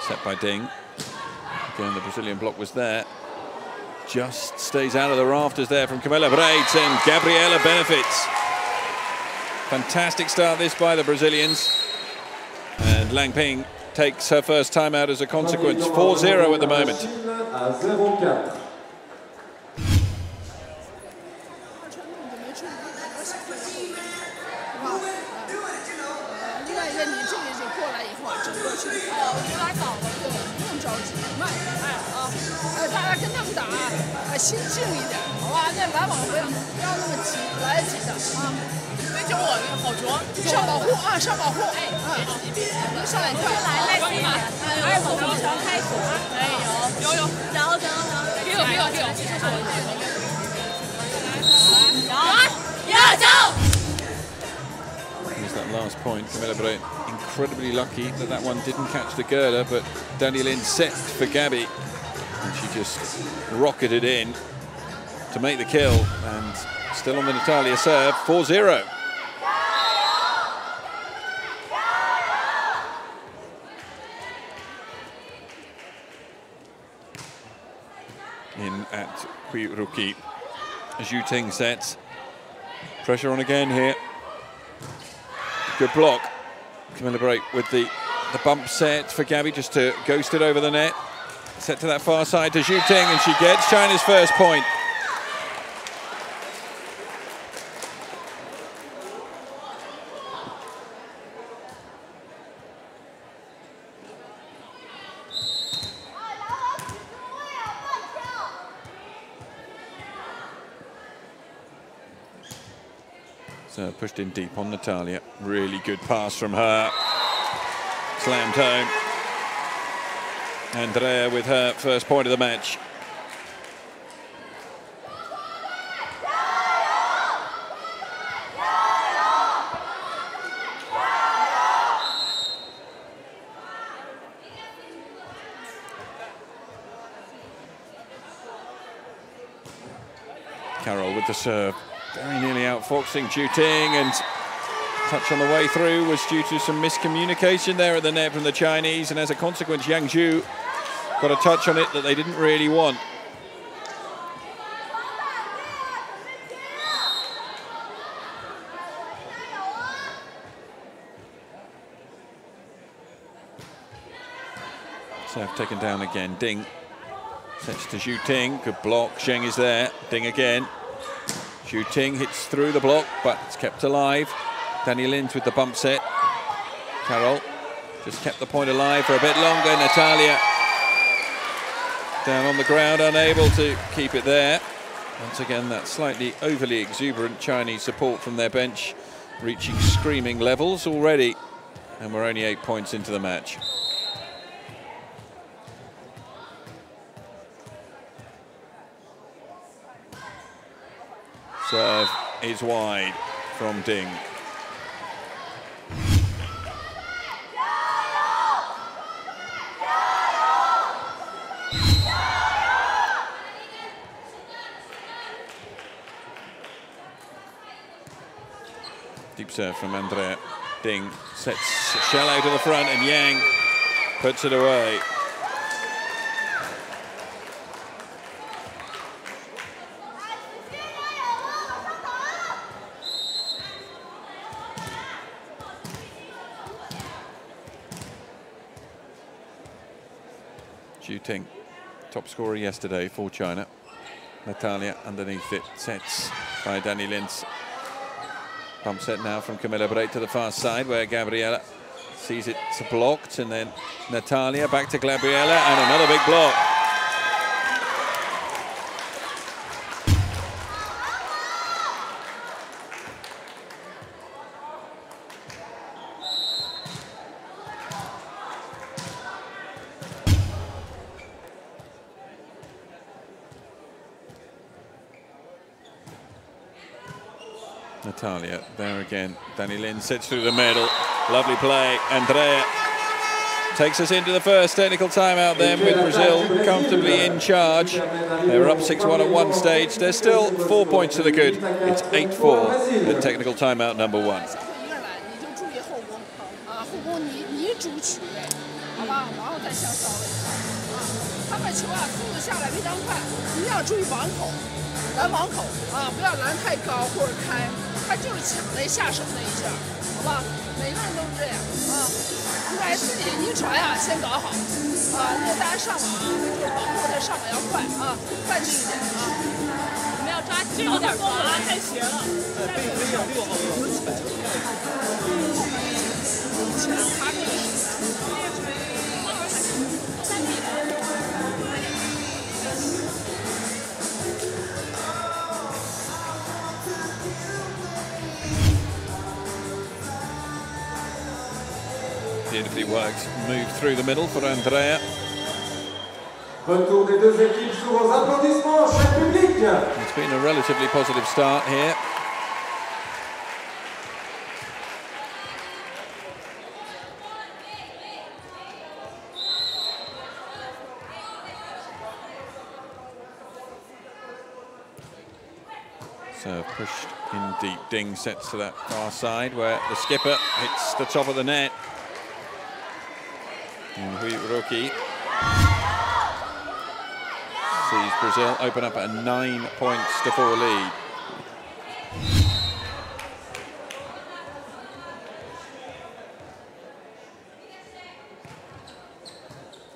Set by Ding. Again, the Brazilian block was there. Just stays out of the rafters there from Camilla Breit, and Gabriela benefits. Fantastic start this by the Brazilians. And Lang Ping takes her first time out as a consequence. 4-0 at the moment. Here's that last point. Camilla Breit incredibly lucky that that one didn't catch the girder, but Daniel Lins set for Gabby, and she just rocketed in to make the kill, and still on the Natalia serve. 4-0. In at Hui Roki. Zhu Ting sets. Pressure on again here. Good block. Camilla Breit with the bump set for Gabby, just to ghost it over the net. set to that far side to Zhu Ting, and she gets China's first point. So pushed in deep on Natalia. Really good pass from her. Slammed home. Andrea with her first point of the match. Carroll with the serve. Very nearly outfoxing Zhu Ting, and touch on the way through was due to some miscommunication there at the net from the Chinese, and as a consequence Yang Zhu got a touch on it that they didn't really want. Serve taken down again. Ding sets to Zhu Ting. Good block. Zheng is there. Ding again. Zhu Ting hits through the block, but it's kept alive. Danny Lins with the bump set. Carroll just kept the point alive for a bit longer. Natalia down on the ground, unable to keep it there. Once again, that slightly overly exuberant Chinese support from their bench, reaching screaming levels already. And we're only 8 points into the match. Serve is wide from Ding. Deep serve from Andrea. Ding sets shallow to the front, and Yang puts it away. Zhu Ting, top scorer yesterday for China. Natalia underneath it, sets by Danny Lins. Pump set now from Camilla Breit to the far side, where Gabriela sees it blocked, and then Natalia back to Gabriela, and another big block. Natalia there again. Danny Lin sits through the middle. Lovely play. Andrea takes us into the first technical timeout then, with Brazil comfortably in charge. They were up 6-1 at one stage. There's still 4 points to the good. It's 8-4 at technical timeout number 1. Beautifully worked move through the middle for Andrea. Retour des deux équipes sous vos applaudissements, cher public. It's been a relatively positive start here. So pushed in deep. Ding sets to that far side, where the skipper hits the top of the net. And Hui Roki sees Brazil open up a 9 points to 4 lead.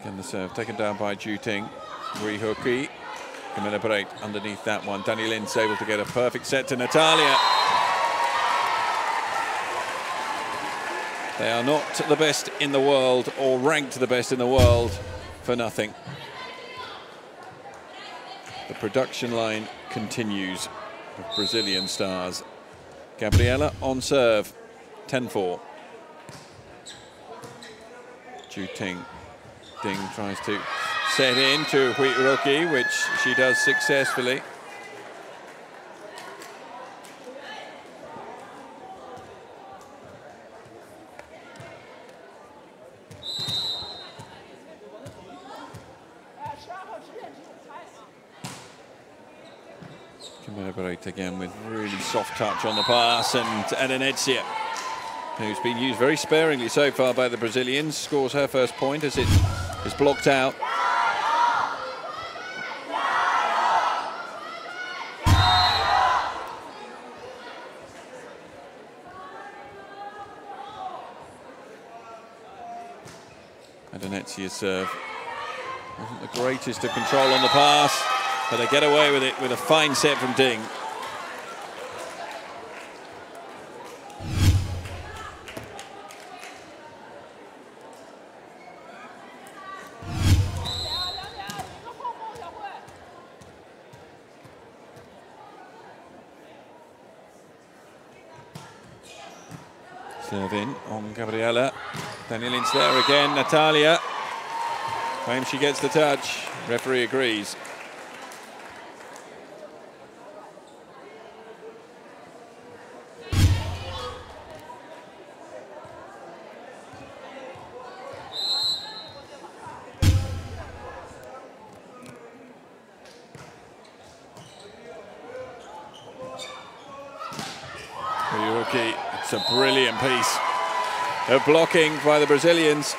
Then the serve taken down by Ju Ting. Wei Hoki. Camilla Breit underneath that one. Danny Lind's able to get a perfect set to Natalia. They are not the best in the world or ranked the best in the world for nothing. The production line continues of Brazilian stars. Gabriela on serve, 10-4. Ju Ting. Ding tries to set in to Hui Roki, which she does successfully. Camilla Breit again with really soft touch on the pass, and Adenetsia, who's been used very sparingly so far by the Brazilians, scores her first point as it is blocked out. Adenetsia's serve wasn't the greatest of control on the pass, but they get away with it with a fine set from Ding. Serve in on Gabriela. Daniel Lind's there again. Natalia claims she gets the touch. Referee agrees. It's a brilliant piece of blocking by the Brazilians.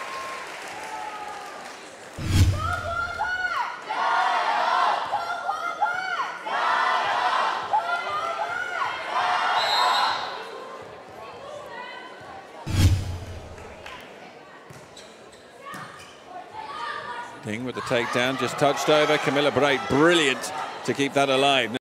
Ding with the takedown, just touched over. Camilla Breit, brilliant to keep that alive.